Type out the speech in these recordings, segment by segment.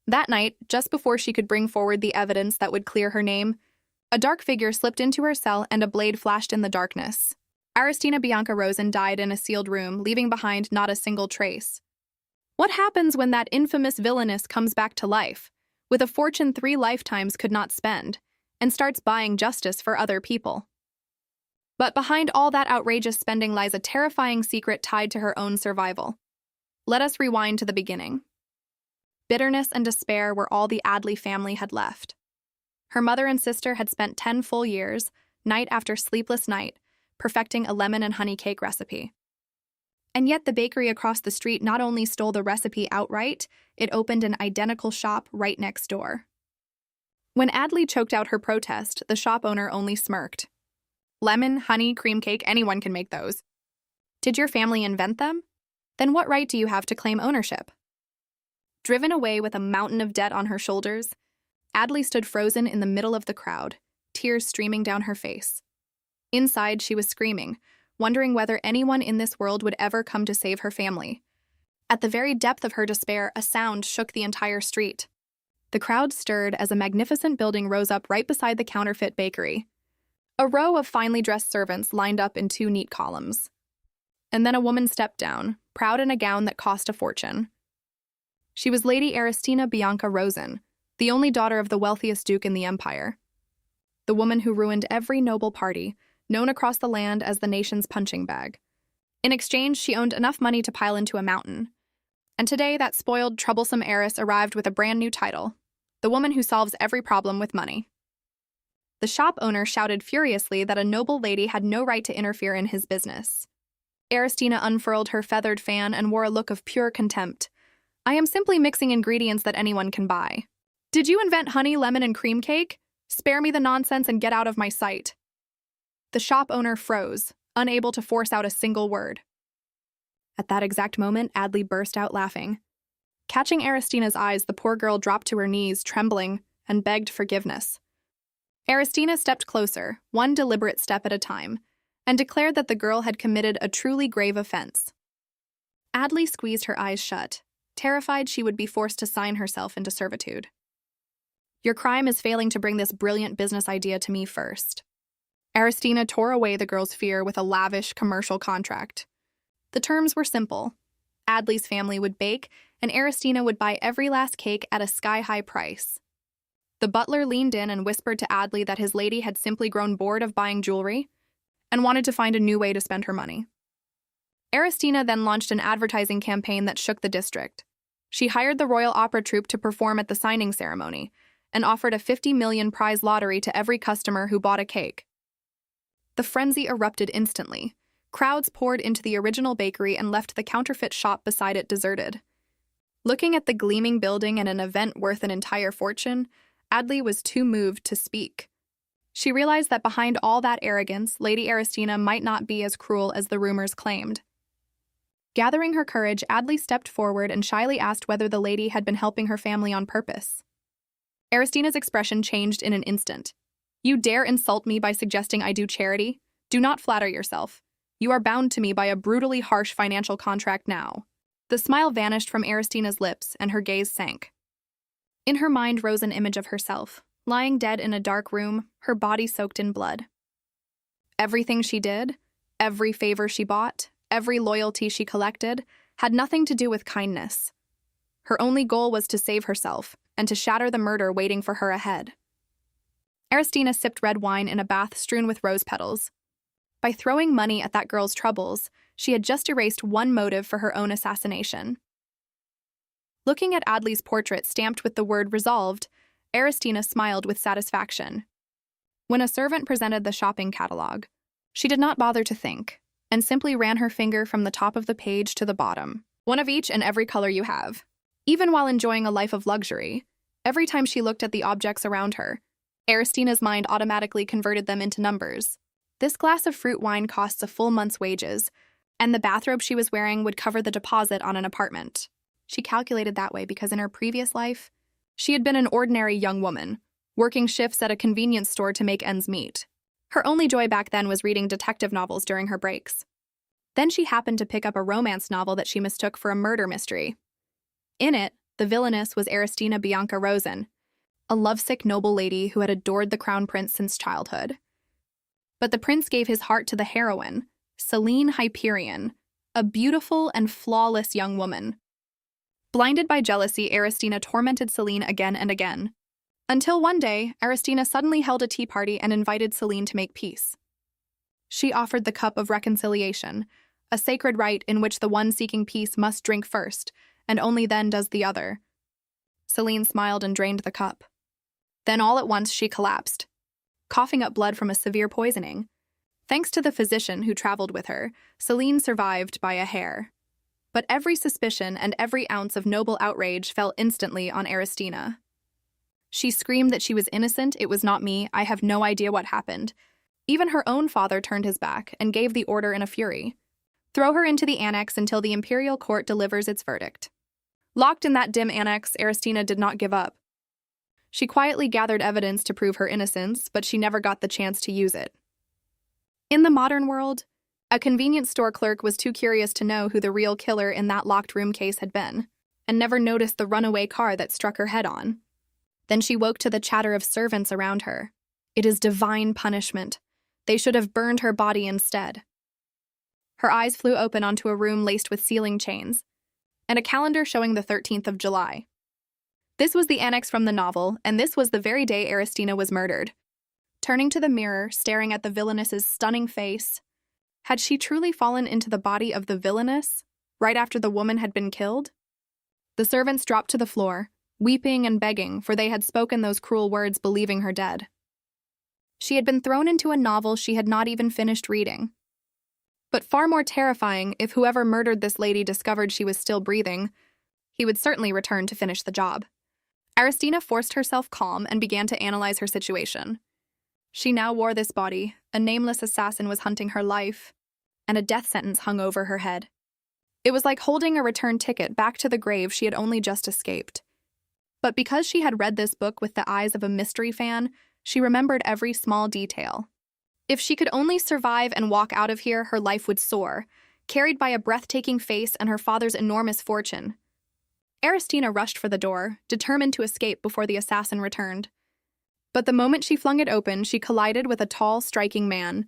That night, just before she could bring forward the evidence that would clear her name, a dark figure slipped into her cell and a blade flashed in the darkness. Aristina Bianca Rosen died in a sealed room, leaving behind not a single trace. What happens when that infamous villainess comes back to life, with a fortune 3 lifetimes could not spend, and starts buying justice for other people? But behind all that outrageous spending lies a terrifying secret tied to her own survival. Let us rewind to the beginning. Bitterness and despair were all the Adley family had left. Her mother and sister had spent 10 full years, night after sleepless night, perfecting a lemon and honey cake recipe. And yet the bakery across the street not only stole the recipe outright, it opened an identical shop right next door. When Adley choked out her protest, the shop owner only smirked. Lemon, honey, cream cake, anyone can make those. Did your family invent them? Then what right do you have to claim ownership? Driven away with a mountain of debt on her shoulders, Adley stood frozen in the middle of the crowd, tears streaming down her face. Inside, she was screaming, wondering whether anyone in this world would ever come to save her family. At the very depth of her despair, a sound shook the entire street. The crowd stirred as a magnificent building rose up right beside the counterfeit bakery. A row of finely dressed servants lined up in 2 neat columns. And then a woman stepped down, proud in a gown that cost a fortune. She was Lady Aristina Bianca Rosen, the only daughter of the wealthiest duke in the empire. The woman who ruined every noble party, known across the land as the nation's punching bag. In exchange, she owned enough money to pile into a mountain. And today, that spoiled, troublesome heiress arrived with a brand new title, the woman who solves every problem with money. The shop owner shouted furiously that a noble lady had no right to interfere in his business. Aristina unfurled her feathered fan and wore a look of pure contempt. I am simply mixing ingredients that anyone can buy. Did you invent honey, lemon, and cream cake? Spare me the nonsense and get out of my sight. The shop owner froze, unable to force out a single word. At that exact moment, Adley burst out laughing. Catching Aristina's eyes, the poor girl dropped to her knees, trembling, and begged forgiveness. Aristina stepped closer, one deliberate step at a time, and declared that the girl had committed a truly grave offense. Adley squeezed her eyes shut, terrified she would be forced to sign herself into servitude. Your crime is failing to bring this brilliant business idea to me first. Aristina tore away the girl's fear with a lavish commercial contract. The terms were simple. Adley's family would bake, and Aristina would buy every last cake at a sky-high price. The butler leaned in and whispered to Adley that his lady had simply grown bored of buying jewelry and wanted to find a new way to spend her money. Aristina then launched an advertising campaign that shook the district. She hired the Royal Opera Troupe to perform at the signing ceremony and offered a 50 million prize lottery to every customer who bought a cake. The frenzy erupted instantly. Crowds poured into the original bakery and left the counterfeit shop beside it deserted. Looking at the gleaming building and an event worth an entire fortune, Adley was too moved to speak. She realized that behind all that arrogance, Lady Aristina might not be as cruel as the rumors claimed. Gathering her courage, Adley stepped forward and shyly asked whether the lady had been helping her family on purpose. Aristina's expression changed in an instant. You dare insult me by suggesting I do charity? Do not flatter yourself. You are bound to me by a brutally harsh financial contract now. The smile vanished from Aristina's lips and her gaze sank. In her mind rose an image of herself, lying dead in a dark room, her body soaked in blood. Everything she did, every favor she bought, every loyalty she collected, had nothing to do with kindness. Her only goal was to save herself and to shatter the murder waiting for her ahead. Aristina sipped red wine in a bath strewn with rose petals. By throwing money at that girl's troubles, she had just erased one motive for her own assassination. Looking at Adley's portrait stamped with the word resolved, Aristina smiled with satisfaction. When a servant presented the shopping catalog, she did not bother to think, and simply ran her finger from the top of the page to the bottom. One of each and every color you have. Even while enjoying a life of luxury, every time she looked at the objects around her, Aristina's mind automatically converted them into numbers. This glass of fruit wine costs a full month's wages, and the bathrobe she was wearing would cover the deposit on an apartment. She calculated that way because in her previous life, she had been an ordinary young woman, working shifts at a convenience store to make ends meet. Her only joy back then was reading detective novels during her breaks. Then she happened to pick up a romance novel that she mistook for a murder mystery. In it, The villainess was Aristina Bianca Rosen, a lovesick noble lady who had adored the crown prince since childhood. But the prince gave his heart to the heroine, Selene Hyperion, a beautiful and flawless young woman. Blinded by jealousy, Aristina tormented Selene again and again, until one day, Aristina suddenly held a tea party and invited Selene to make peace. She offered the cup of reconciliation, a sacred rite in which the one seeking peace must drink first, and only then does the other. Selene smiled and drained the cup. Then all at once she collapsed, coughing up blood from a severe poisoning. Thanks to the physician who traveled with her, Selene survived by a hair. But every suspicion and every ounce of noble outrage fell instantly on Aristina. She screamed that she was innocent, it was not me, I have no idea what happened. Even her own father turned his back and gave the order in a fury. Throw her into the annex until the imperial court delivers its verdict. Locked in that dim annex, Aristina did not give up. She quietly gathered evidence to prove her innocence, but she never got the chance to use it. In the modern world, a convenience store clerk was too curious to know who the real killer in that locked room case had been, and never noticed the runaway car that struck her head on. Then she woke to the chatter of servants around her. It is divine punishment. They should have burned her body instead. Her eyes flew open onto a room laced with ceiling chains, and a calendar showing the 13th of July. This was the annex from the novel, and this was the very day Aristina was murdered. Turning to the mirror, staring at the villainess's stunning face, had she truly fallen into the body of the villainess, right after the woman had been killed? The servants dropped to the floor, weeping and begging, for they had spoken those cruel words believing her dead. She had been thrown into a novel she had not even finished reading. But far more terrifying, if whoever murdered this lady discovered she was still breathing, he would certainly return to finish the job. Aristina forced herself calm and began to analyze her situation. She now wore this body, a nameless assassin was hunting her life, and a death sentence hung over her head. It was like holding a return ticket back to the grave she had only just escaped. But because she had read this book with the eyes of a mystery fan, she remembered every small detail. If she could only survive and walk out of here, her life would soar, carried by a breathtaking face and her father's enormous fortune. Aristina rushed for the door, determined to escape before the assassin returned. But the moment she flung it open, she collided with a tall, striking man.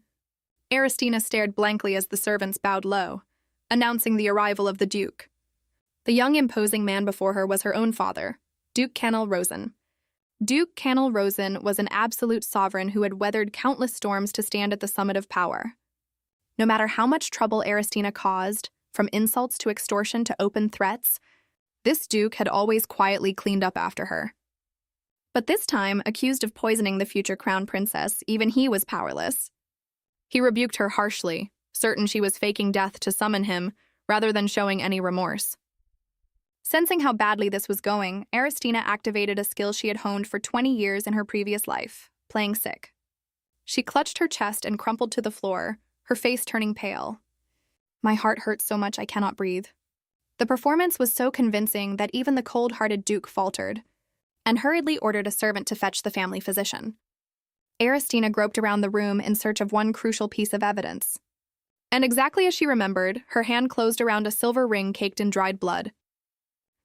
Aristina stared blankly as the servants bowed low, announcing the arrival of the Duke. The young, imposing man before her was her own father, Duke Canel Rosen. Duke Canel Rosen was an absolute sovereign who had weathered countless storms to stand at the summit of power. No matter how much trouble Aristina caused, from insults to extortion to open threats, this Duke had always quietly cleaned up after her. But this time, accused of poisoning the future crown princess, even he was powerless. He rebuked her harshly, certain she was faking death to summon him, rather than showing any remorse. Sensing how badly this was going, Aristina activated a skill she had honed for 20 years in her previous life, playing sick. She clutched her chest and crumpled to the floor, her face turning pale. My heart hurts so much I cannot breathe. The performance was so convincing that even the cold-hearted Duke faltered, and hurriedly ordered a servant to fetch the family physician. Aristina groped around the room in search of one crucial piece of evidence. And exactly as she remembered, her hand closed around a silver ring caked in dried blood.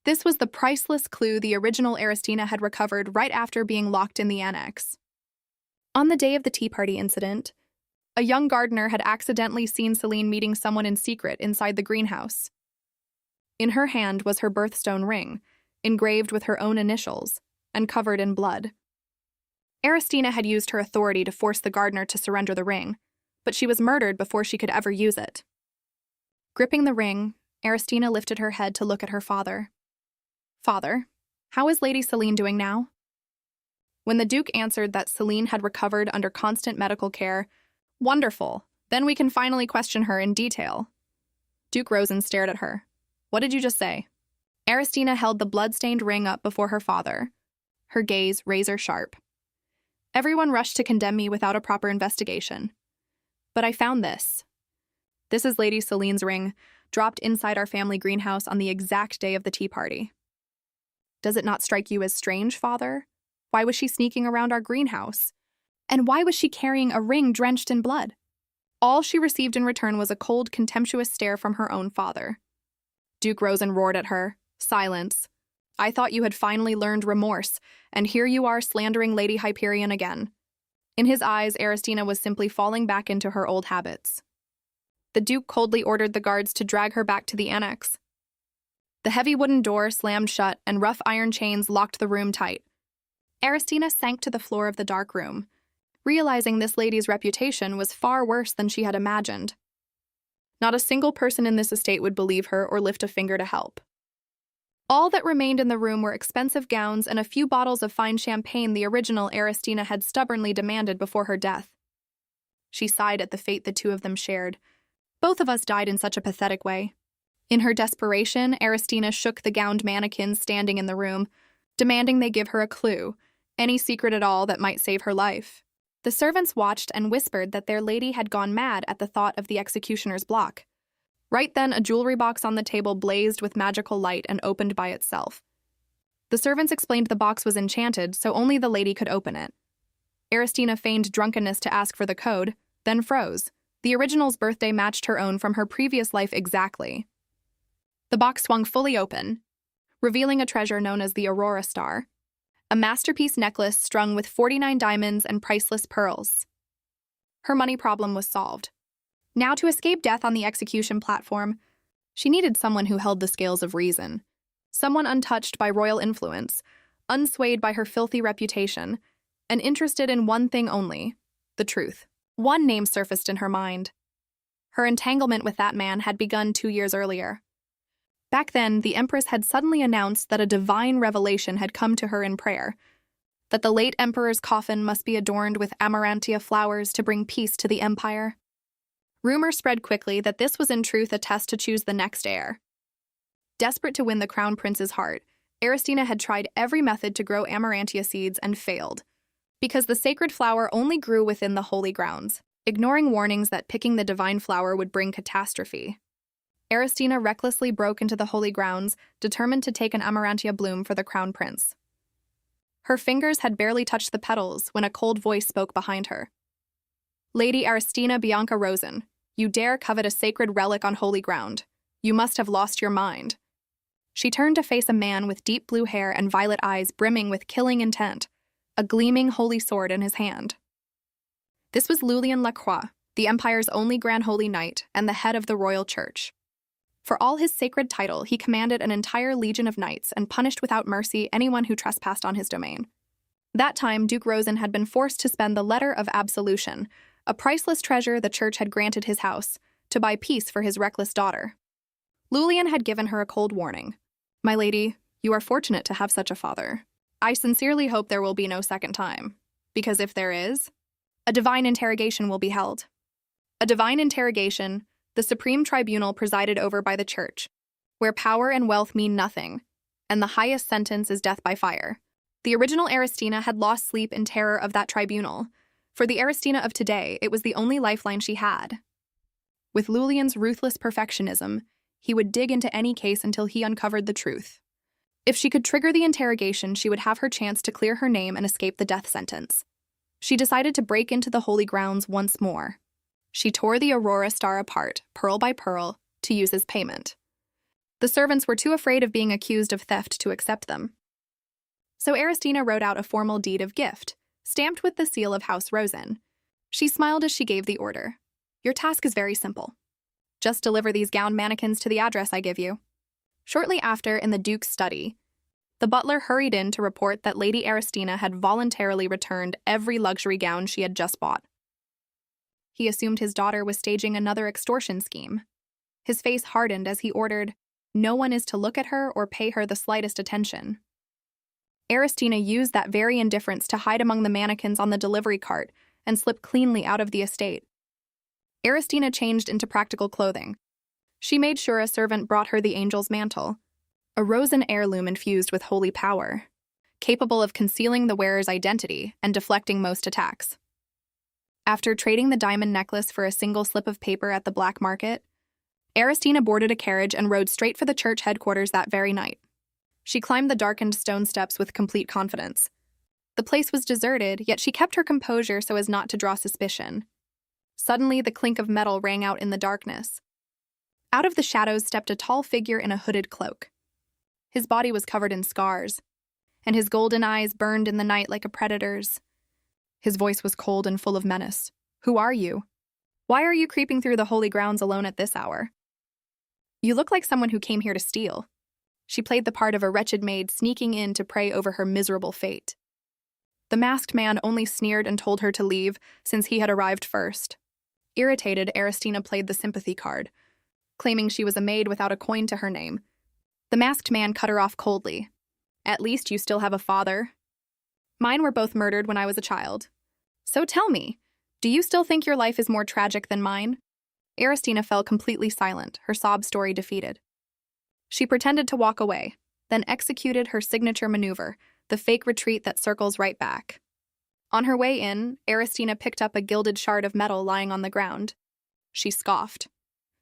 This was the priceless clue the original Aristina had recovered right after being locked in the annex. On the day of the tea party incident, a young gardener had accidentally seen Selene meeting someone in secret inside the greenhouse. In her hand was her birthstone ring, engraved with her own initials, and covered in blood. Aristina had used her authority to force the gardener to surrender the ring, but she was murdered before she could ever use it. Gripping the ring, Aristina lifted her head to look at her father. Father, how is Lady Selene doing now? When the Duke answered that Selene had recovered under constant medical care, wonderful, then we can finally question her in detail. Duke Rosen stared at her. What did you just say? Aristina held the blood-stained ring up before her father, her gaze razor-sharp. Everyone rushed to condemn me without a proper investigation. But I found this. This is Lady Selene's ring, dropped inside our family greenhouse on the exact day of the tea party. Does it not strike you as strange, Father? Why was she sneaking around our greenhouse? And why was she carrying a ring drenched in blood? All she received in return was a cold, contemptuous stare from her own father. Duke Rosen roared at her. Silence. I thought you had finally learned remorse, and here you are slandering Lady Hyperion again." In his eyes, Aristina was simply falling back into her old habits. The Duke coldly ordered the guards to drag her back to the annex. The heavy wooden door slammed shut, and rough iron chains locked the room tight. Aristina sank to the floor of the dark room, realizing this lady's reputation was far worse than she had imagined. Not a single person in this estate would believe her or lift a finger to help. All that remained in the room were expensive gowns and a few bottles of fine champagne the original Aristina had stubbornly demanded before her death. She sighed at the fate the two of them shared. Both of us died in such a pathetic way. In her desperation, Aristina shook the gowned mannequins standing in the room, demanding they give her a clue, any secret at all that might save her life. The servants watched and whispered that their lady had gone mad at the thought of the executioner's block. Right then, a jewelry box on the table blazed with magical light and opened by itself. The servants explained the box was enchanted, so only the lady could open it. Aristina feigned drunkenness to ask for the code, then froze. The original's birthday matched her own from her previous life exactly. The box swung fully open, revealing a treasure known as the Aurora Star, a masterpiece necklace strung with 49 diamonds and priceless pearls. Her money problem was solved. Now, to escape death on the execution platform, she needed someone who held the scales of reason, someone untouched by royal influence, unswayed by her filthy reputation, and interested in one thing only, the truth. One name surfaced in her mind. Her entanglement with that man had begun 2 years earlier. Back then, the Empress had suddenly announced that a divine revelation had come to her in prayer, that the late Emperor's coffin must be adorned with amarantia flowers to bring peace to the empire. Rumor spread quickly that this was in truth a test to choose the next heir. Desperate to win the crown prince's heart, Aristina had tried every method to grow amarantia seeds and failed, because the sacred flower only grew within the holy grounds, ignoring warnings that picking the divine flower would bring catastrophe. Aristina recklessly broke into the holy grounds, determined to take an amarantia bloom for the crown prince. Her fingers had barely touched the petals when a cold voice spoke behind her. "Lady Aristina Bianca Rosen, you dare covet a sacred relic on holy ground. You must have lost your mind." She turned to face a man with deep blue hair and violet eyes brimming with killing intent, a gleaming holy sword in his hand. This was Lulien Lacroix, the Empire's only Grand Holy Knight and the head of the Royal Church. For all his sacred title, he commanded an entire legion of knights and punished without mercy anyone who trespassed on his domain. That time, Duke Rosen had been forced to spend the Letter of Absolution, a priceless treasure the Church had granted his house, to buy peace for his reckless daughter. Lulien had given her a cold warning. "My lady, you are fortunate to have such a father. I sincerely hope there will be no second time, because if there is, a divine interrogation will be held." A divine interrogation, the supreme tribunal presided over by the Church, where power and wealth mean nothing, and the highest sentence is death by fire. The original Aristina had lost sleep in terror of that tribunal. For the Aristina of today, it was the only lifeline she had. With Lulien's ruthless perfectionism, he would dig into any case until he uncovered the truth. If she could trigger the interrogation, she would have her chance to clear her name and escape the death sentence. She decided to break into the holy grounds once more. She tore the Aurora Star apart, pearl by pearl, to use as payment. The servants were too afraid of being accused of theft to accept them. So Aristina wrote out a formal deed of gift, stamped with the seal of House Rosen. She smiled as she gave the order. "Your task is very simple. Just deliver these gowned mannequins to the address I give you." Shortly after, in the Duke's study, the butler hurried in to report that Lady Aristina had voluntarily returned every luxury gown she had just bought. He assumed his daughter was staging another extortion scheme. His face hardened as he ordered, "No one is to look at her or pay her the slightest attention." Aristina used that very indifference to hide among the mannequins on the delivery cart and slip cleanly out of the estate. Aristina changed into practical clothing. She made sure a servant brought her the angel's mantle, a Rosen heirloom infused with holy power, capable of concealing the wearer's identity and deflecting most attacks. After trading the diamond necklace for a single slip of paper at the black market, Aristina boarded a carriage and rode straight for the church headquarters that very night. She climbed the darkened stone steps with complete confidence. The place was deserted, yet she kept her composure so as not to draw suspicion. Suddenly, the clink of metal rang out in the darkness. Out of the shadows stepped a tall figure in a hooded cloak. His body was covered in scars, and his golden eyes burned in the night like a predator's. His voice was cold and full of menace. "Who are you? Why are you creeping through the holy grounds alone at this hour? You look like someone who came here to steal." She played the part of a wretched maid sneaking in to pray over her miserable fate. The masked man only sneered and told her to leave, since he had arrived first. Irritated, Aristina played the sympathy card, claiming she was a maid without a coin to her name. The masked man cut her off coldly. "At least you still have a father. Mine were both murdered when I was a child. So tell me, do you still think your life is more tragic than mine?" Aristina fell completely silent, her sob story defeated. She pretended to walk away, then executed her signature maneuver, the fake retreat that circles right back. On her way in, Aristina picked up a gilded shard of metal lying on the ground. She scoffed.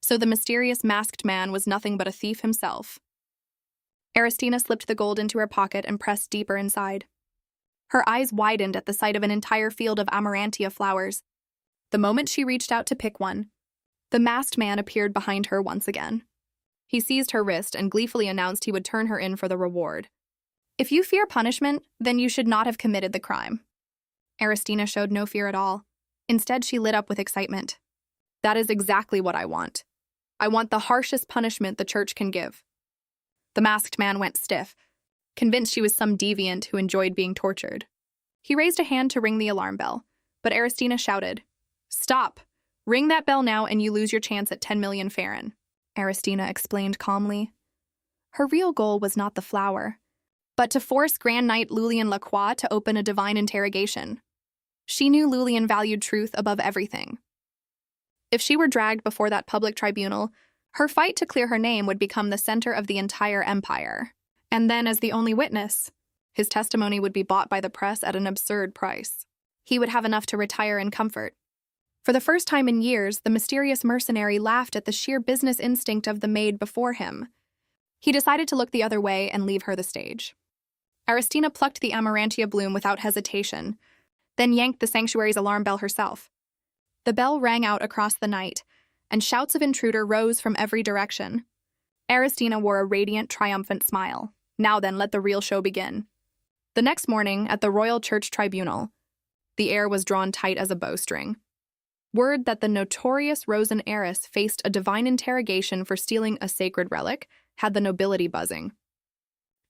So the mysterious masked man was nothing but a thief himself. Aristina slipped the gold into her pocket and pressed deeper inside. Her eyes widened at the sight of an entire field of amaranthia flowers. The moment she reached out to pick one, the masked man appeared behind her once again. He seized her wrist and gleefully announced he would turn her in for the reward. "If you fear punishment, then you should not have committed the crime." Aristina showed no fear at all. Instead, she lit up with excitement. "That is exactly what I want. I want the harshest punishment the church can give." The masked man went stiff, convinced she was some deviant who enjoyed being tortured. He raised a hand to ring the alarm bell, but Aristina shouted, "Stop! Ring that bell now and you lose your chance at 10 million Farron." Aristina explained calmly. Her real goal was not the flower, but to force Grand Knight Lulien Lacroix to open a divine interrogation. She knew Lulien valued truth above everything. If she were dragged before that public tribunal, her fight to clear her name would become the center of the entire empire. And then, as the only witness, his testimony would be bought by the press at an absurd price. He would have enough to retire in comfort. For the first time in years, the mysterious mercenary laughed at the sheer business instinct of the maid before him. He decided to look the other way and leave her the stage. Aristina plucked the amaranthia bloom without hesitation, then yanked the sanctuary's alarm bell herself. The bell rang out across the night, and shouts of intruder rose from every direction. Aristina wore a radiant, triumphant smile. Now then, let the real show begin. The next morning, at the Royal Church Tribunal, the air was drawn tight as a bowstring. Word that the notorious Rosen heiress faced a divine interrogation for stealing a sacred relic had the nobility buzzing.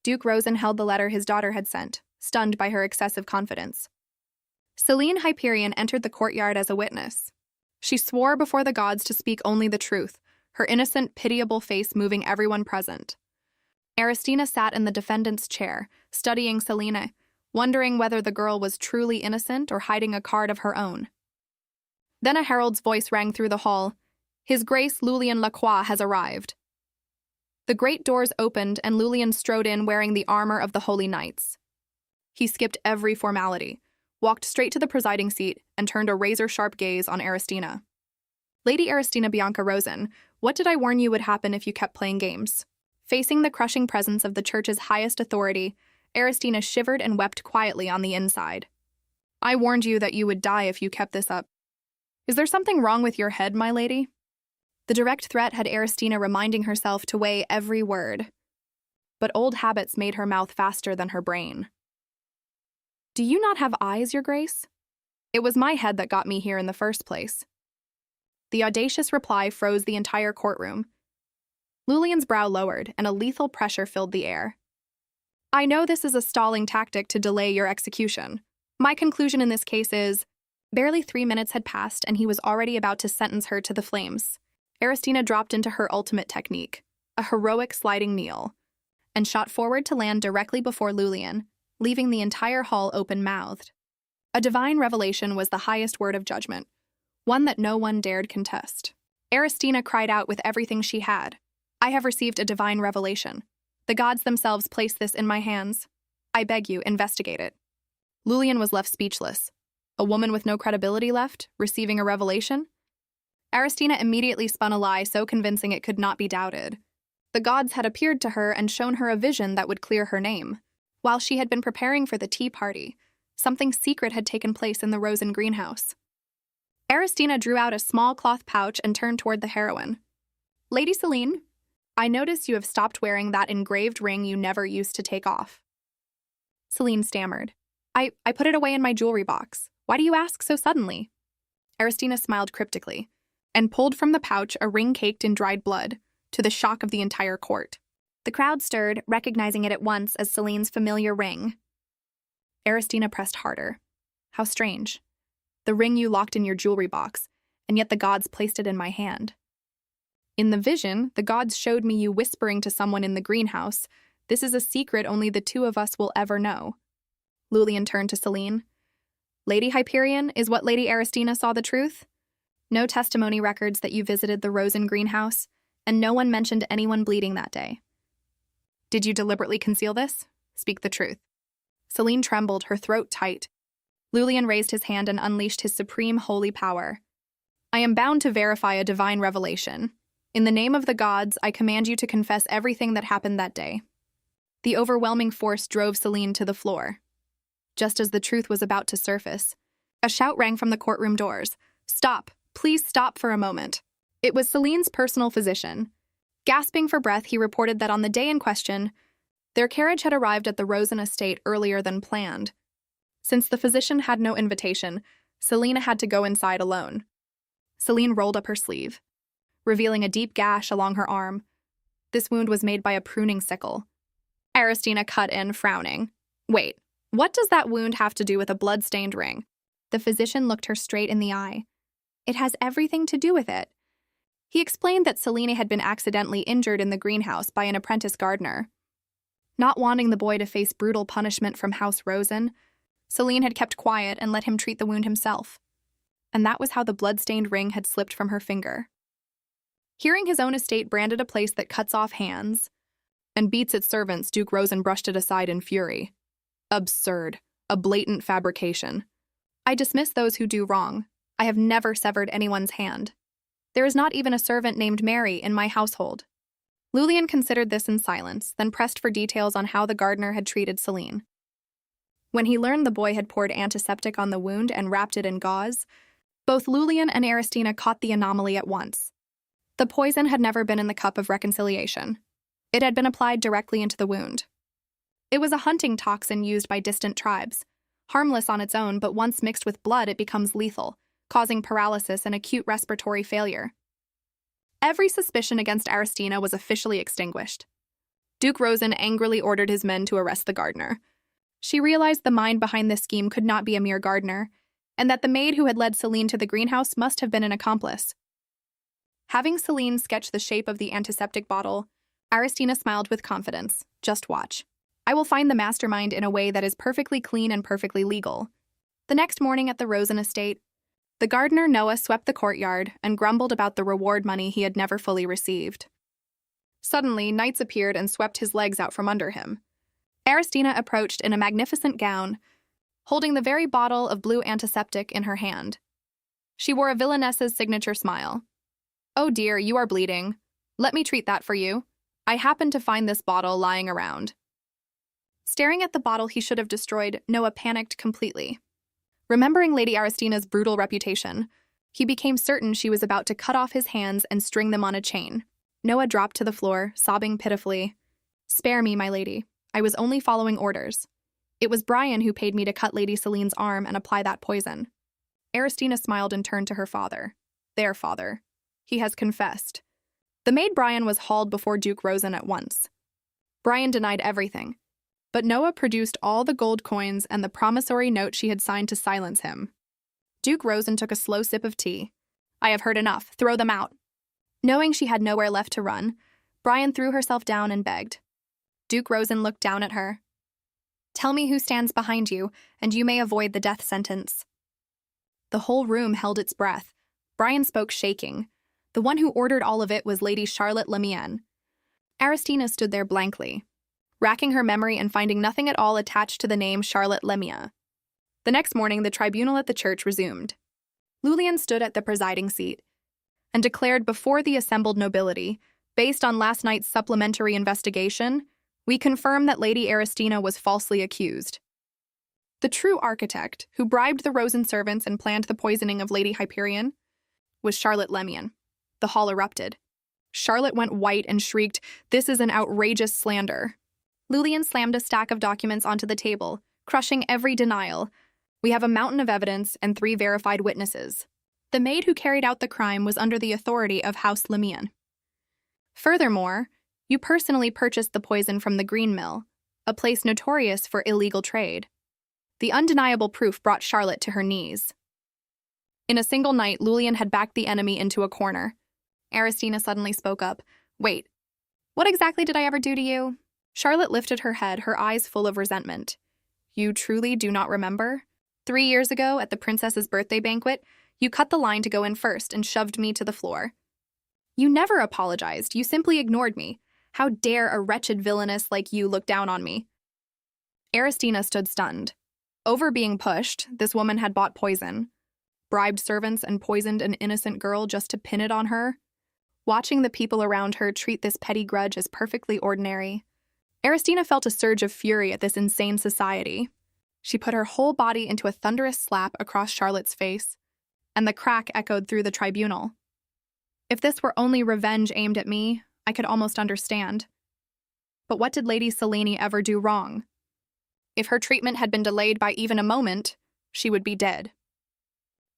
Duke Rosen held the letter his daughter had sent, stunned by her excessive confidence. Celine Hyperion entered the courtyard as a witness. She swore before the gods to speak only the truth, her innocent, pitiable face moving everyone present. Aristina sat in the defendant's chair, studying Celine, wondering whether the girl was truly innocent or hiding a card of her own. Then a herald's voice rang through the hall. "His Grace Lulien Lacroix has arrived." The great doors opened and Lulien strode in wearing the armor of the Holy Knights. He skipped every formality, walked straight to the presiding seat, and turned a razor-sharp gaze on Aristina. "Lady Aristina Bianca Rosen, what did I warn you would happen if you kept playing games?" Facing the crushing presence of the church's highest authority, Aristina shivered and wept quietly on the inside. "I warned you that you would die if you kept this up. Is there something wrong with your head, my lady?" The direct threat had Aristina reminding herself to weigh every word. But old habits made her mouth faster than her brain. "Do you not have eyes, your grace? It was my head that got me here in the first place." The audacious reply froze the entire courtroom. Lulien's brow lowered, and a lethal pressure filled the air. "I know this is a stalling tactic to delay your execution. My conclusion in this case is..." Barely 3 minutes had passed, and he was already about to sentence her to the flames. Aristina dropped into her ultimate technique, a heroic sliding kneel, and shot forward to land directly before Lulien, leaving the entire hall open-mouthed. A divine revelation was the highest word of judgment, one that no one dared contest. Aristina cried out with everything she had, "I have received a divine revelation. The gods themselves placed this in my hands. I beg you, investigate it." Lulien was left speechless. A woman with no credibility left, receiving a revelation? Aristina immediately spun a lie so convincing it could not be doubted. The gods had appeared to her and shown her a vision that would clear her name. While she had been preparing for the tea party, something secret had taken place in the Rosen greenhouse. Aristina drew out a small cloth pouch and turned toward the heroine. "Lady Celine, I notice you have stopped wearing that engraved ring you never used to take off. Celine stammered. I put it away in my jewelry box. Why do you ask so suddenly? Aristina smiled cryptically and pulled from the pouch a ring caked in dried blood, to the shock of the entire court. The crowd stirred, recognizing it at once as Celine's familiar ring. Aristina pressed harder. How strange. The ring you locked in your jewelry box, and yet the gods placed it in my hand. In the vision, the gods showed me you whispering to someone in the greenhouse, "This is a secret only the two of us will ever know." Lulian turned to Celine. Lady Hyperion, is what Lady Aristina saw the truth? No testimony records that you visited the Rosen greenhouse, and no one mentioned anyone bleeding that day. Did you deliberately conceal this? Speak the truth. Celine trembled, her throat tight. Lulian raised his hand and unleashed his supreme holy power. I am bound to verify a divine revelation. In the name of the gods, I command you to confess everything that happened that day. The overwhelming force drove Celine to the floor. Just as the truth was about to surface, a shout rang from the courtroom doors. Stop! Please stop for a moment. It was Celine's personal physician. Gasping for breath, he reported that on the day in question, their carriage had arrived at the Rosen estate earlier than planned. Since the physician had no invitation, Selina had to go inside alone. Celine rolled up her sleeve, revealing a deep gash along her arm. This wound was made by a pruning sickle. Aristina cut in, frowning. Wait, what does that wound have to do with a blood-stained ring? The physician looked her straight in the eye. It has everything to do with it. He explained that Celine had been accidentally injured in the greenhouse by an apprentice gardener. Not wanting the boy to face brutal punishment from House Rosen, Celine had kept quiet and let him treat the wound himself. And that was how the blood-stained ring had slipped from her finger. Hearing his own estate branded a place that cuts off hands and beats its servants, Duke Rosen brushed it aside in fury. Absurd. A blatant fabrication. I dismiss those who do wrong. I have never severed anyone's hand. There is not even a servant named Mary in my household. Lulian considered this in silence, then pressed for details on how the gardener had treated Celine. When he learned the boy had poured antiseptic on the wound and wrapped it in gauze, both Lulian and Aristina caught the anomaly at once. The poison had never been in the cup of reconciliation. It had been applied directly into the wound. It was a hunting toxin used by distant tribes. Harmless on its own, but once mixed with blood, it becomes lethal, causing paralysis and acute respiratory failure. Every suspicion against Aristina was officially extinguished. Duke Rosen angrily ordered his men to arrest the gardener. She realized the mind behind this scheme could not be a mere gardener, and that the maid who had led Celine to the greenhouse must have been an accomplice. Having Celine sketch the shape of the antiseptic bottle, Aristina smiled with confidence. Just watch. I will find the mastermind in a way that is perfectly clean and perfectly legal. The next morning at the Rosen estate, the gardener Noah swept the courtyard and grumbled about the reward money he had never fully received. Suddenly, knights appeared and swept his legs out from under him. Aristina approached in a magnificent gown, holding the very bottle of blue antiseptic in her hand. She wore a villainess's signature smile. Oh dear, you are bleeding. Let me treat that for you. I happened to find this bottle lying around. Staring at the bottle he should have destroyed, Noah panicked completely. Remembering Lady Aristina's brutal reputation, he became certain she was about to cut off his hands and string them on a chain. Noah dropped to the floor, sobbing pitifully. Spare me, my lady. I was only following orders. It was Brian who paid me to cut Lady Celine's arm and apply that poison. Aristina smiled and turned to her father. Their father. He has confessed. The maid Brian was hauled before Duke Rosen at once. Brian denied everything, but Noah produced all the gold coins and the promissory note she had signed to silence him. Duke Rosen took a slow sip of tea. I have heard enough. Throw them out. Knowing she had nowhere left to run, Brian threw herself down and begged. Duke Rosen looked down at her. Tell me who stands behind you, and you may avoid the death sentence. The whole room held its breath. Brian spoke shaking. The one who ordered all of it was Lady Charlotte Lemienne. Aristina stood there blankly, racking her memory and finding nothing at all attached to the name Charlotte Lemieux. The next morning, the tribunal at the church resumed. Lulian stood at the presiding seat and declared before the assembled nobility, based on last night's supplementary investigation, we confirm that Lady Aristina was falsely accused. The true architect, who bribed the Rosen servants and planned the poisoning of Lady Hyperion, was Charlotte Lemienne. The hall erupted. Charlotte went white and shrieked, "This is an outrageous slander." Lulian slammed a stack of documents onto the table, crushing every denial. "We have a mountain of evidence and 3 verified witnesses. The maid who carried out the crime was under the authority of House Lemian. Furthermore, you personally purchased the poison from the Green Mill, a place notorious for illegal trade." The undeniable proof brought Charlotte to her knees. In a single night, Lulian had backed the enemy into a corner. Aristina suddenly spoke up. "Wait, what exactly did I ever do to you?" Charlotte lifted her head, her eyes full of resentment. "You truly do not remember? 3 years ago, at the princess's birthday banquet, you cut the line to go in first and shoved me to the floor. You never apologized, you simply ignored me. How dare a wretched villainess like you look down on me?" Aristina stood stunned. Over being pushed, this woman had bought poison, bribed servants and poisoned an innocent girl just to pin it on her. Watching the people around her treat this petty grudge as perfectly ordinary, Aristina felt a surge of fury at this insane society. She put her whole body into a thunderous slap across Charlotte's face, and the crack echoed through the tribunal. If this were only revenge aimed at me, I could almost understand. But what did Lady Selene ever do wrong? If her treatment had been delayed by even a moment, she would be dead.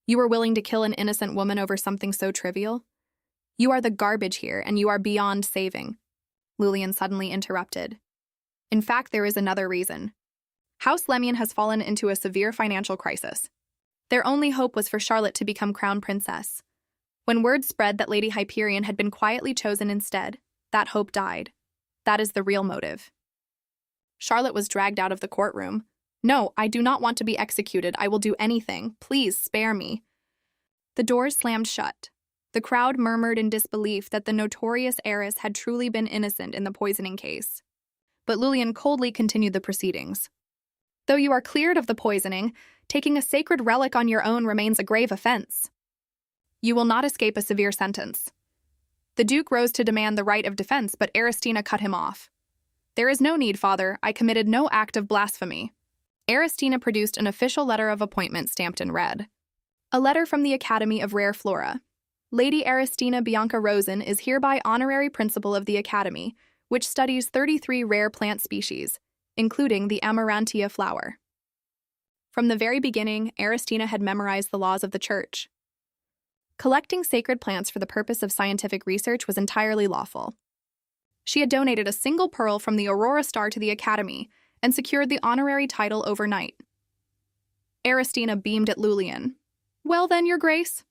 You were willing to kill an innocent woman over something so trivial? You are the garbage here, and you are beyond saving, Lulian suddenly interrupted. In fact, there is another reason. House Lemian has fallen into a severe financial crisis. Their only hope was for Charlotte to become crown princess. When word spread that Lady Hyperion had been quietly chosen instead, that hope died. That is the real motive. Charlotte was dragged out of the courtroom. "No, I do not want to be executed. I will do anything. Please spare me." The doors slammed shut. The crowd murmured in disbelief that the notorious heiress had truly been innocent in the poisoning case. But Lulian coldly continued the proceedings. "Though you are cleared of the poisoning, taking a sacred relic on your own remains a grave offense. You will not escape a severe sentence." The Duke rose to demand the right of defense, but Aristina cut him off. "There is no need, Father. I committed no act of blasphemy." Aristina produced an official letter of appointment stamped in red. A letter from the Academy of Rare Flora. "Lady Aristina Bianca Rosen is hereby honorary principal of the Academy, which studies 33 rare plant species, including the Amarantia flower." From the very beginning, Aristina had memorized the laws of the Church. Collecting sacred plants for the purpose of scientific research was entirely lawful. She had donated a single pearl from the Aurora Star to the Academy and secured the honorary title overnight. Aristina beamed at Lulian. "Well then, Your Grace?"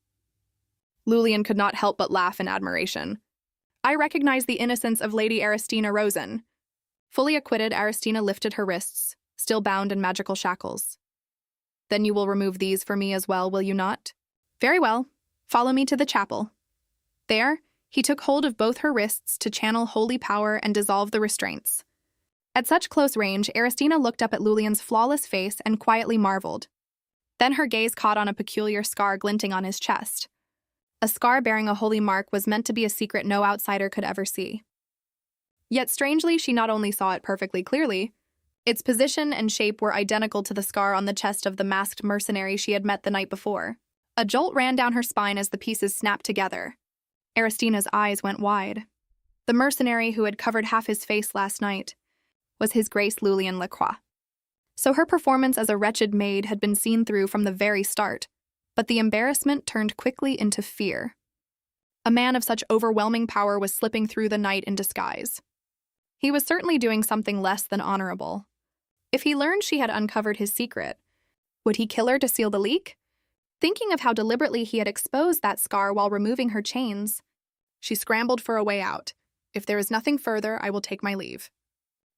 Lulian could not help but laugh in admiration. "I recognize the innocence of Lady Aristina Rosen." Fully acquitted, Aristina lifted her wrists, still bound in magical shackles. "Then you will remove these for me as well, will you not?" "Very well. Follow me to the chapel." There, he took hold of both her wrists to channel holy power and dissolve the restraints. At such close range, Aristina looked up at Lulian's flawless face and quietly marveled. Then her gaze caught on a peculiar scar glinting on his chest. A scar bearing a holy mark was meant to be a secret no outsider could ever see. Yet strangely, she not only saw it perfectly clearly, its position and shape were identical to the scar on the chest of the masked mercenary she had met the night before. A jolt ran down her spine as the pieces snapped together. Aristina's eyes went wide. The mercenary who had covered half his face last night was His Grace Lulian Lacroix. So her performance as a wretched maid had been seen through from the very start, but the embarrassment turned quickly into fear. A man of such overwhelming power was slipping through the night in disguise. He was certainly doing something less than honorable. If he learned she had uncovered his secret, would he kill her to seal the leak? Thinking of how deliberately he had exposed that scar while removing her chains, she scrambled for a way out. "If there is nothing further, I will take my leave."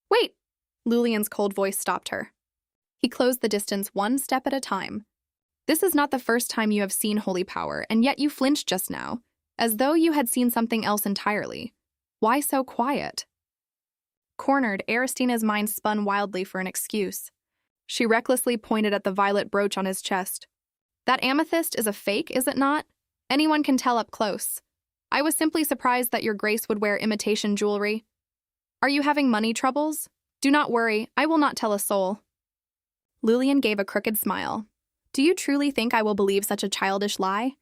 "Wait!" Lulian's cold voice stopped her. He closed the distance one step at a time. "This is not the first time you have seen holy power, and yet you flinched just now, as though you had seen something else entirely. Why so quiet?" Cornered, Aristina's mind spun wildly for an excuse. She recklessly pointed at the violet brooch on his chest. "That amethyst is a fake, is it not? Anyone can tell up close. I was simply surprised that Your Grace would wear imitation jewelry. Are you having money troubles? Do not worry, I will not tell a soul." Lulian gave a crooked smile. "Do you truly think I will believe such a childish lie?"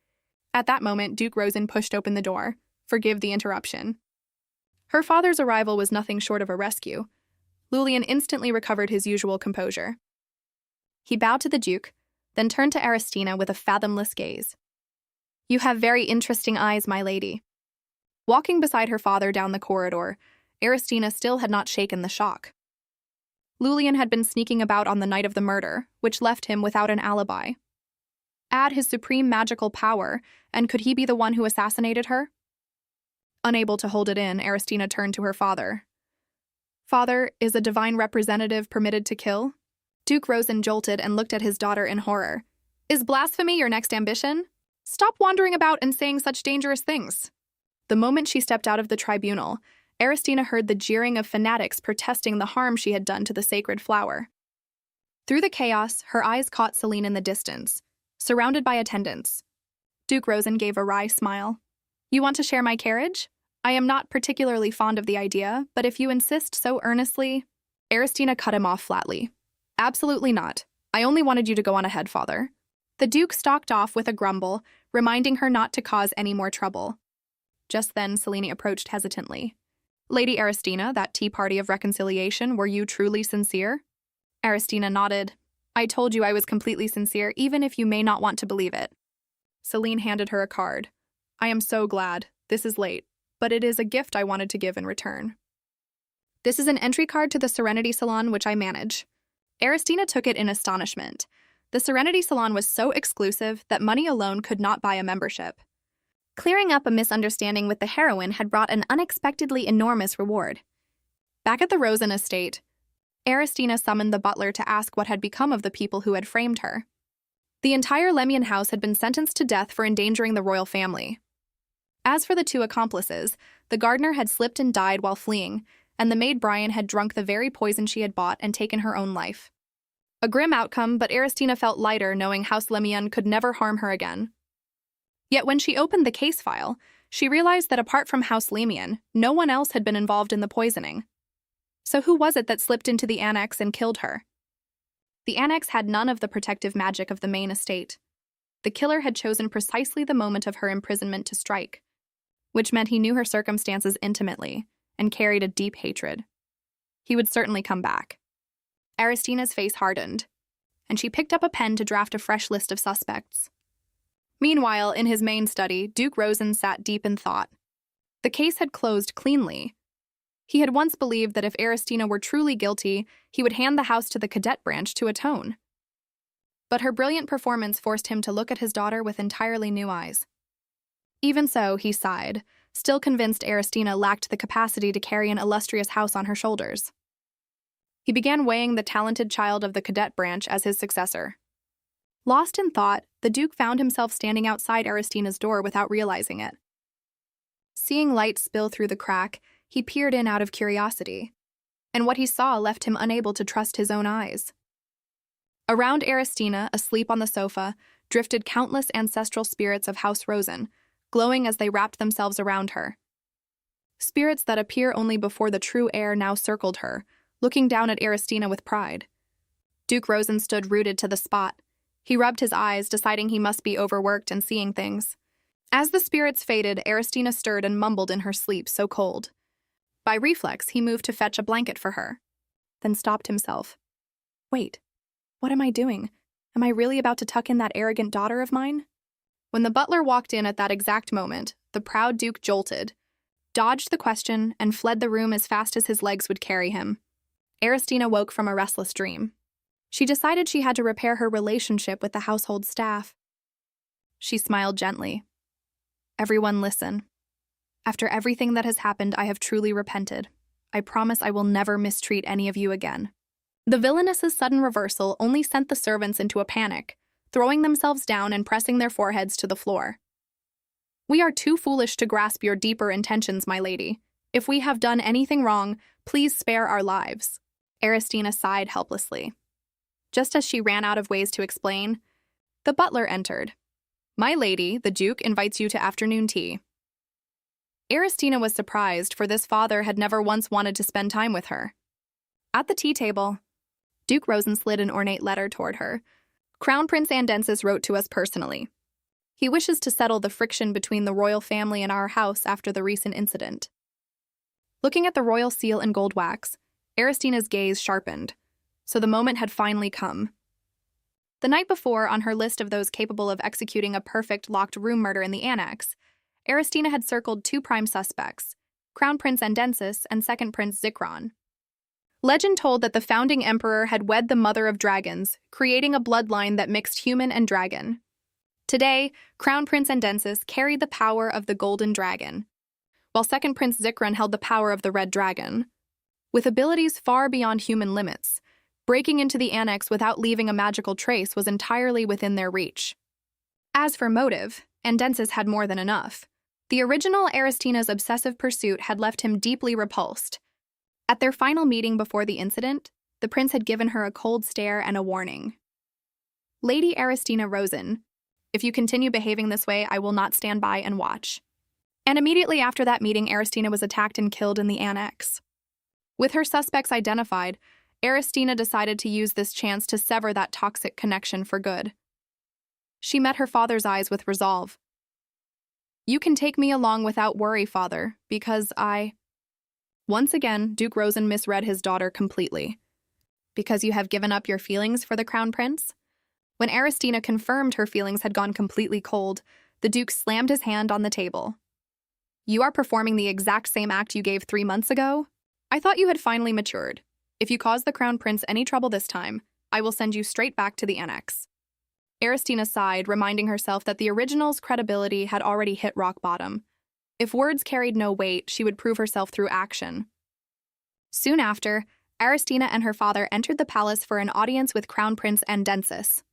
At that moment, Duke Rosen pushed open the door. Forgive the interruption. Her father's arrival was nothing short of a rescue. Lulian instantly recovered his usual composure. He bowed to the Duke, then turned to Aristina with a fathomless gaze. You have very interesting eyes, my lady. Walking beside her father down the corridor, Aristina still had not shaken the shock. Lulian had been sneaking about on the night of the murder, which left him without an alibi. Add his supreme magical power, and could he be the one who assassinated her? Unable to hold it in, Aristina turned to her father. Father, is a divine representative permitted to kill? Duke Rosen jolted and looked at his daughter in horror. Is blasphemy your next ambition? Stop wandering about and saying such dangerous things. The moment she stepped out of the tribunal, Aristina heard the jeering of fanatics protesting the harm she had done to the sacred flower. Through the chaos, her eyes caught Celine in the distance, surrounded by attendants. Duke Rosen gave a wry smile. You want to share my carriage? I am not particularly fond of the idea, but if you insist so earnestly... Aristina cut him off flatly. Absolutely not. I only wanted you to go on ahead, father. The Duke stalked off with a grumble, reminding her not to cause any more trouble. Just then, Selene approached hesitantly. Lady Aristina, that tea party of reconciliation, were you truly sincere? Aristina nodded. I told you I was completely sincere, even if you may not want to believe it. Selene handed her a card. I am so glad. This is late, but it is a gift I wanted to give in return. This is an entry card to the Serenity Salon, which I manage. Aristina took it in astonishment. The Serenity Salon was so exclusive that money alone could not buy a membership. Clearing up a misunderstanding with the heroine had brought an unexpectedly enormous reward. Back at the Rosen estate, Aristina summoned the butler to ask what had become of the people who had framed her. The entire Lemian house had been sentenced to death for endangering the royal family. As for the two accomplices, the gardener had slipped and died while fleeing, and the maid Brian had drunk the very poison she had bought and taken her own life. A grim outcome, but Aristina felt lighter knowing House Lemian could never harm her again. Yet when she opened the case file, she realized that apart from House Lemian, no one else had been involved in the poisoning. So who was it that slipped into the annex and killed her? The annex had none of the protective magic of the main estate. The killer had chosen precisely the moment of her imprisonment to strike, which meant he knew her circumstances intimately and carried a deep hatred. He would certainly come back. Aristina's face hardened, and she picked up a pen to draft a fresh list of suspects. Meanwhile, in his main study, Duke Rosen sat deep in thought. The case had closed cleanly. He had once believed that if Aristina were truly guilty, he would hand the house to the cadet branch to atone. But her brilliant performance forced him to look at his daughter with entirely new eyes. Even so, he sighed, still convinced Aristina lacked the capacity to carry an illustrious house on her shoulders. He began weighing the talented child of the cadet branch as his successor. Lost in thought, the Duke found himself standing outside Aristina's door without realizing it. Seeing light spill through the crack, he peered in out of curiosity, and what he saw left him unable to trust his own eyes. Around Aristina, asleep on the sofa, drifted countless ancestral spirits of House Rosen, glowing as they wrapped themselves around her. Spirits that appear only before the true heir now circled her, looking down at Aristina with pride. Duke Rosen stood rooted to the spot. He rubbed his eyes, deciding he must be overworked and seeing things. As the spirits faded, Aristina stirred and mumbled in her sleep, so cold. By reflex, he moved to fetch a blanket for her, then stopped himself. Wait, what am I doing? Am I really about to tuck in that arrogant daughter of mine? When the butler walked in at that exact moment, the proud Duke jolted, dodged the question, and fled the room as fast as his legs would carry him. Aristina woke from a restless dream. She decided she had to repair her relationship with the household staff. She smiled gently. Everyone listen. After everything that has happened, I have truly repented. I promise I will never mistreat any of you again. The villainess's sudden reversal only sent the servants into a panic, throwing themselves down and pressing their foreheads to the floor. We are too foolish to grasp your deeper intentions, my lady. If we have done anything wrong, please spare our lives. Aristina sighed helplessly. Just as she ran out of ways to explain, the butler entered. My lady, the Duke invites you to afternoon tea. Aristina was surprised, for this father had never once wanted to spend time with her. At the tea table, Duke Rosen slid an ornate letter toward her. Crown Prince Andensis wrote to us personally. He wishes to settle the friction between the royal family and our house after the recent incident. Looking at the royal seal in gold wax, Aristina's gaze sharpened. So the moment had finally come. The night before, on her list of those capable of executing a perfect locked-room murder in the Annex, Aristina had circled two prime suspects, Crown Prince Endensis and Second Prince Zikron. Legend told that the founding emperor had wed the mother of dragons, creating a bloodline that mixed human and dragon. Today, Crown Prince Endensis carried the power of the Golden Dragon, while Second Prince Zikron held the power of the Red Dragon. With abilities far beyond human limits, breaking into the Annex without leaving a magical trace was entirely within their reach. As for motive, Endensis had more than enough. The original Aristina's obsessive pursuit had left him deeply repulsed. At their final meeting before the incident, the prince had given her a cold stare and a warning. Lady Aristina Rosen, if you continue behaving this way, I will not stand by and watch. And immediately after that meeting, Aristina was attacked and killed in the Annex. With her suspects identified, Aristina decided to use this chance to sever that toxic connection for good. She met her father's eyes with resolve. You can take me along without worry, father, because Once again, Duke Rosen misread his daughter completely. Because you have given up your feelings for the crown prince? When Aristina confirmed her feelings had gone completely cold, the Duke slammed his hand on the table. You are performing the exact same act you gave 3 months ago? I thought you had finally matured. If you cause the crown prince any trouble this time, I will send you straight back to the Annex. Aristina sighed, reminding herself that the original's credibility had already hit rock bottom. If words carried no weight, she would prove herself through action. Soon after, Aristina and her father entered the palace for an audience with Crown Prince Endensis.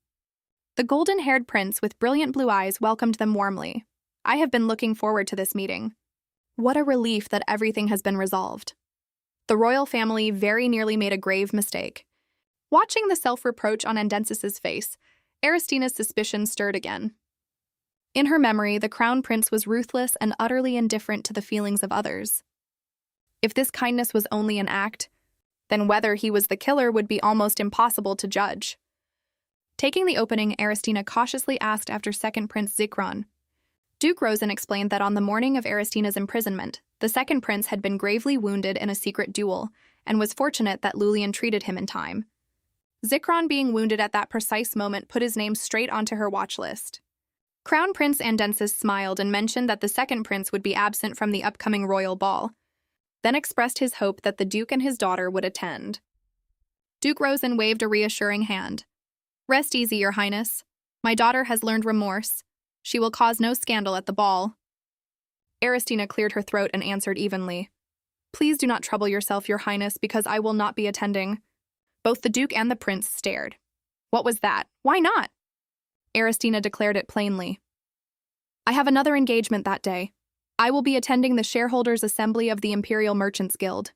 The golden-haired prince with brilliant blue eyes welcomed them warmly. I have been looking forward to this meeting. What a relief that everything has been resolved. The royal family very nearly made a grave mistake. Watching the self-reproach on Endensis's face, Aristina's suspicions stirred again. In her memory, the crown prince was ruthless and utterly indifferent to the feelings of others. If this kindness was only an act, then whether he was the killer would be almost impossible to judge. Taking the opening, Aristina cautiously asked after Second Prince Zikron. Duke Rosen explained that on the morning of Aristina's imprisonment, the second prince had been gravely wounded in a secret duel and was fortunate that Lulian treated him in time. Zikron being wounded at that precise moment put his name straight onto her watch list. Crown Prince Endensis smiled and mentioned that the second prince would be absent from the upcoming royal ball, then expressed his hope that the Duke and his daughter would attend. Duke Rosen waved a reassuring hand. Rest easy, Your Highness. My daughter has learned remorse. She will cause no scandal at the ball. Aristina cleared her throat and answered evenly. Please do not trouble yourself, Your Highness, because I will not be attending. Both the Duke and the Prince stared. What was that? Why not? Aristina declared it plainly. I have another engagement that day. I will be attending the shareholders' assembly of the Imperial Merchants Guild.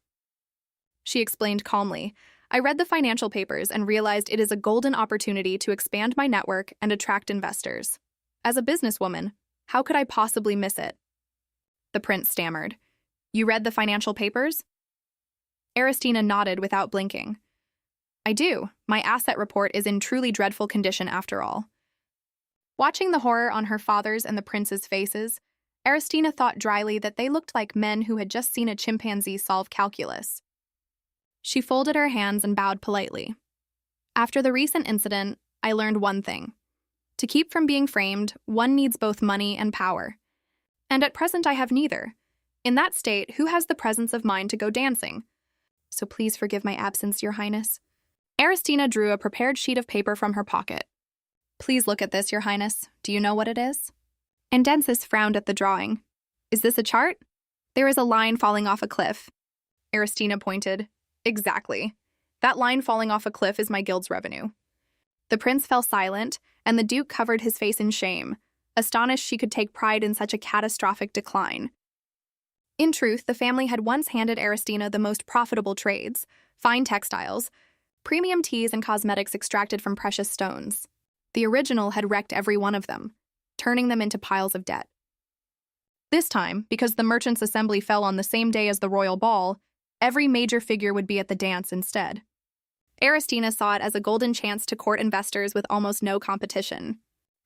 She explained calmly. I read the financial papers and realized it is a golden opportunity to expand my network and attract investors. As a businesswoman, how could I possibly miss it? The prince stammered. You read the financial papers? Aristina nodded without blinking. I do. My asset report is in truly dreadful condition after all. Watching the horror on her father's and the prince's faces, Aristina thought dryly that they looked like men who had just seen a chimpanzee solve calculus. She folded her hands and bowed politely. After the recent incident, I learned one thing. To keep from being framed, one needs both money and power. And at present I have neither. In that state, who has the presence of mind to go dancing? So please forgive my absence, Your Highness. Aristina drew a prepared sheet of paper from her pocket. Please look at this, Your Highness. Do you know what it is? Endensis frowned at the drawing. Is this a chart? There is a line falling off a cliff. Aristina pointed. Exactly. That line falling off a cliff is my guild's revenue. The prince fell silent, and the Duke covered his face in shame, astonished she could take pride in such a catastrophic decline. In truth, the family had once handed Aristina the most profitable trades, fine textiles, premium teas and cosmetics extracted from precious stones. The original had wrecked every one of them, turning them into piles of debt. This time, because the merchants' assembly fell on the same day as the royal ball, every major figure would be at the dance instead. Aristina saw it as a golden chance to court investors with almost no competition.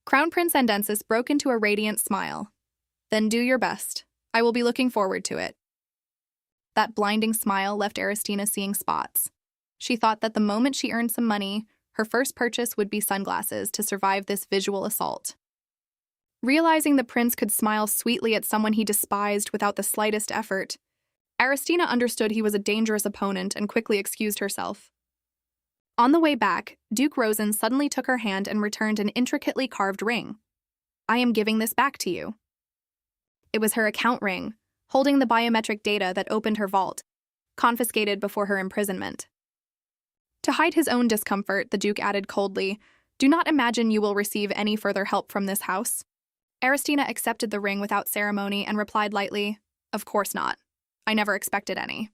Crown Prince Andensis broke into a radiant smile. Then do your best. I will be looking forward to it. That blinding smile left Aristina seeing spots. She thought that the moment she earned some money, her first purchase would be sunglasses to survive this visual assault. Realizing the prince could smile sweetly at someone he despised without the slightest effort, Aristina understood he was a dangerous opponent and quickly excused herself. On the way back, Duke Rosen suddenly took her hand and returned an intricately carved ring. I am giving this back to you. It was her account ring, holding the biometric data that opened her vault, confiscated before her imprisonment. To hide his own discomfort, the Duke added coldly, "Do not imagine you will receive any further help from this house." Aristina accepted the ring without ceremony and replied lightly, "Of course not. I never expected any."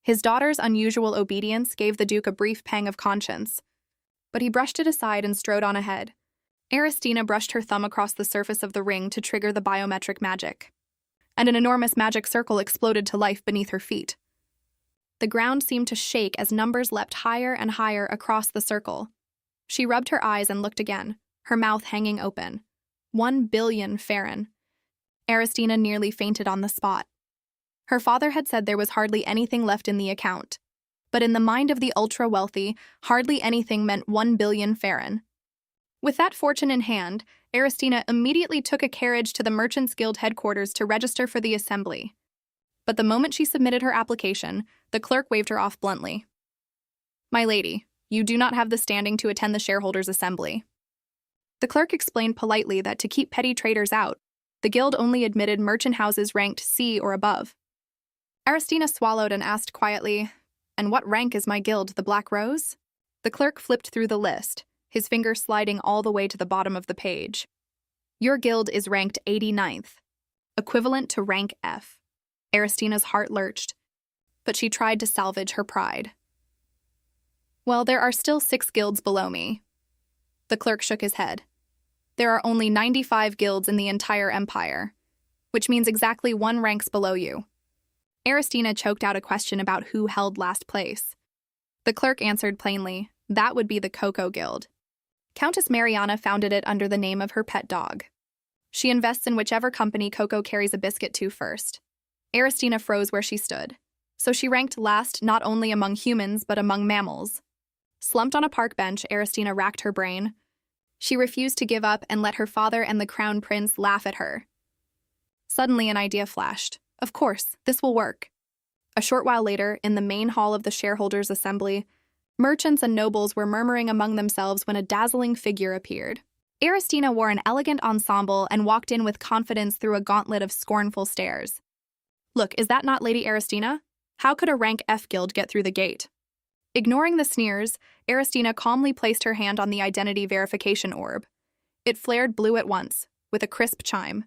His daughter's unusual obedience gave the Duke a brief pang of conscience, but he brushed it aside and strode on ahead. Aristina brushed her thumb across the surface of the ring to trigger the biometric magic, and an enormous magic circle exploded to life beneath her feet. The ground seemed to shake as numbers leapt higher and higher across the circle. She rubbed her eyes and looked again, her mouth hanging open. 1 billion Farren. Aristina nearly fainted on the spot. Her father had said there was hardly anything left in the account, but in the mind of the ultra-wealthy, hardly anything meant 1 billion Farren. With that fortune in hand, Aristina immediately took a carriage to the Merchants Guild headquarters to register for the assembly. But the moment she submitted her application, the clerk waved her off bluntly. "My lady, you do not have the standing to attend the shareholders' assembly." The clerk explained politely that to keep petty traders out, the guild only admitted merchant houses ranked C or above. Aristina swallowed and asked quietly, "And what rank is my guild, the Black Rose?" The clerk flipped through the list, his finger sliding all the way to the bottom of the page. "Your guild is ranked 89th, equivalent to rank F." Aristina's heart lurched, but she tried to salvage her pride. "Well, there are still 6 guilds below me." The clerk shook his head. "There are only 95 guilds in the entire empire, which means exactly 1 ranks below you." Aristina choked out a question about who held last place. The clerk answered plainly, that would be the Cocoa Guild. Countess Mariana founded it under the name of her pet dog. She invests in whichever company Coco carries a biscuit to first. Aristina froze where she stood. So she ranked last not only among humans but among mammals. Slumped on a park bench, Aristina racked her brain. She refused to give up and let her father and the crown prince laugh at her. Suddenly an idea flashed. Of course, this will work. A short while later, in the main hall of the shareholders' assembly, merchants and nobles were murmuring among themselves when a dazzling figure appeared. Aristina wore an elegant ensemble and walked in with confidence through a gauntlet of scornful stares. Look, is that not Lady Aristina? How could a rank F guild get through the gate? Ignoring the sneers, Aristina calmly placed her hand on the identity verification orb. It flared blue at once, with a crisp chime.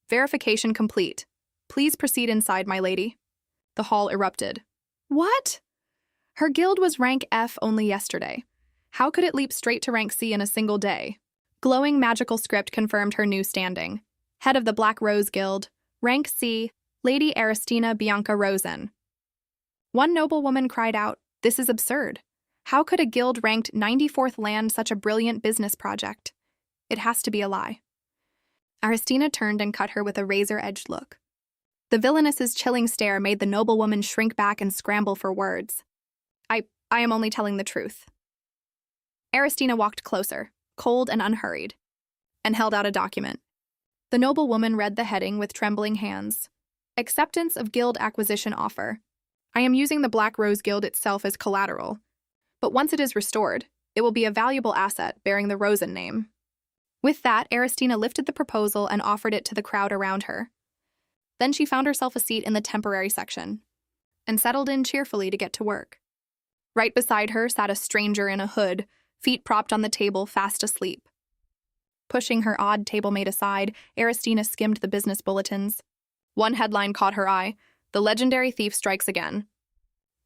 Verification complete. Please proceed inside, my lady. The hall erupted. What? Her guild was rank F only yesterday. How could it leap straight to rank C in a single day? Glowing magical script confirmed her new standing. Head of the Black Rose Guild, rank C, Lady Aristina Bianca Rosen. One noblewoman cried out, "This is absurd. How could a guild ranked 94th land such a brilliant business project? It has to be a lie." Aristina turned and cut her with a razor-edged look. The villainess's chilling stare made the noblewoman shrink back and scramble for words. I am only telling the truth." Aristina walked closer, cold and unhurried, and held out a document. The noblewoman read the heading with trembling hands. Acceptance of guild acquisition offer. I am using the Black Rose Guild itself as collateral, but once it is restored, it will be a valuable asset bearing the Rosen name. With that, Aristina lifted the proposal and offered it to the crowd around her. Then she found herself a seat in the temporary section, and settled in cheerfully to get to work. Right beside her sat a stranger in a hood, feet propped on the table, fast asleep. Pushing her odd tablemate aside, Aristina skimmed the business bulletins. One headline caught her eye: "The legendary thief strikes again.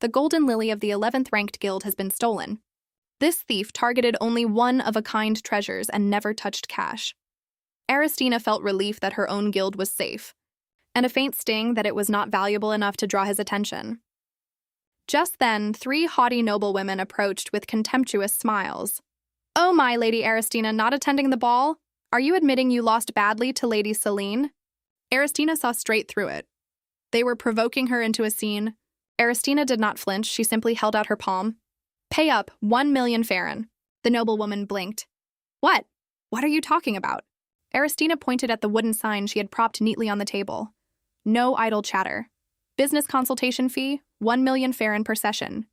The golden lily of the 11th ranked guild has been stolen. This thief targeted only one-of-a-kind treasures and never touched cash." Aristina felt relief that her own guild was safe, and a faint sting that it was not valuable enough to draw his attention. Just then, 3 haughty noblewomen approached with contemptuous smiles. Oh my, Lady Aristina, not attending the ball? Are you admitting you lost badly to Lady Celine? Aristina saw straight through it. They were provoking her into a scene. Aristina did not flinch, she simply held out her palm. Pay up 1,000,000 Farren. The noblewoman blinked. What? What are you talking about? Aristina pointed at the wooden sign she had propped neatly on the table. No idle chatter. Business consultation fee, 1,000,000 Farren per session.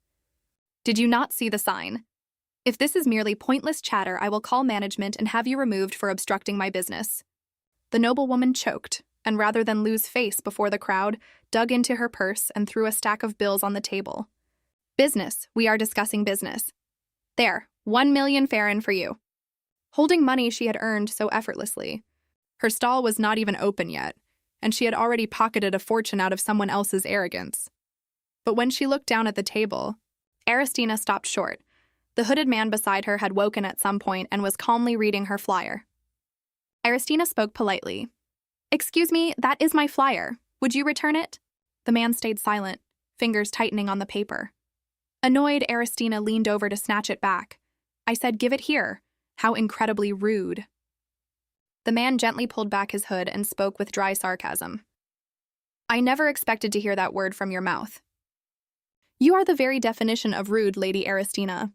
Did you not see the sign? If this is merely pointless chatter, I will call management and have you removed for obstructing my business. The noblewoman choked, and rather than lose face before the crowd, dug into her purse and threw a stack of bills on the table. Business, we are discussing business. There, 1,000,000 Farren for you. Holding money she had earned so effortlessly. Her stall was not even open yet, and she had already pocketed a fortune out of someone else's arrogance. But when she looked down at the table, Aristina stopped short. The hooded man beside her had woken at some point and was calmly reading her flyer. Aristina spoke politely. Excuse me, that is my flyer. Would you return it? The man stayed silent, fingers tightening on the paper. Annoyed, Aristina leaned over to snatch it back. I said, give it here. How incredibly rude. The man gently pulled back his hood and spoke with dry sarcasm. I never expected to hear that word from your mouth. You are the very definition of rude, Lady Aristina.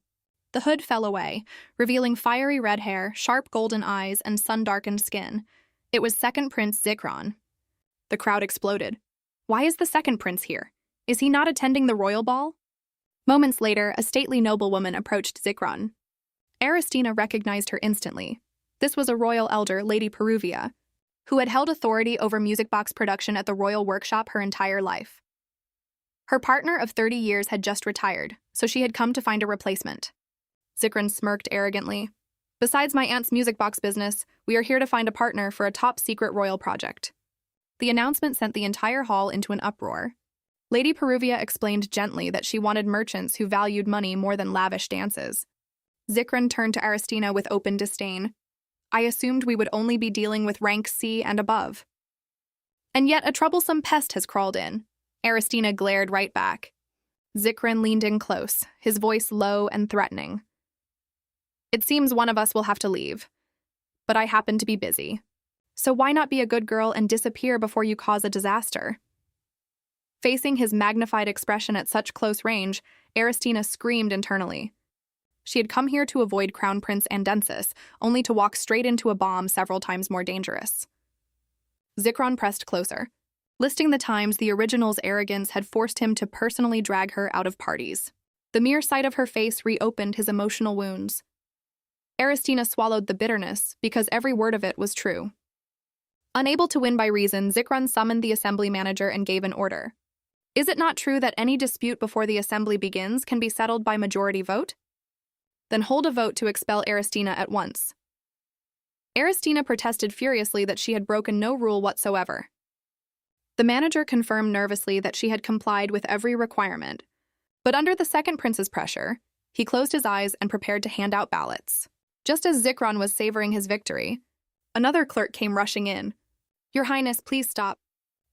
The hood fell away, revealing fiery red hair, sharp golden eyes, and sun-darkened skin. It was second Prince Zikron. The crowd exploded. Why is the second prince here? Is he not attending the royal ball? Moments later, a stately noblewoman approached Zikron. Aristina recognized her instantly. This was a royal elder, Lady Peruvia, who had held authority over music box production at the royal workshop her entire life. Her partner of 30 years had just retired, so she had come to find a replacement. Zikron smirked arrogantly. Besides my aunt's music box business, we are here to find a partner for a top-secret royal project. The announcement sent the entire hall into an uproar. Lady Peruvia explained gently that she wanted merchants who valued money more than lavish dances. Zikron turned to Aristina with open disdain. I assumed we would only be dealing with rank C and above. And yet a troublesome pest has crawled in. Aristina glared right back. Zikron leaned in close, his voice low and threatening. It seems one of us will have to leave, but I happen to be busy. So why not be a good girl and disappear before you cause a disaster? Facing his magnified expression at such close range, Aristina screamed internally. She had come here to avoid Crown Prince Andensis, only to walk straight into a bomb several times more dangerous. Zikron pressed closer. Listing the times the original's arrogance had forced him to personally drag her out of parties. The mere sight of her face reopened his emotional wounds. Aristina swallowed the bitterness because every word of it was true. Unable to win by reason, Zikron summoned the assembly manager and gave an order. Is it not true that any dispute before the assembly begins can be settled by majority vote? Then hold a vote to expel Aristina at once. Aristina protested furiously that she had broken no rule whatsoever. The manager confirmed nervously that she had complied with every requirement, but under the second prince's pressure, he closed his eyes and prepared to hand out ballots. Just as Zikron was savoring his victory, another clerk came rushing in. Your Highness, please stop.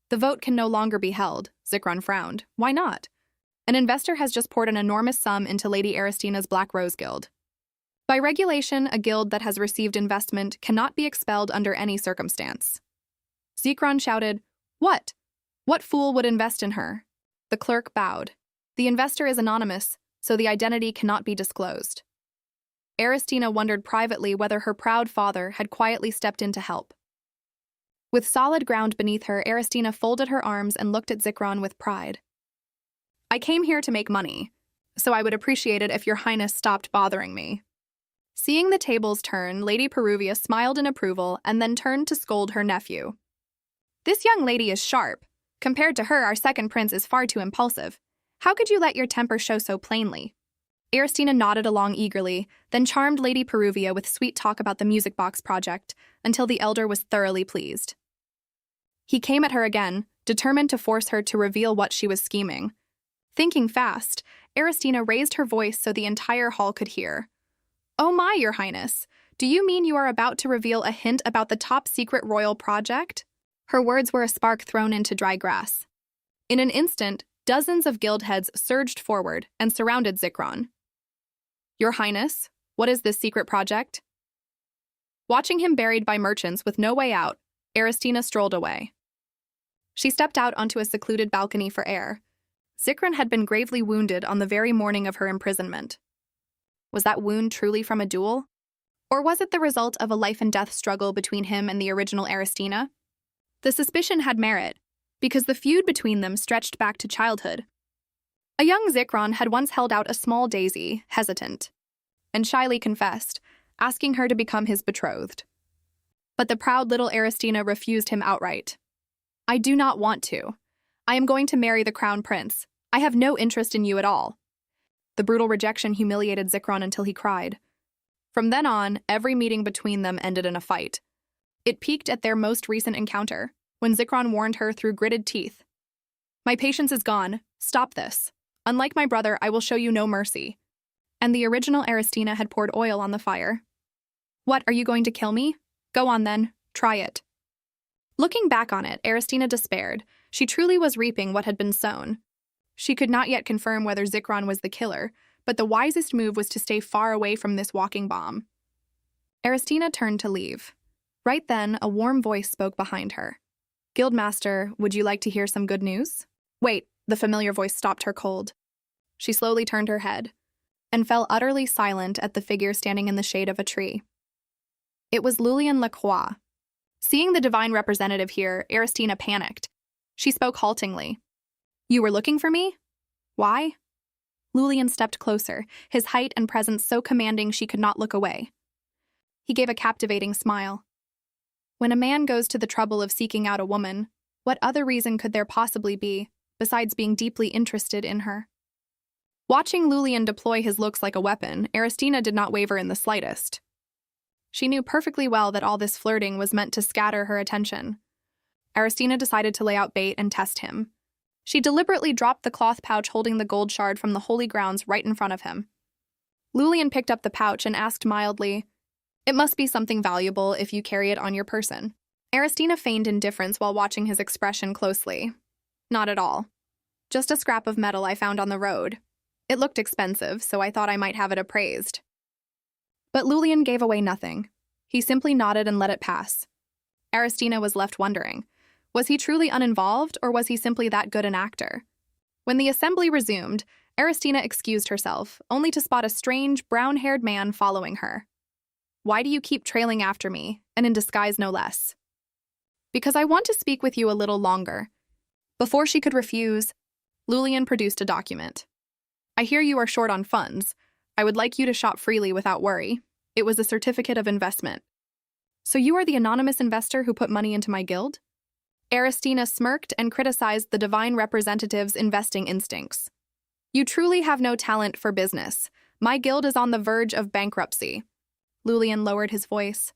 The vote can no longer be held, Zikron frowned. Why not? An investor has just poured an enormous sum into Lady Aristina's Black Rose Guild. By regulation, a guild that has received investment cannot be expelled under any circumstance. Zikron shouted, What? What fool would invest in her? The clerk bowed. The investor is anonymous, so the identity cannot be disclosed. Aristina wondered privately whether her proud father had quietly stepped in to help. With solid ground beneath her, Aristina folded her arms and looked at Zikron with pride. I came here to make money, so I would appreciate it if your Highness stopped bothering me. Seeing the tables turn, Lady Peruvia smiled in approval and then turned to scold her nephew. This young lady is sharp. Compared to her, our second prince is far too impulsive. How could you let your temper show so plainly? Aristina nodded along eagerly, then charmed Lady Peruvia with sweet talk about the music box project until the elder was thoroughly pleased. He came at her again, determined to force her to reveal what she was scheming. Thinking fast, Aristina raised her voice so the entire hall could hear. Oh my, Your Highness, do you mean you are about to reveal a hint about the top-secret royal project? Her words were a spark thrown into dry grass. In an instant, dozens of guild heads surged forward and surrounded Zikron. Your Highness, What is this secret project? Watching him buried by merchants with no way out, Aristina strolled away. She stepped out onto a secluded balcony for air. Zikron had been gravely wounded on the very morning of her imprisonment. Was that wound truly from a duel? Or was it the result of a life-and-death struggle between him and the original Aristina? The suspicion had merit, because the feud between them stretched back to childhood. A young Zikron had once held out a small daisy, hesitant, and shyly confessed, asking her to become his betrothed. But the proud little Aristina refused him outright. I do not want to. I am going to marry the crown prince. I have no interest in you at all. The brutal rejection humiliated Zikron until he cried. From then on, every meeting between them ended in a fight. It peaked at their most recent encounter, when Zikron warned her through gritted teeth. My patience is gone. Stop this. Unlike my brother, I will show you no mercy. And the original Aristina had poured oil on the fire. What, are you going to kill me? Go on then, try it. Looking back on it, Aristina despaired. She truly was reaping what had been sown. She could not yet confirm whether Zikron was the killer, but the wisest move was to stay far away from this walking bomb. Aristina turned to leave. Right then, a warm voice spoke behind her. Guildmaster, would you like to hear some good news? Wait, the familiar voice stopped her cold. She slowly turned her head, and fell utterly silent at the figure standing in the shade of a tree. It was Lulien Lacroix. Seeing the divine representative here, Aristina panicked. She spoke haltingly. You were looking for me? Why? Lulien stepped closer, his height and presence so commanding she could not look away. He gave a captivating smile. When a man goes to the trouble of seeking out a woman, what other reason could there possibly be, besides being deeply interested in her? Watching Lulien deploy his looks like a weapon, Aristina did not waver in the slightest. She knew perfectly well that all this flirting was meant to scatter her attention. Aristina decided to lay out bait and test him. She deliberately dropped the cloth pouch holding the gold shard from the holy grounds right in front of him. Lulien picked up the pouch and asked mildly, It must be something valuable if you carry it on your person. Aristina feigned indifference while watching his expression closely. Not at all. Just a scrap of metal I found on the road. It looked expensive, so I thought I might have it appraised. But Lulien gave away nothing. He simply nodded and let it pass. Aristina was left wondering, was he truly uninvolved, or was he simply that good an actor? When the assembly resumed, Aristina excused herself, only to spot a strange, brown-haired man following her. Why do you keep trailing after me, and in disguise no less? Because I want to speak with you a little longer. Before she could refuse, Lulien produced a document. I hear you are short on funds. I would like you to shop freely without worry. It was a certificate of investment. So you are the anonymous investor who put money into my guild? Aristina smirked and criticized the divine representative's investing instincts. You truly have no talent for business. My guild is on the verge of bankruptcy. Lulien lowered his voice.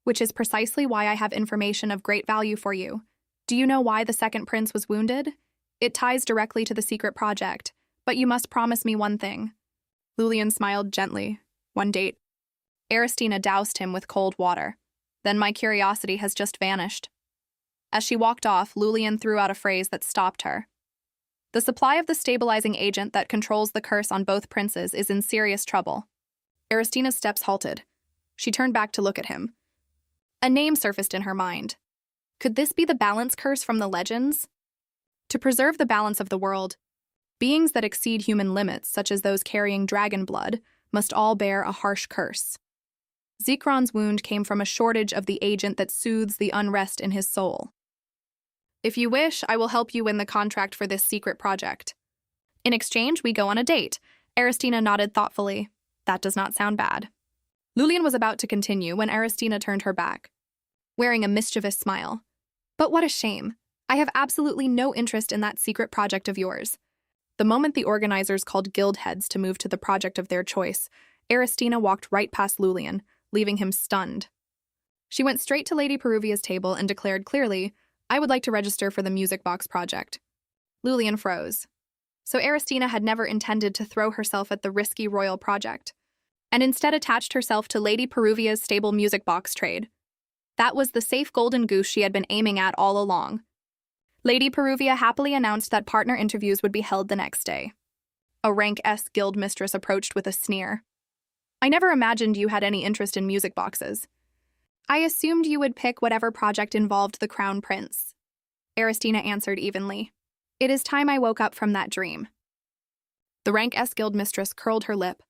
Which is precisely why I have information of great value for you. Do you know why the second prince was wounded? It ties directly to the secret project, but you must promise me one thing. Lulien smiled gently. One date. Aristina doused him with cold water. Then my curiosity has just vanished. As she walked off, Lulien threw out a phrase that stopped her. The supply of the stabilizing agent that controls the curse on both princes is in serious trouble. Aristina's steps halted. She turned back to look at him. A name surfaced in her mind. Could this be the balance curse from the legends? To preserve the balance of the world, beings that exceed human limits, such as those carrying dragon blood, must all bear a harsh curse. Zikron's wound came from a shortage of the agent that soothes the unrest in his soul. If you wish, I will help you win the contract for this secret project. In exchange, we go on a date. Aristina nodded thoughtfully. That does not sound bad. Lulien was about to continue when Aristina turned her back, wearing a mischievous smile. But what a shame. I have absolutely no interest in that secret project of yours. The moment the organizers called guild heads to move to the project of their choice, Aristina walked right past Lulien, leaving him stunned. She went straight to Lady Peruvia's table and declared clearly, I would like to register for the music box project. Lulien froze. So Aristina had never intended to throw herself at the risky royal project, and instead attached herself to Lady Peruvia's stable music box trade. That was the safe golden goose she had been aiming at all along. Lady Peruvia happily announced that partner interviews would be held the next day. A rank S guild mistress approached with a sneer. I never imagined you had any interest in music boxes. I assumed you would pick whatever project involved the Crown Prince. Aristina answered evenly. It is time I woke up from that dream. The rank S guild mistress curled her lip,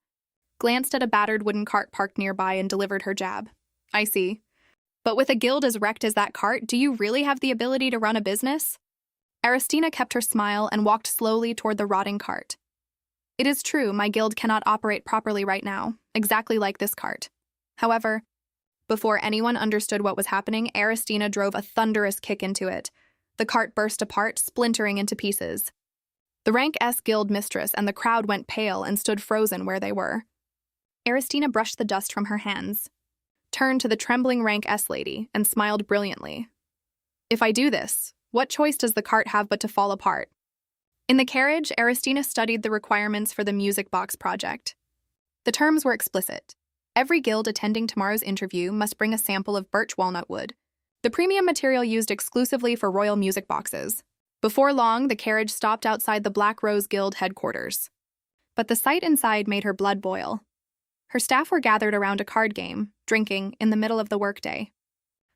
glanced at a battered wooden cart parked nearby, and delivered her jab. I see. But with a guild as wrecked as that cart, do you really have the ability to run a business? Aristina kept her smile and walked slowly toward the rotting cart. It is true, my guild cannot operate properly right now, exactly like this cart. However, before anyone understood what was happening, Aristina drove a thunderous kick into it. The cart burst apart, splintering into pieces. The rank S guild mistress and the crowd went pale and stood frozen where they were. Aristina brushed the dust from her hands, turned to the trembling rank S lady, and smiled brilliantly. If I do this, what choice does the cart have but to fall apart? In the carriage, Aristina studied the requirements for the music box project. The terms were explicit. Every guild attending tomorrow's interview must bring a sample of birch walnut wood, the premium material used exclusively for royal music boxes. Before long, the carriage stopped outside the Black Rose Guild headquarters. But the sight inside made her blood boil. Her staff were gathered around a card game, drinking, in the middle of the workday.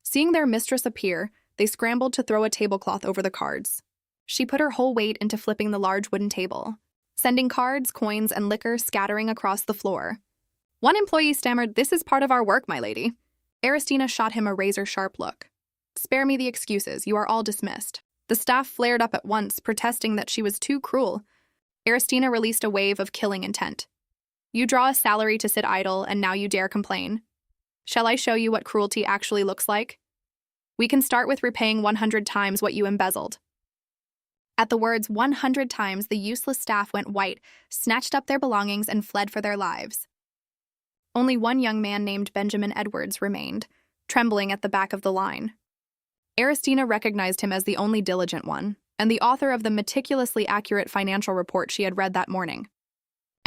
Seeing their mistress appear, they scrambled to throw a tablecloth over the cards. She put her whole weight into flipping the large wooden table, sending cards, coins, and liquor scattering across the floor. One employee stammered, "This is part of our work, my lady." Aristina shot him a razor-sharp look. "Spare me the excuses, you are all dismissed." The staff flared up at once, protesting that she was too cruel. Aristina released a wave of killing intent. "You draw a salary to sit idle, and now you dare complain. Shall I show you what cruelty actually looks like? We can start with repaying 100 times what you embezzled." At the words 100 times, the useless staff went white, snatched up their belongings, and fled for their lives. Only one young man named Benjamin Edwards remained, trembling at the back of the line. Aristina recognized him as the only diligent one, and the author of the meticulously accurate financial report she had read that morning.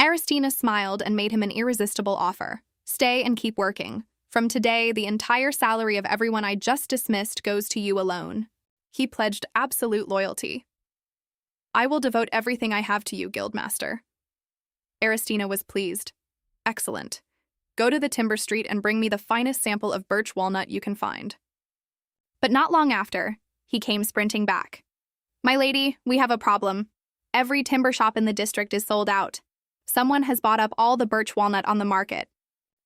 Aristina smiled and made him an irresistible offer. "Stay and keep working. From today, the entire salary of everyone I just dismissed goes to you alone." He pledged absolute loyalty. "I will devote everything I have to you, Guildmaster." Aristina was pleased. "Excellent. Go to the timber street and bring me the finest sample of birch walnut you can find." But not long after, he came sprinting back. "My lady, we have a problem. Every timber shop in the district is sold out. Someone has bought up all the birch walnut on the market."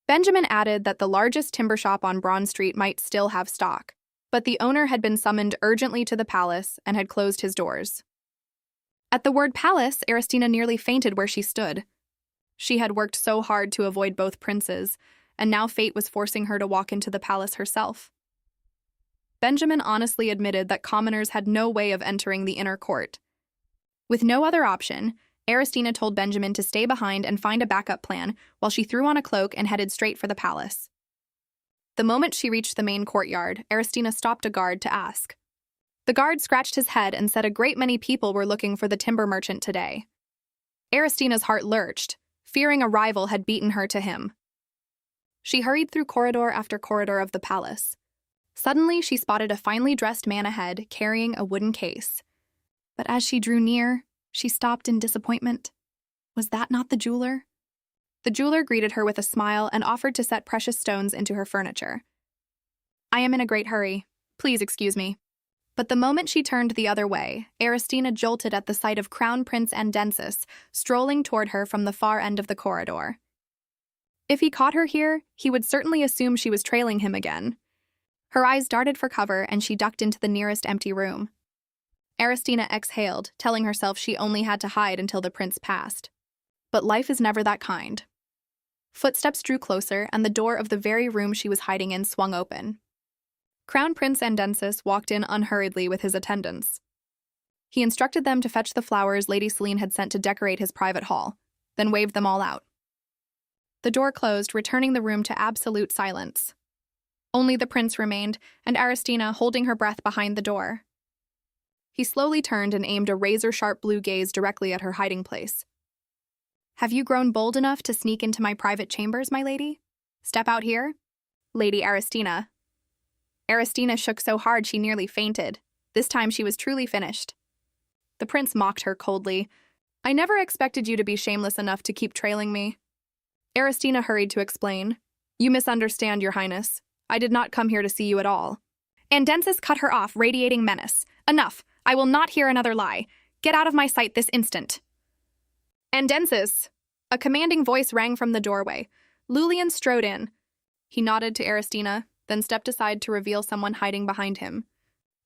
Benjamin added that the largest timber shop on Braun Street might still have stock, but the owner had been summoned urgently to the palace and had closed his doors. At the word palace, Aristina nearly fainted where she stood. She had worked so hard to avoid both princes, and now fate was forcing her to walk into the palace herself. Benjamin honestly admitted that commoners had no way of entering the inner court. With no other option, Aristina told Benjamin to stay behind and find a backup plan while she threw on a cloak and headed straight for the palace. The moment she reached the main courtyard, Aristina stopped a guard to ask. The guard scratched his head and said a great many people were looking for the timber merchant today. Aristina's heart lurched, fearing a rival had beaten her to him. She hurried through corridor after corridor of the palace. Suddenly, she spotted a finely dressed man ahead, carrying a wooden case. But as she drew near, she stopped in disappointment. Was that not the jeweler? The jeweler greeted her with a smile and offered to set precious stones into her furniture. "I am in a great hurry. Please excuse me." But the moment she turned the other way, Aristina jolted at the sight of Crown Prince Andensis strolling toward her from the far end of the corridor. If he caught her here, he would certainly assume she was trailing him again. Her eyes darted for cover, and she ducked into the nearest empty room. Aristina exhaled, telling herself she only had to hide until the prince passed. But life is never that kind. Footsteps drew closer, and the door of the very room she was hiding in swung open. Crown Prince Andensis walked in unhurriedly with his attendants. He instructed them to fetch the flowers Lady Selene had sent to decorate his private hall, then waved them all out. The door closed, returning the room to absolute silence. Only the prince remained, and Aristina holding her breath behind the door. He slowly turned and aimed a razor-sharp blue gaze directly at her hiding place. "Have you grown bold enough to sneak into my private chambers, my lady? Step out here." "Lady Aristina." Aristina shook so hard she nearly fainted. This time she was truly finished. The prince mocked her coldly. "I never expected you to be shameless enough to keep trailing me." Aristina hurried to explain. You misunderstand, Your Highness. I did not come here to see you at all. Andensis cut her off, radiating menace. Enough. I will not hear another lie. Get out of my sight this instant. Andensis! A commanding voice rang from the doorway. Lulian strode in. He nodded to Aristina, then stepped aside to reveal someone hiding behind him.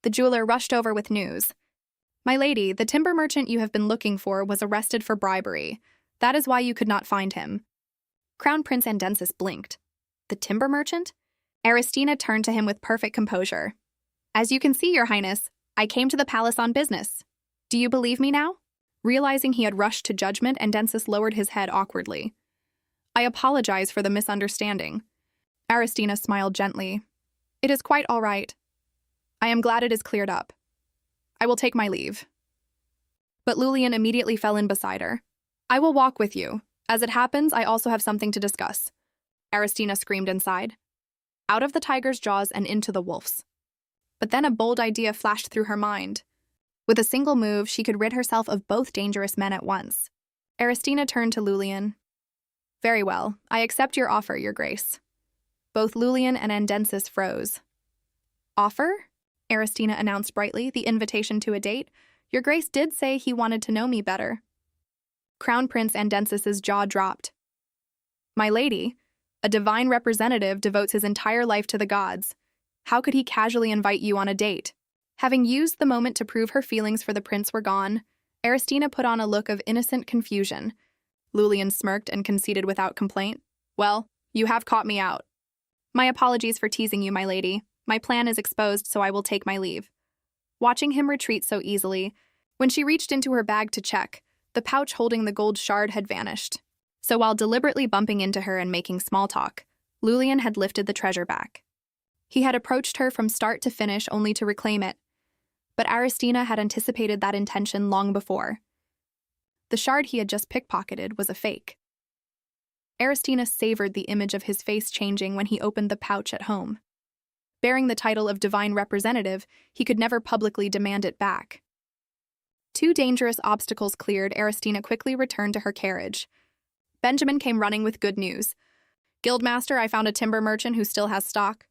The jeweler rushed over with news. My lady, the timber merchant you have been looking for was arrested for bribery. That is why you could not find him. Crown Prince Andensis blinked. The timber merchant? Aristina turned to him with perfect composure. As you can see, Your Highness, I came to the palace on business. Do you believe me now? Realizing he had rushed to judgment, Andensis lowered his head awkwardly. I apologize for the misunderstanding. Aristina smiled gently. It is quite all right. I am glad it is cleared up. I will take my leave. But Lulian immediately fell in beside her. I will walk with you. As it happens, I also have something to discuss. Aristina screamed inside. Out of the tiger's jaws and into the wolf's. But then a bold idea flashed through her mind. With a single move, she could rid herself of both dangerous men at once. Aristina turned to Lulian. Very well, I accept your offer, Your Grace. Both Lulian and Andensis froze. Offer? Aristina announced brightly, the invitation to a date. Your Grace did say he wanted to know me better. Crown Prince Andensis's jaw dropped. My lady, a divine representative devotes his entire life to the gods. How could he casually invite you on a date? Having used the moment to prove her feelings for the prince were gone, Aristina put on a look of innocent confusion. Lulian smirked and conceded without complaint. Well, you have caught me out. My apologies for teasing you, my lady. My plan is exposed, so I will take my leave. Watching him retreat so easily, when she reached into her bag to check, the pouch holding the gold shard had vanished. So while deliberately bumping into her and making small talk, Lulian had lifted the treasure back. He had approached her from start to finish only to reclaim it. But Aristina had anticipated that intention long before. The shard he had just pickpocketed was a fake. Aristina savored the image of his face changing when he opened the pouch at home. Bearing the title of divine representative, he could never publicly demand it back. Two dangerous obstacles cleared, Aristina quickly returned to her carriage. Benjamin came running with good news. Guildmaster, I found a timber merchant who still has stock.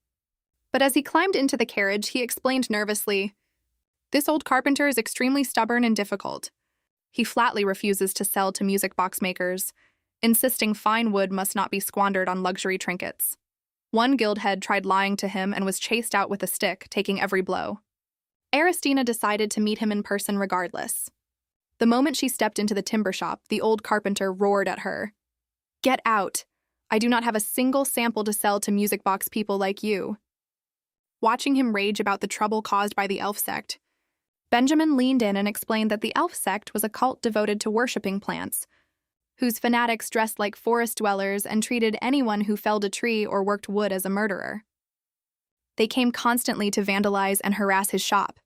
But as he climbed into the carriage, he explained nervously, this old carpenter is extremely stubborn and difficult. He flatly refuses to sell to music box makers, insisting fine wood must not be squandered on luxury trinkets. One guild head tried lying to him and was chased out with a stick, taking every blow. Aristina decided to meet him in person regardless. The moment she stepped into the timber shop, the old carpenter roared at her. Get out! I do not have a single sample to sell to music box people like you. Watching him rage about the trouble caused by the elf sect, Benjamin leaned in and explained that the elf sect was a cult devoted to worshipping plants, whose fanatics dressed like forest dwellers and treated anyone who felled a tree or worked wood as a murderer. They came constantly to vandalize and harass his shop.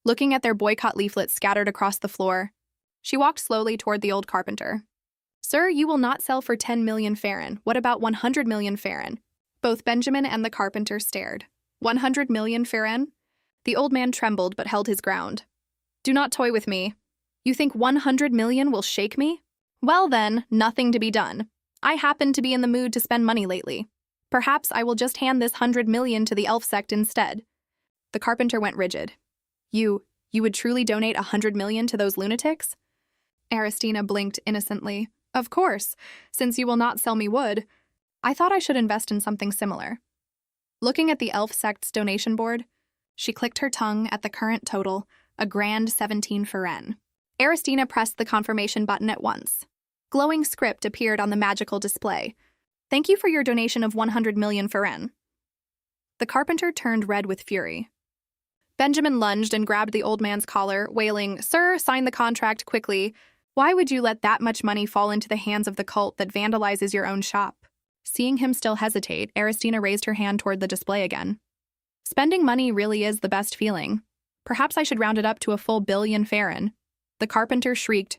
Looking at their boycott leaflets scattered across the floor, she walked slowly toward the old carpenter. Sir, you will not sell for 10 million Farron. What about 100 million Farron? Both Benjamin and the carpenter stared. 100 million Farron? The old man trembled but held his ground. Do not toy with me. You think 100 million will shake me? Well then, nothing to be done. I happen to be in the mood to spend money lately. Perhaps I will just hand this 100 million to the elf sect instead. The carpenter went rigid. You would truly donate 100 million to those lunatics? Aristina blinked innocently. Of course, since you will not sell me wood. I thought I should invest in something similar. Looking at the elf sect's donation board, she clicked her tongue at the current total, a grand 17 Farron. Aristina pressed the confirmation button at once. Glowing script appeared on the magical display. Thank you for your donation of 100 million Farron. The carpenter turned red with fury. Benjamin lunged and grabbed the old man's collar, wailing, Sir, sign the contract quickly. Why would you let that much money fall into the hands of the cult that vandalizes your own shop? Seeing him still hesitate, Aristina raised her hand toward the display again. Spending money really is the best feeling. Perhaps I should round it up to a full billion Farron. The carpenter shrieked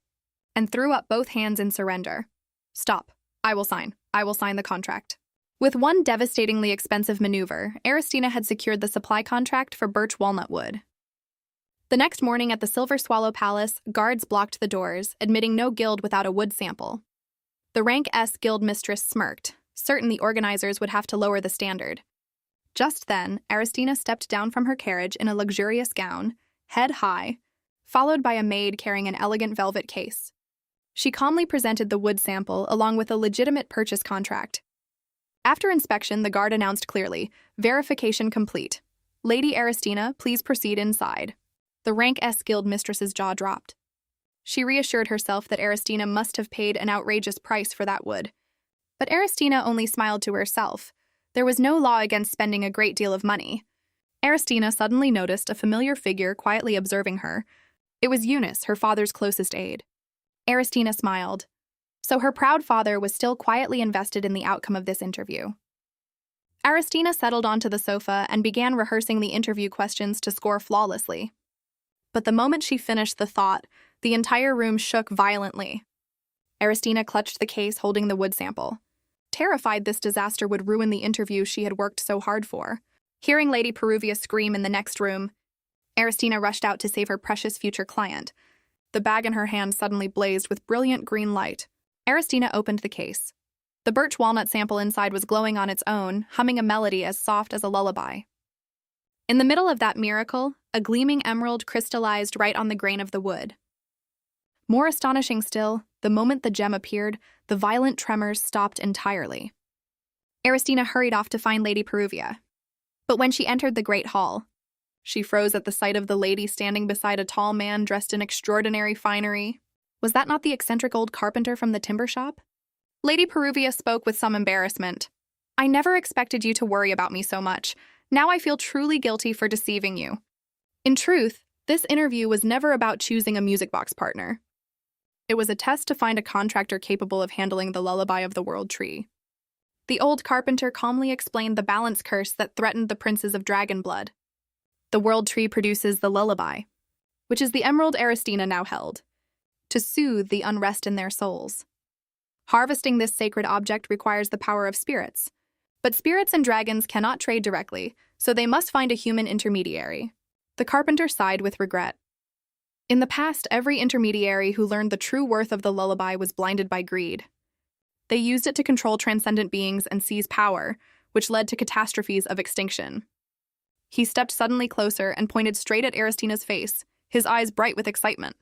and threw up both hands in surrender. Stop. I will sign. I will sign the contract. With one devastatingly expensive maneuver, Aristina had secured the supply contract for birch walnut wood. The next morning at the Silver Swallow Palace, guards blocked the doors, admitting no guild without a wood sample. The rank S guild mistress smirked, certain the organizers would have to lower the standard. Just then, Aristina stepped down from her carriage in a luxurious gown, head high, followed by a maid carrying an elegant velvet case. She calmly presented the wood sample along with a legitimate purchase contract. After inspection, the guard announced clearly, "Verification complete. Lady Aristina, please proceed inside." The rank S guild mistress's jaw dropped. She reassured herself that Aristina must have paid an outrageous price for that wood. But Aristina only smiled to herself. There was no law against spending a great deal of money. Aristina suddenly noticed a familiar figure quietly observing her. It was Eunice, her father's closest aide. Aristina smiled. So her proud father was still quietly invested in the outcome of this interview. Aristina settled onto the sofa and began rehearsing the interview questions to score flawlessly. But the moment she finished the thought, the entire room shook violently. Aristina clutched the case holding the wood sample. Terrified this disaster would ruin the interview she had worked so hard for. Hearing Lady Peruvia scream in the next room, Aristina rushed out to save her precious future client. The bag in her hand suddenly blazed with brilliant green light. Aristina opened the case. The birch walnut sample inside was glowing on its own, humming a melody as soft as a lullaby. In the middle of that miracle, a gleaming emerald crystallized right on the grain of the wood. More astonishing still, the moment the gem appeared, the violent tremors stopped entirely. Aristina hurried off to find Lady Peruvia. But when she entered the great hall, she froze at the sight of the lady standing beside a tall man dressed in extraordinary finery. Was that not the eccentric old carpenter from the timber shop? Lady Peruvia spoke with some embarrassment. "I never expected you to worry about me so much. Now I feel truly guilty for deceiving you. In truth, this interview was never about choosing a music box partner. It was a test to find a contractor capable of handling the lullaby of the world tree." The old carpenter calmly explained the balance curse that threatened the princes of Dragonblood. The world tree produces the lullaby, which is the emerald Aristina now held, to soothe the unrest in their souls. Harvesting this sacred object requires the power of spirits, but spirits and dragons cannot trade directly, so they must find a human intermediary. The carpenter sighed with regret. In the past, every intermediary who learned the true worth of the lullaby was blinded by greed. They used it to control transcendent beings and seize power, which led to catastrophes of extinction. He stepped suddenly closer and pointed straight at Aristina's face, his eyes bright with excitement.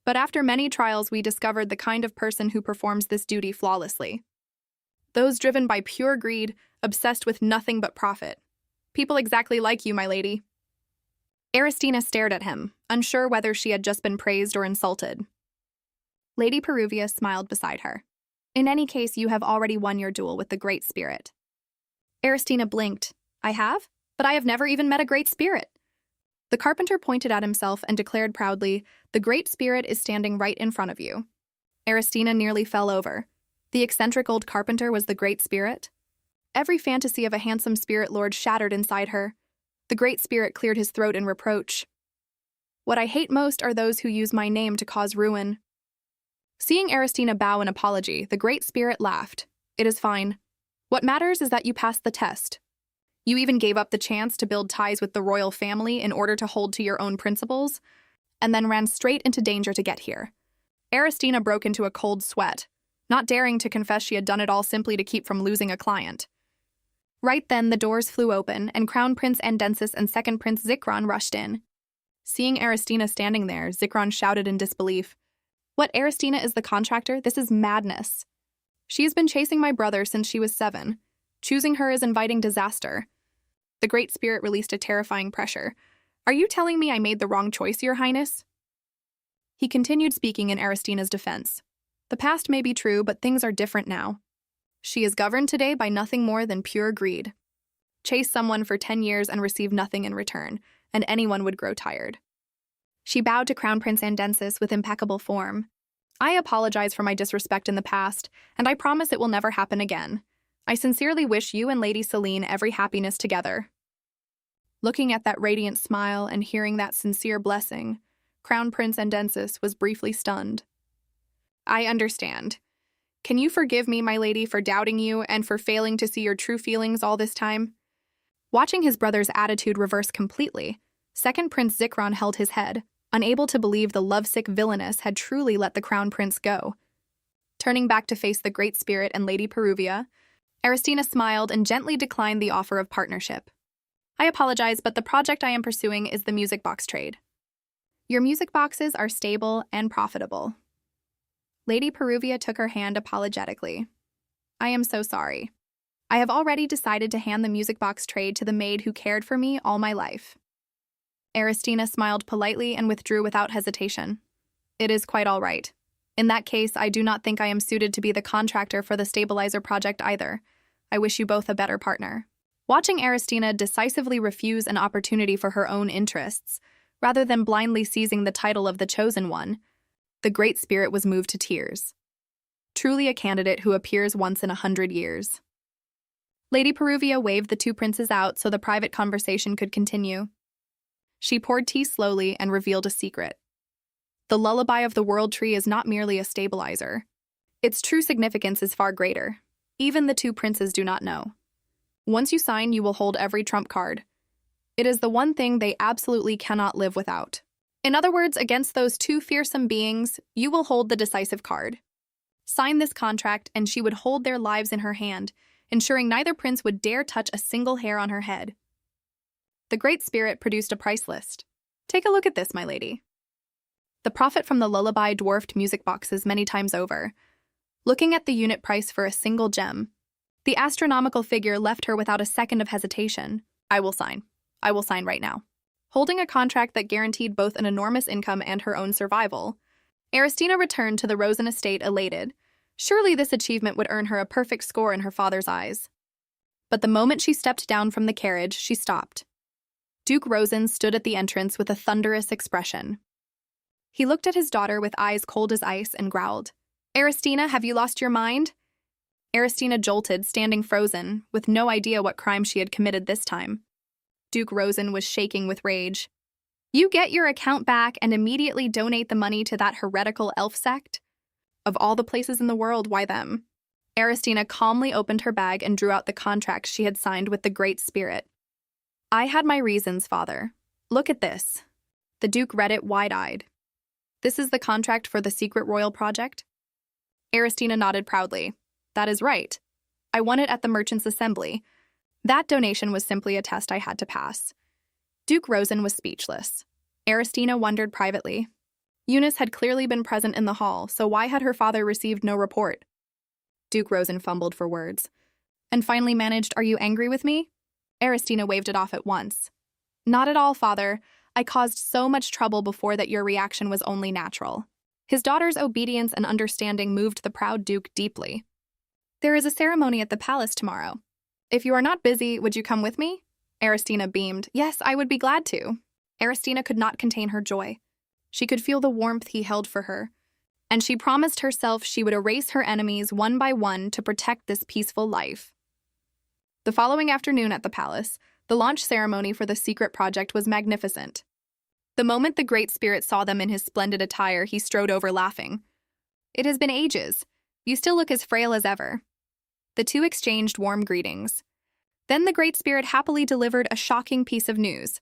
But after many trials, we discovered the kind of person who performs this duty flawlessly. Those driven by pure greed, obsessed with nothing but profit. People exactly like you, my lady. Aristina stared at him, unsure whether she had just been praised or insulted. Lady Peruvia smiled beside her. "In any case, you have already won your duel with the Great Spirit." Aristina blinked. "I have? But I have never even met a Great Spirit." The carpenter pointed at himself and declared proudly, "The Great Spirit is standing right in front of you." Aristina nearly fell over. The eccentric old carpenter was the Great Spirit? Every fantasy of a handsome spirit lord shattered inside her. The Great Spirit cleared his throat in reproach. "What I hate most are those who use my name to cause ruin." Seeing Aristina bow in apology, the Great Spirit laughed. "It is fine. What matters is that you passed the test. You even gave up the chance to build ties with the royal family in order to hold to your own principles, and then ran straight into danger to get here." Aristina broke into a cold sweat, not daring to confess she had done it all simply to keep from losing a client. Right then, the doors flew open, and Crown Prince Andensis and Second Prince Zikron rushed in. Seeing Aristina standing there, Zikron shouted in disbelief, "What, Aristina is the contractor? This is madness. She has been chasing my brother since she was 7. Choosing her is inviting disaster." The Great Spirit released a terrifying pressure. "Are you telling me I made the wrong choice, Your Highness?" He continued speaking in Aristina's defense. "The past may be true, but things are different now. She is governed today by nothing more than pure greed. Chase someone for 10 years and receive nothing in return, and anyone would grow tired." She bowed to Crown Prince Andensis with impeccable form. "I apologize for my disrespect in the past, and I promise it will never happen again. I sincerely wish you and Lady Celine every happiness together." Looking at that radiant smile and hearing that sincere blessing, Crown Prince Andensis was briefly stunned. "I understand. Can you forgive me, my lady, for doubting you and for failing to see your true feelings all this time?" Watching his brother's attitude reverse completely, Second Prince Zikron held his head, unable to believe the lovesick villainess had truly let the Crown Prince go. Turning back to face the Great Spirit and Lady Peruvia, Aristina smiled and gently declined the offer of partnership. I apologize, but the project I am pursuing is the music box trade. Your music boxes are stable and profitable. Lady Peruvia took her hand apologetically. I am so sorry. I have already decided to hand the music box trade to the maid who cared for me all my life. Aristina smiled politely and withdrew without hesitation. It is quite all right. In that case, I do not think I am suited to be the contractor for the stabilizer project either. I wish you both a better partner. Watching Aristina decisively refuse an opportunity for her own interests, rather than blindly seizing the title of the chosen one, the Great Spirit was moved to tears. Truly a candidate who appears once in 100 years. Lady Peruvia waved the two princes out so the private conversation could continue. She poured tea slowly and revealed a secret. The lullaby of the world tree is not merely a stabilizer. Its true significance is far greater. Even the two princes do not know. Once you sign, you will hold every trump card. It is the one thing they absolutely cannot live without. In other words, against those two fearsome beings, you will hold the decisive card. Sign this contract, and she would hold their lives in her hand, ensuring neither prince would dare touch a single hair on her head. The Great Spirit produced a price list. Take a look at this, my lady. The profit from the lullaby dwarfed music boxes many times over. Looking at the unit price for a single gem, the astronomical figure left her without a second of hesitation. I will sign. I will sign right now. Holding a contract that guaranteed both an enormous income and her own survival, Aristina returned to the Rosen estate elated. Surely this achievement would earn her a perfect score in her father's eyes. But the moment she stepped down from the carriage, she stopped. Duke Rosen stood at the entrance with a thunderous expression. He looked at his daughter with eyes cold as ice and growled, Aristina, have you lost your mind? Aristina jolted, standing frozen, with no idea what crime she had committed this time. Duke Rosen was shaking with rage. You get your account back and immediately donate the money to that heretical elf sect? Of all the places in the world, why them? Aristina calmly opened her bag and drew out the contract she had signed with the Great Spirit. I had my reasons, father. Look at this. The Duke read it wide-eyed. This is the contract for the secret royal project? Aristina nodded proudly. That is right. I won it at the Merchants' Assembly. That donation was simply a test I had to pass. Duke Rosen was speechless. Aristina wondered privately. Eunice had clearly been present in the hall, so why had her father received no report? Duke Rosen fumbled for words. And finally managed, Are you angry with me? Aristina waved it off at once. Not at all, father. I caused so much trouble before that your reaction was only natural. His daughter's obedience and understanding moved the proud Duke deeply. There is a ceremony at the palace tomorrow. If you are not busy, would you come with me? Aristina beamed. Yes, I would be glad to. Aristina could not contain her joy. She could feel the warmth he held for her, and she promised herself she would erase her enemies one by one to protect this peaceful life. The following afternoon at the palace, the launch ceremony for the secret project was magnificent. The moment the Great Spirit saw them in his splendid attire, he strode over laughing. It has been ages. You still look as frail as ever. The two exchanged warm greetings. Then the Great Spirit happily delivered a shocking piece of news.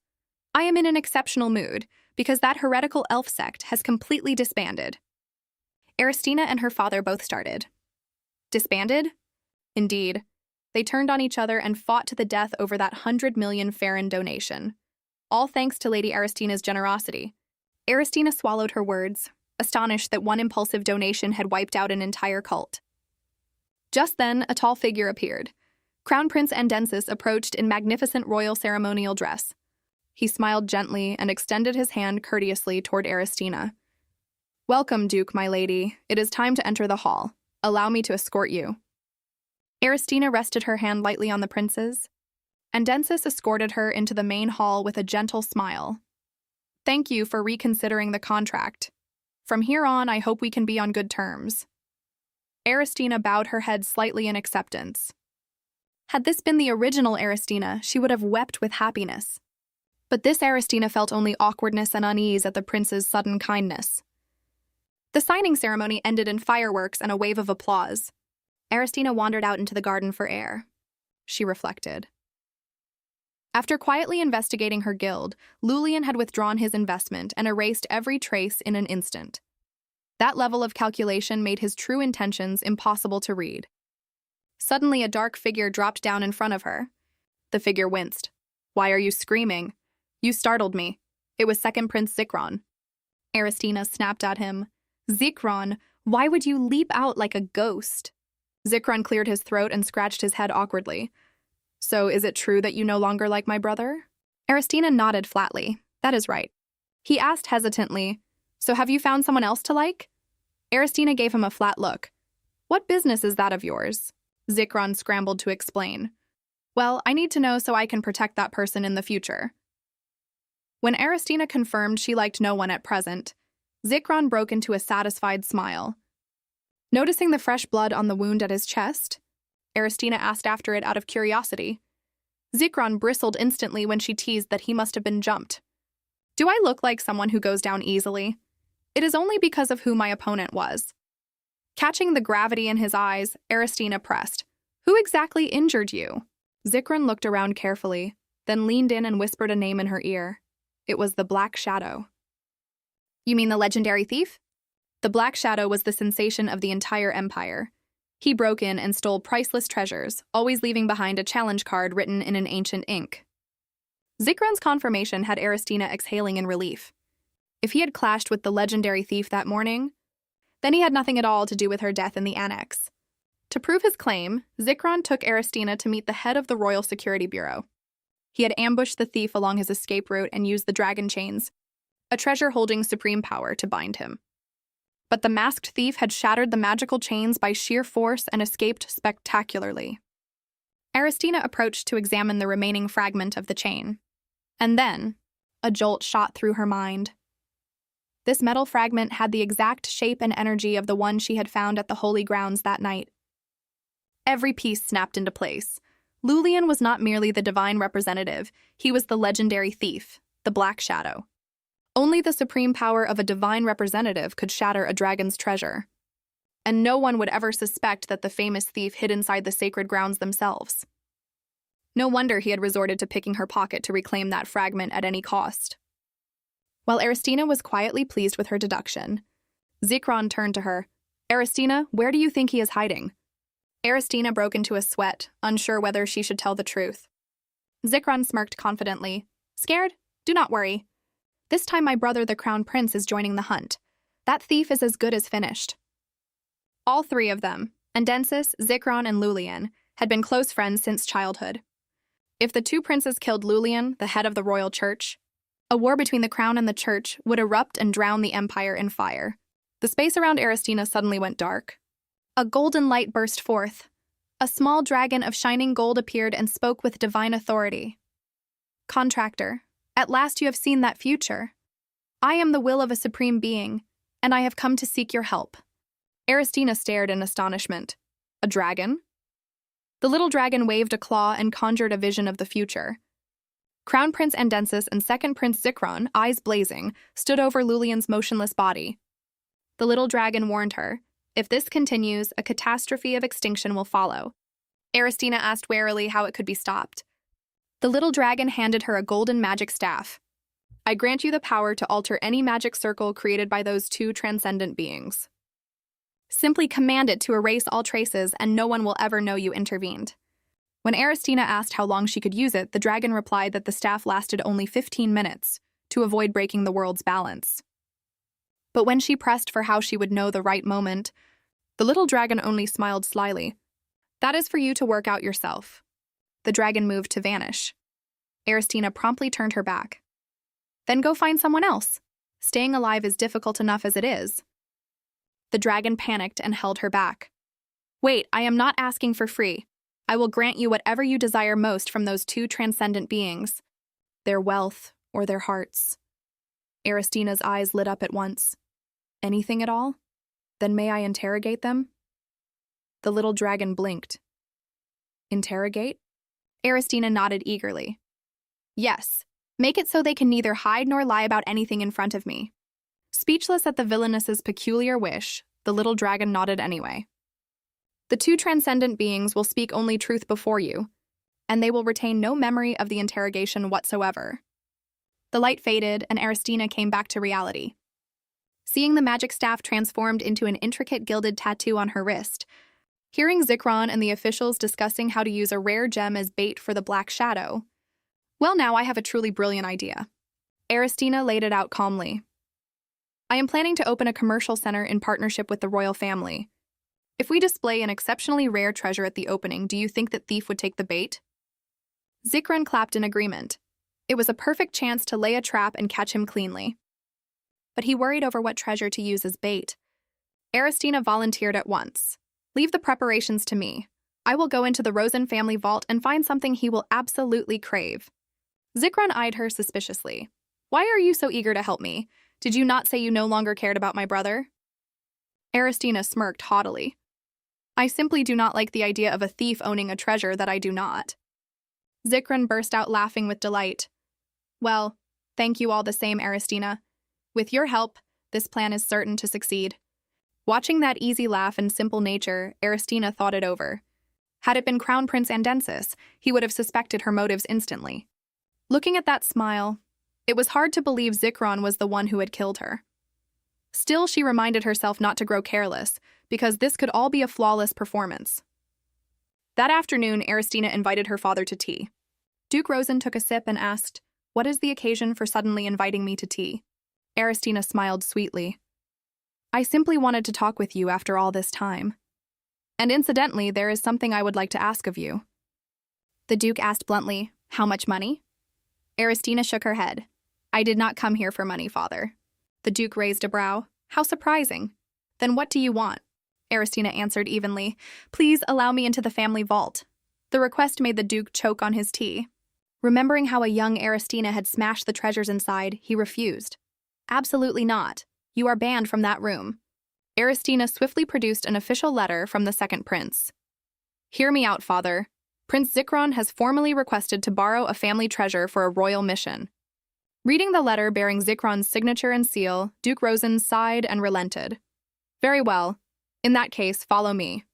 I am in an exceptional mood, because that heretical elf sect has completely disbanded. Aristina and her father both started. Disbanded? Indeed. They turned on each other and fought to the death over that 100 million Farron donation. All thanks to Lady Aristina's generosity. Aristina swallowed her words, astonished that one impulsive donation had wiped out an entire cult. Just then, a tall figure appeared. Crown Prince Andensis approached in magnificent royal ceremonial dress. He smiled gently and extended his hand courteously toward Aristina. Welcome, Duke, my lady. It is time to enter the hall. Allow me to escort you. Aristina rested her hand lightly on the prince's. Andensis escorted her into the main hall with a gentle smile. Thank you for reconsidering the contract. From here on, I hope we can be on good terms. Aristina bowed her head slightly in acceptance. Had this been the original Aristina, she would have wept with happiness. But this Aristina felt only awkwardness and unease at the prince's sudden kindness. The signing ceremony ended in fireworks and a wave of applause. Aristina wandered out into the garden for air. She reflected. After quietly investigating her guild, Lulian had withdrawn his investment and erased every trace in an instant. That level of calculation made his true intentions impossible to read. Suddenly, a dark figure dropped down in front of her. The figure winced. "Why are you screaming? You startled me. It was Second Prince Zikron." Aristina snapped at him. "Zikron, why would you leap out like a ghost?" Zikron cleared his throat and scratched his head awkwardly. "So is it true that you no longer like my brother?" Aristina nodded flatly. "That is right." He asked hesitantly, "So have you found someone else to like?" Aristina gave him a flat look. "What business is that of yours?" Zikron scrambled to explain. "Well, I need to know so I can protect that person in the future." When Aristina confirmed she liked no one at present, Zikron broke into a satisfied smile. Noticing the fresh blood on the wound at his chest, Aristina asked after it out of curiosity. Zikron bristled instantly when she teased that he must have been jumped. "Do I look like someone who goes down easily? It is only because of who my opponent was." Catching the gravity in his eyes, Aristina pressed, "Who exactly injured you?" Zikron looked around carefully, then leaned in and whispered a name in her ear. It was the Black Shadow. "You mean the legendary thief?" The Black Shadow was the sensation of the entire empire. He broke in and stole priceless treasures, always leaving behind a challenge card written in an ancient ink. Zikron's confirmation had Aristina exhaling in relief. If he had clashed with the legendary thief that morning, then he had nothing at all to do with her death in the annex. To prove his claim, Zikron took Aristina to meet the head of the Royal Security Bureau. He had ambushed the thief along his escape route and used the dragon chains, a treasure holding supreme power, to bind him. But the masked thief had shattered the magical chains by sheer force and escaped spectacularly. Aristina approached to examine the remaining fragment of the chain. And then, a jolt shot through her mind. This metal fragment had the exact shape and energy of the one she had found at the Holy Grounds that night. Every piece snapped into place. Lulian was not merely the divine representative, he was the legendary thief, the Black Shadow. Only the supreme power of a divine representative could shatter a dragon's treasure. And no one would ever suspect that the famous thief hid inside the sacred grounds themselves. No wonder he had resorted to picking her pocket to reclaim that fragment at any cost. While Aristina was quietly pleased with her deduction, Zikron turned to her. "Aristina, where do you think he is hiding?" Aristina broke into a sweat, unsure whether she should tell the truth. Zikron smirked confidently. "Scared? Do not worry. This time my brother, the Crown Prince, is joining the hunt. That thief is as good as finished." All three of them, Andensis, Zikron, and Lulian, had been close friends since childhood. If the two princes killed Lulian, the head of the royal church, a war between the crown and the church would erupt and drown the empire in fire. The space around Aristina suddenly went dark. A golden light burst forth. A small dragon of shining gold appeared and spoke with divine authority. "Contractor, at last you have seen that future. I am the will of a supreme being, and I have come to seek your help." Aristina stared in astonishment. "A dragon?" The little dragon waved a claw and conjured a vision of the future. Crown Prince Andensis and Second Prince Zikron, eyes blazing, stood over Lulian's motionless body. The little dragon warned her, "If this continues, a catastrophe of extinction will follow." Aristina asked warily how it could be stopped. The little dragon handed her a golden magic staff. "I grant you the power to alter any magic circle created by those two transcendent beings. Simply command it to erase all traces and no one will ever know you intervened." When Aristina asked how long she could use it, the dragon replied that the staff lasted only 15 minutes, to avoid breaking the world's balance. But when she pressed for how she would know the right moment, the little dragon only smiled slyly. "That is for you to work out yourself." The dragon moved to vanish. Aristina promptly turned her back. "Then go find someone else. Staying alive is difficult enough as it is." The dragon panicked and held her back. "Wait, I am not asking for free. I will grant you whatever you desire most from those two transcendent beings. Their wealth or their hearts." Aristina's eyes lit up at once. "Anything at all? Then may I interrogate them?" The little dragon blinked. "Interrogate?" Aristina nodded eagerly. "Yes, make it so they can neither hide nor lie about anything in front of me." Speechless at the villainess's peculiar wish, the little dragon nodded anyway. "The two transcendent beings will speak only truth before you, and they will retain no memory of the interrogation whatsoever." The light faded, and Aristina came back to reality. seeing the magic staff transformed into an intricate gilded tattoo on her wrist, hearing Zikron and the officials discussing how to use a rare gem as bait for the Black Shadow. Well, now I have a truly brilliant idea. Aristina laid it out calmly. I am planning to open a commercial center in partnership with the royal family. If we display an exceptionally rare treasure at the opening, do you think that Thief would take the bait? Zikron clapped in agreement. It was a perfect chance to lay a trap and catch him cleanly. But he worried over what treasure to use as bait. Aristina volunteered at once. Leave the preparations to me. I will go into the Rosen family vault and find something he will absolutely crave. Zikron eyed her suspiciously. Why are you so eager to help me? Did you not say you no longer cared about my brother? Aristina smirked haughtily. I simply do not like the idea of a thief owning a treasure that I do not. Zikron burst out laughing with delight. Well, thank you all the same, Aristina. With your help, this plan is certain to succeed. Watching that easy laugh and simple nature, Aristina thought it over. Had it been Crown Prince Andensis, he would have suspected her motives instantly. Looking at that smile, it was hard to believe Zikron was the one who had killed her. Still, she reminded herself not to grow careless, because this could all be a flawless performance. That afternoon, Aristina invited her father to tea. Duke Rosen took a sip and asked, "What is the occasion for suddenly inviting me to tea?" Aristina smiled sweetly. I simply wanted to talk with you after all this time. And incidentally, there is something I would like to ask of you. The Duke asked bluntly, How much money? Aristina shook her head. I did not come here for money, father. The Duke raised a brow. How surprising. Then what do you want? Aristina answered evenly. Please allow me into the family vault. The request made the Duke choke on his tea. Remembering how a young Aristina had smashed the treasures inside, he refused. Absolutely not. You are banned from that room. Aristina swiftly produced an official letter from the second prince. Hear me out, father. Prince Zikron has formally requested to borrow a family treasure for a royal mission. Reading the letter bearing Zikron's signature and seal, Duke Rosen sighed and relented. Very well. In that case, follow me.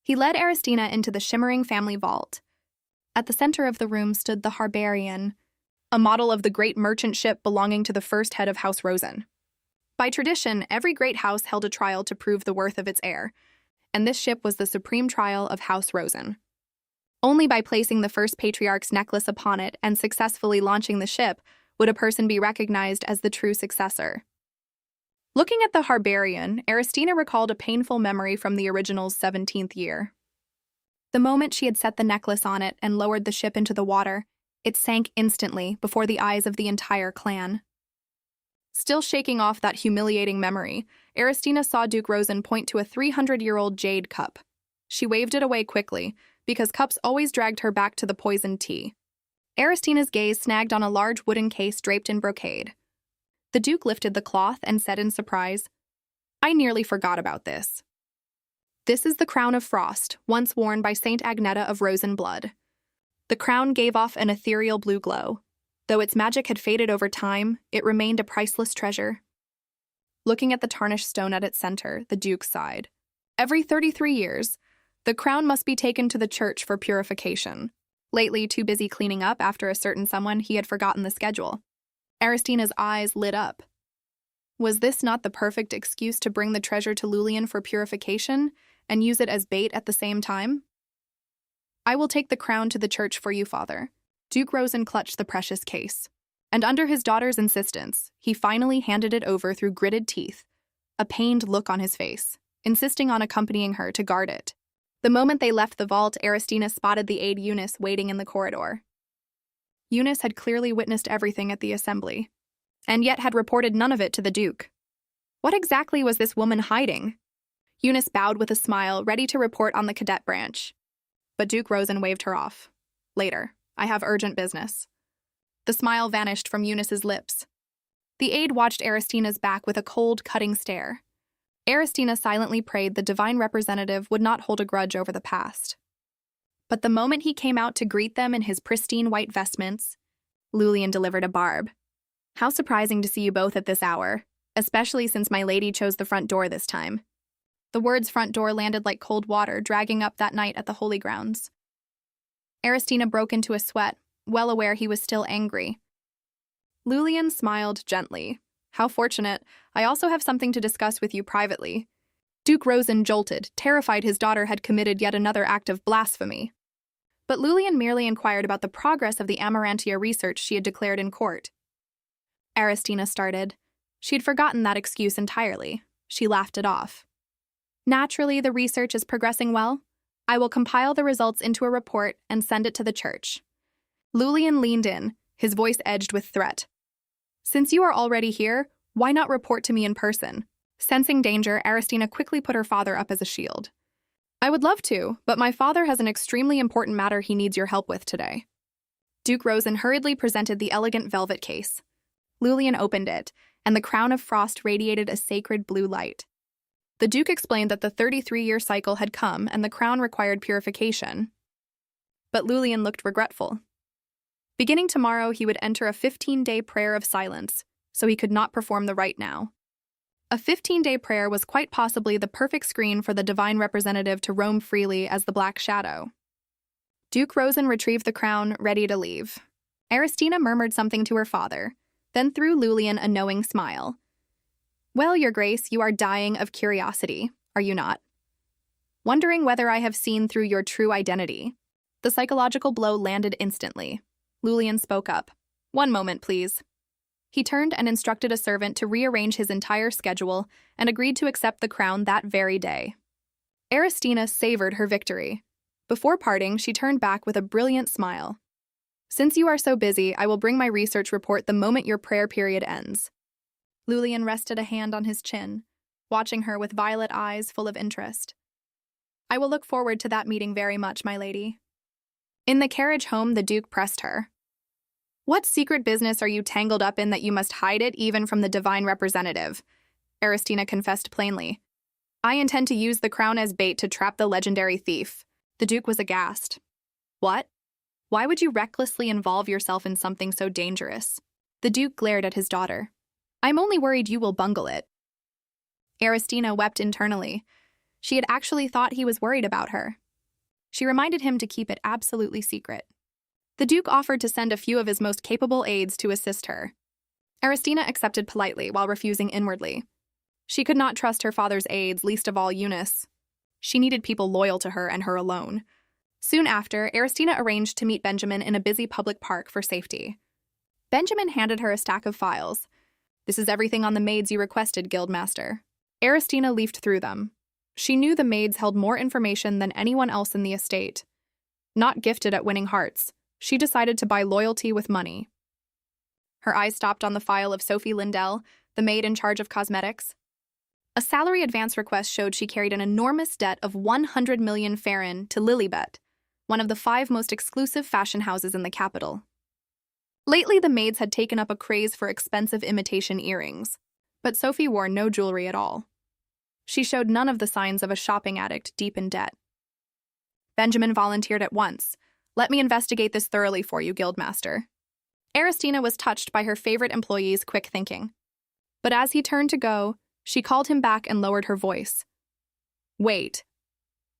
He led Aristina into the shimmering family vault. At the center of the room stood the Harbarian, a model of the great merchant ship belonging to the first head of House Rosen. By tradition, every great house held a trial to prove the worth of its heir, and this ship was the supreme trial of House Rosen. Only by placing the first patriarch's necklace upon it and successfully launching the ship would a person be recognized as the true successor. Looking at the Harbarian, Aristina recalled a painful memory from the original's 17th year. The moment she had set the necklace on it and lowered the ship into the water, it sank instantly before the eyes of the entire clan. Still shaking off that humiliating memory, Aristina saw Duke Rosen point to a 300-year-old jade cup. She waved it away quickly, because cups always dragged her back to the poisoned tea. Aristina's gaze snagged on a large wooden case draped in brocade. The Duke lifted the cloth and said in surprise, I nearly forgot about this. This is the crown of frost, once worn by Saint Agneta of Rosen blood. The crown gave off an ethereal blue glow. Though its magic had faded over time, it remained a priceless treasure. Looking at the tarnished stone at its center, the Duke sighed. Every 33 years, the crown must be taken to the church for purification. Lately, too busy cleaning up after a certain someone, he had forgotten the schedule. Aristina's eyes lit up. Was this not the perfect excuse to bring the treasure to Lulian for purification and use it as bait at the same time? I will take the crown to the church for you, father. Duke Rosen clutched the precious case, and under his daughter's insistence, he finally handed it over through gritted teeth, a pained look on his face, insisting on accompanying her to guard it. The moment they left the vault, Aristina spotted the aide Eunice waiting in the corridor. Eunice had clearly witnessed everything at the assembly, and yet had reported none of it to the Duke. What exactly was this woman hiding? Eunice bowed with a smile, ready to report on the cadet branch. But Duke Rosen waved her off. Later. I have urgent business. The smile vanished from Eunice's lips. The aide watched Aristina's back with a cold, cutting stare. Aristina silently prayed the divine representative would not hold a grudge over the past. But the moment he came out to greet them in his pristine white vestments, Lulian delivered a barb. How surprising to see you both at this hour, especially since my lady chose the front door this time. The words front door landed like cold water dragging up that night at the holy grounds. Aristina broke into a sweat, well aware he was still angry. Lulian smiled gently. How fortunate. I also have something to discuss with you privately. Duke Rosen jolted, terrified his daughter had committed yet another act of blasphemy. But Lulian merely inquired about the progress of the Amarantia research she had declared in court. Aristina started. She'd forgotten that excuse entirely. She laughed it off. Naturally, the research is progressing well. I will compile the results into a report and send it to the church. Lulian leaned in, his voice edged with threat. Since you are already here, why not report to me in person? Sensing danger, Aristina quickly put her father up as a shield. I would love to, but my father has an extremely important matter he needs your help with today. Duke Rosen hurriedly presented the elegant velvet case. Lulian opened it, and the crown of frost radiated a sacred blue light. The Duke explained that the 33-year cycle had come and the crown required purification. But Lulian looked regretful. Beginning tomorrow, he would enter a 15-day prayer of silence, so he could not perform the rite now. A 15-day prayer was quite possibly the perfect screen for the divine representative to roam freely as the Black Shadow. Duke Rosen retrieved the crown, ready to leave. Aristina murmured something to her father, then threw Lulian a knowing smile. Well, Your Grace, you are dying of curiosity, are you not? Wondering whether I have seen through your true identity. The psychological blow landed instantly. Lulian spoke up. One moment, please. He turned and instructed a servant to rearrange his entire schedule and agreed to accept the crown that very day. Aristina savored her victory. Before parting, she turned back with a brilliant smile. Since you are so busy, I will bring my research report the moment your prayer period ends. Lulian rested a hand on his chin, watching her with violet eyes full of interest. I will look forward to that meeting very much, my lady. In the carriage home, the Duke pressed her. What secret business are you tangled up in that you must hide it even from the divine representative? Aristina confessed plainly. I intend to use the crown as bait to trap the legendary thief. The Duke was aghast. What? Why would you recklessly involve yourself in something so dangerous? The Duke glared at his daughter. I'm only worried you will bungle it. Aristina wept internally. She had actually thought he was worried about her. She reminded him to keep it absolutely secret. The Duke offered to send a few of his most capable aides to assist her. Aristina accepted politely while refusing inwardly. She could not trust her father's aides, least of all Eunice. She needed people loyal to her and her alone. Soon after, Aristina arranged to meet Benjamin in a busy public park for safety. Benjamin handed her a stack of files. This is everything on the maids you requested, Guildmaster. Aristina leafed through them. She knew the maids held more information than anyone else in the estate. Not gifted at winning hearts, she decided to buy loyalty with money. Her eyes stopped on the file of Sophie Lindell, the maid in charge of cosmetics. A salary advance request showed she carried an enormous debt of 100 million Farren to Lilibet, one of the 5 most exclusive fashion houses in the capital. Lately, the maids had taken up a craze for expensive imitation earrings, but Sophie wore no jewelry at all. She showed none of the signs of a shopping addict deep in debt. Benjamin volunteered at once. Let me investigate this thoroughly for you, Guildmaster. Aristina was touched by her favorite employee's quick thinking. But as he turned to go, she called him back and lowered her voice. Wait.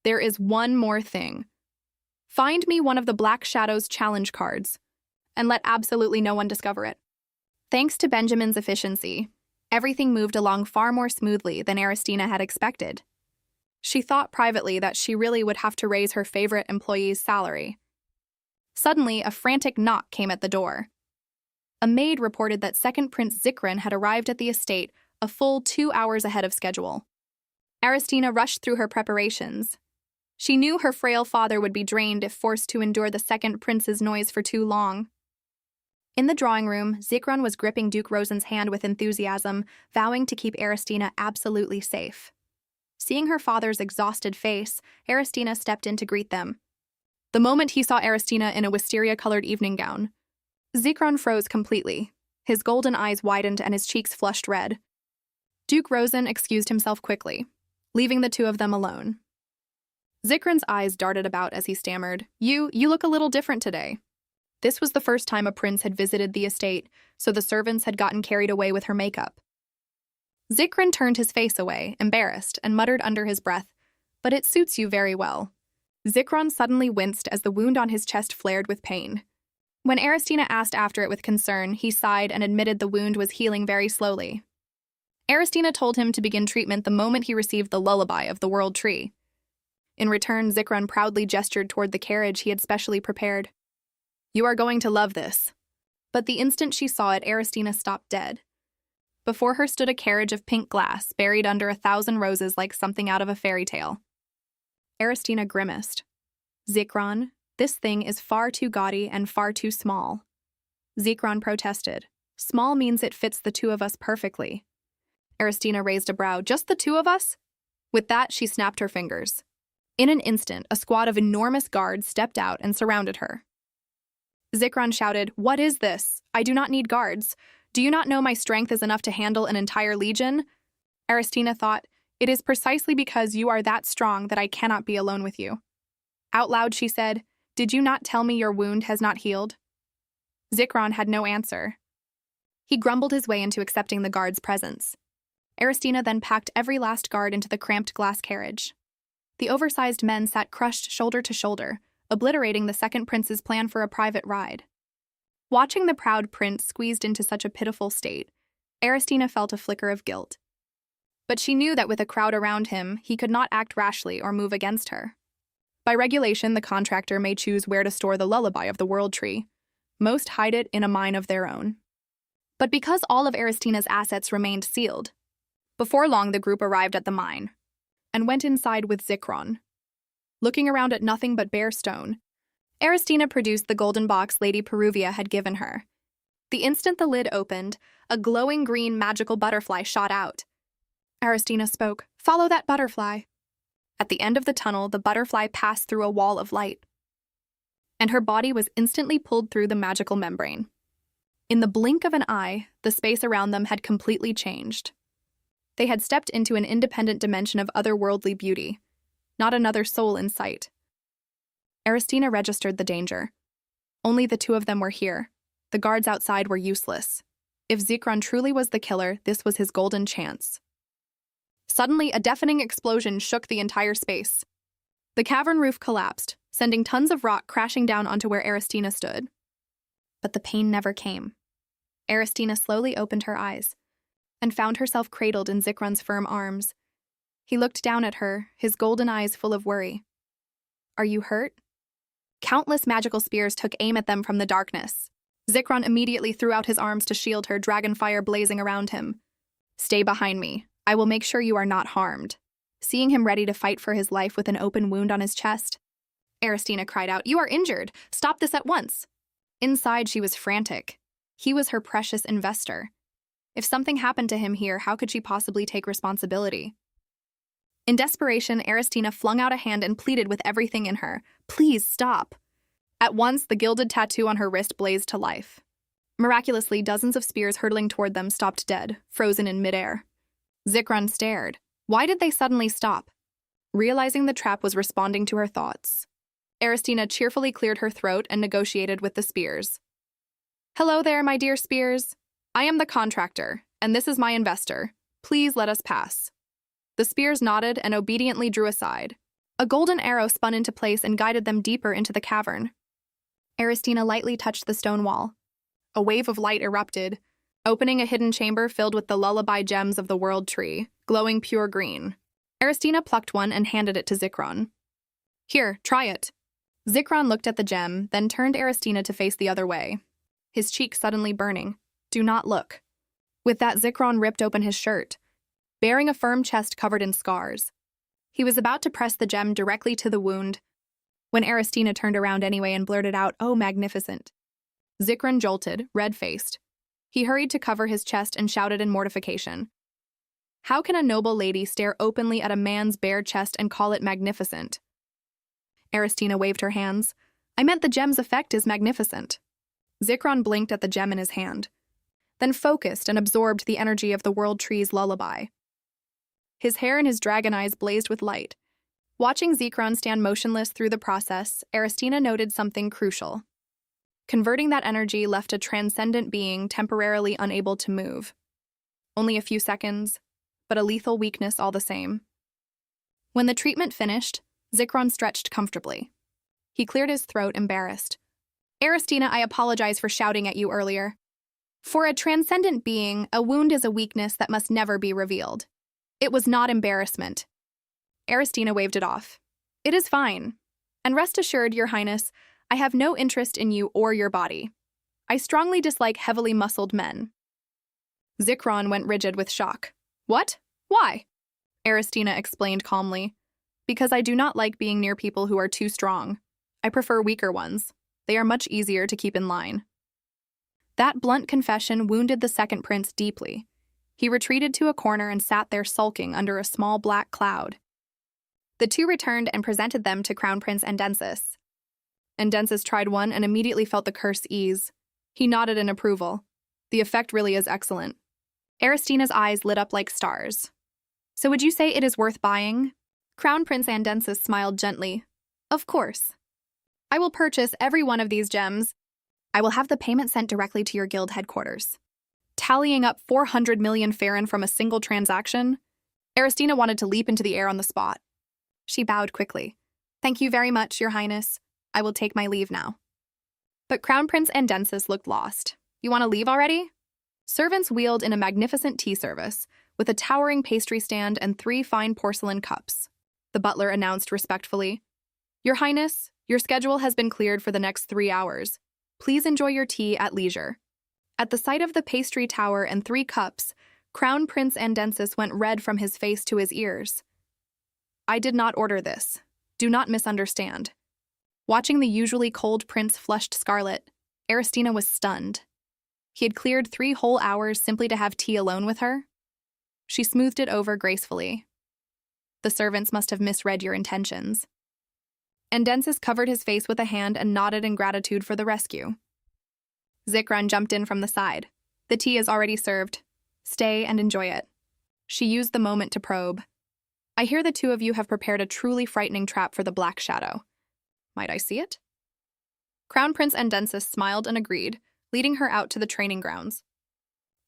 There is one more thing. Find me one of the Black Shadow's challenge cards, and let absolutely no one discover it. Thanks to Benjamin's efficiency, everything moved along far more smoothly than Aristina had expected. She thought privately that she really would have to raise her favorite employee's salary. Suddenly, a frantic knock came at the door. A maid reported that second Prince Zikran had arrived at the estate a full 2 hours ahead of schedule. Aristina rushed through her preparations. She knew her frail father would be drained if forced to endure the second prince's noise for too long. In the drawing room, Zikran was gripping Duke Rosen's hand with enthusiasm, vowing to keep Aristina absolutely safe. Seeing her father's exhausted face, Aristina stepped in to greet them. The moment he saw Aristina in a wisteria-colored evening gown, Zikran froze completely. His golden eyes widened and his cheeks flushed red. Duke Rosen excused himself quickly, leaving the two of them alone. Zikran's eyes darted about as he stammered, You look a little different today. This was the first time a prince had visited the estate, so the servants had gotten carried away with her makeup. Zikran turned his face away, embarrassed, and muttered under his breath, But it suits you very well. Zikran suddenly winced as the wound on his chest flared with pain. When Aristina asked after it with concern, he sighed and admitted the wound was healing very slowly. Aristina told him to begin treatment the moment he received the lullaby of the World Tree. In return, Zikron proudly gestured toward the carriage he had specially prepared. "You are going to love this." But the instant she saw it, Aristina stopped dead. Before her stood a carriage of pink glass, buried under 1,000 roses like something out of a fairy tale. Aristina grimaced. "Zikron, this thing is far too gaudy and far too small." Zikron protested. "Small means it fits the two of us perfectly." Aristina raised a brow. "Just the two of us?" With that, she snapped her fingers. In an instant, a squad of enormous guards stepped out and surrounded her. Zikron shouted, "What is this? I do not need guards. Do you not know my strength is enough to handle an entire legion?" Aristina thought, "It is precisely because you are that strong that I cannot be alone with you." Out loud she said, "Did you not tell me your wound has not healed?" Zikron had no answer. He grumbled his way into accepting the guard's presence. Aristina then packed every last guard into the cramped glass carriage. The oversized men sat crushed shoulder to shoulder, obliterating the second prince's plan for a private ride. Watching the proud prince squeezed into such a pitiful state, Aristina felt a flicker of guilt. But she knew that with a crowd around him, he could not act rashly or move against her. By regulation, the contractor may choose where to store the lullaby of the World Tree. Most hide it in a mine of their own. But because all of Aristina's assets remained sealed, before long the group arrived at the mine and went inside with Zikron. Looking around at nothing but bare stone, Aristina produced the golden box Lady Peruvia had given her. The instant the lid opened, a glowing green magical butterfly shot out. Aristina spoke, "Follow that butterfly." At the end of the tunnel, the butterfly passed through a wall of light, and her body was instantly pulled through the magical membrane. In the blink of an eye, the space around them had completely changed. They had stepped into an independent dimension of otherworldly beauty, not another soul in sight. Aristina registered the danger. Only the two of them were here. The guards outside were useless. If Zikron truly was the killer, this was his golden chance. Suddenly, a deafening explosion shook the entire space. The cavern roof collapsed, sending tons of rock crashing down onto where Aristina stood. But the pain never came. Aristina slowly opened her eyes and found herself cradled in Zikron's firm arms. He looked down at her, his golden eyes full of worry. "Are you hurt?" Countless magical spears took aim at them from the darkness. Zikron immediately threw out his arms to shield her, dragonfire blazing around him. "Stay behind me. I will make sure you are not harmed." Seeing him ready to fight for his life with an open wound on his chest, Aristina cried out, "You are injured! Stop this at once!" Inside, she was frantic. He was her precious investor. If something happened to him here, how could she possibly take responsibility? In desperation, Aristina flung out a hand and pleaded with everything in her, "Please stop." At once, the gilded tattoo on her wrist blazed to life. Miraculously, dozens of spears hurtling toward them stopped dead, frozen in midair. Zikron stared. Why did they suddenly stop? Realizing the trap was responding to her thoughts, Aristina cheerfully cleared her throat and negotiated with the spears. "Hello there, my dear spears. I am the contractor, and this is my investor. Please let us pass." The spears nodded and obediently drew aside. A golden arrow spun into place and guided them deeper into the cavern. Aristina lightly touched the stone wall. A wave of light erupted, opening a hidden chamber filled with the lullaby gems of the World Tree, glowing pure green. Aristina plucked one and handed it to Zikron. "Here, try it." Zikron looked at the gem, then turned Aristina to face the other way, his cheek suddenly burning. "Do not look." With that, Zikron ripped open his shirt, bearing a firm chest covered in scars. He was about to press the gem directly to the wound, when Aristina turned around anyway and blurted out, "Oh, magnificent." Zikron jolted, red-faced. He hurried to cover his chest and shouted in mortification. How can a noble lady stare openly at a man's bare chest and call it magnificent? Aristina waved her hands. "I meant the gem's effect is magnificent." Zikron blinked at the gem in his hand, then focused and absorbed the energy of the World Tree's lullaby. His hair and his dragon eyes blazed with light. Watching Zikron stand motionless through the process, Aristina noted something crucial. Converting that energy left a transcendent being temporarily unable to move. Only a few seconds, but a lethal weakness all the same. When the treatment finished, Zikron stretched comfortably. He cleared his throat, embarrassed. Aristina, I apologize for shouting at you earlier. For a transcendent being, a wound is a weakness that must never be revealed. It was not embarrassment. Aristina waved it off. It is fine. And rest assured, Your Highness, I have no interest in you or your body. I strongly dislike heavily muscled men. Zikron went rigid with shock. What? Why? Aristina explained calmly. Because I do not like being near people who are too strong. I prefer weaker ones. They are much easier to keep in line. That blunt confession wounded the second prince deeply. He retreated to a corner and sat there sulking under a small black cloud. The two returned and presented them to Crown Prince Endensis. Endensis tried one and immediately felt the curse ease. He nodded in approval. The effect really is excellent. Aristina's eyes lit up like stars. So would you say it is worth buying? Crown Prince Endensis smiled gently. Of course. I will purchase every one of these gems. I will have the payment sent directly to your guild headquarters. Tallying up 400 million Farron from a single transaction, Aristina wanted to leap into the air on the spot. She bowed quickly. Thank you very much, Your Highness. I will take my leave now. But Crown Prince Endensis looked lost. You want to leave already? Servants wheeled in a magnificent tea service, with a towering pastry stand and 3 fine porcelain cups. The butler announced respectfully, Your Highness, your schedule has been cleared for the next 3 hours. Please enjoy your tea at leisure. At the sight of the pastry tower and 3 cups, Crown Prince Endensis went red from his face to his ears. I did not order this. Do not misunderstand. Watching the usually cold prince flushed scarlet, Aristina was stunned. He had cleared 3 whole hours simply to have tea alone with her? She smoothed it over gracefully. The servants must have misread your intentions. Endensis covered his face with a hand and nodded in gratitude for the rescue. Zikron jumped in from the side. The tea is already served. Stay and enjoy it. She used the moment to probe. I hear the 2 of you have prepared a truly frightening trap for the Black Shadow. Might I see it? Crown Prince Endensis smiled and agreed, leading her out to the training grounds.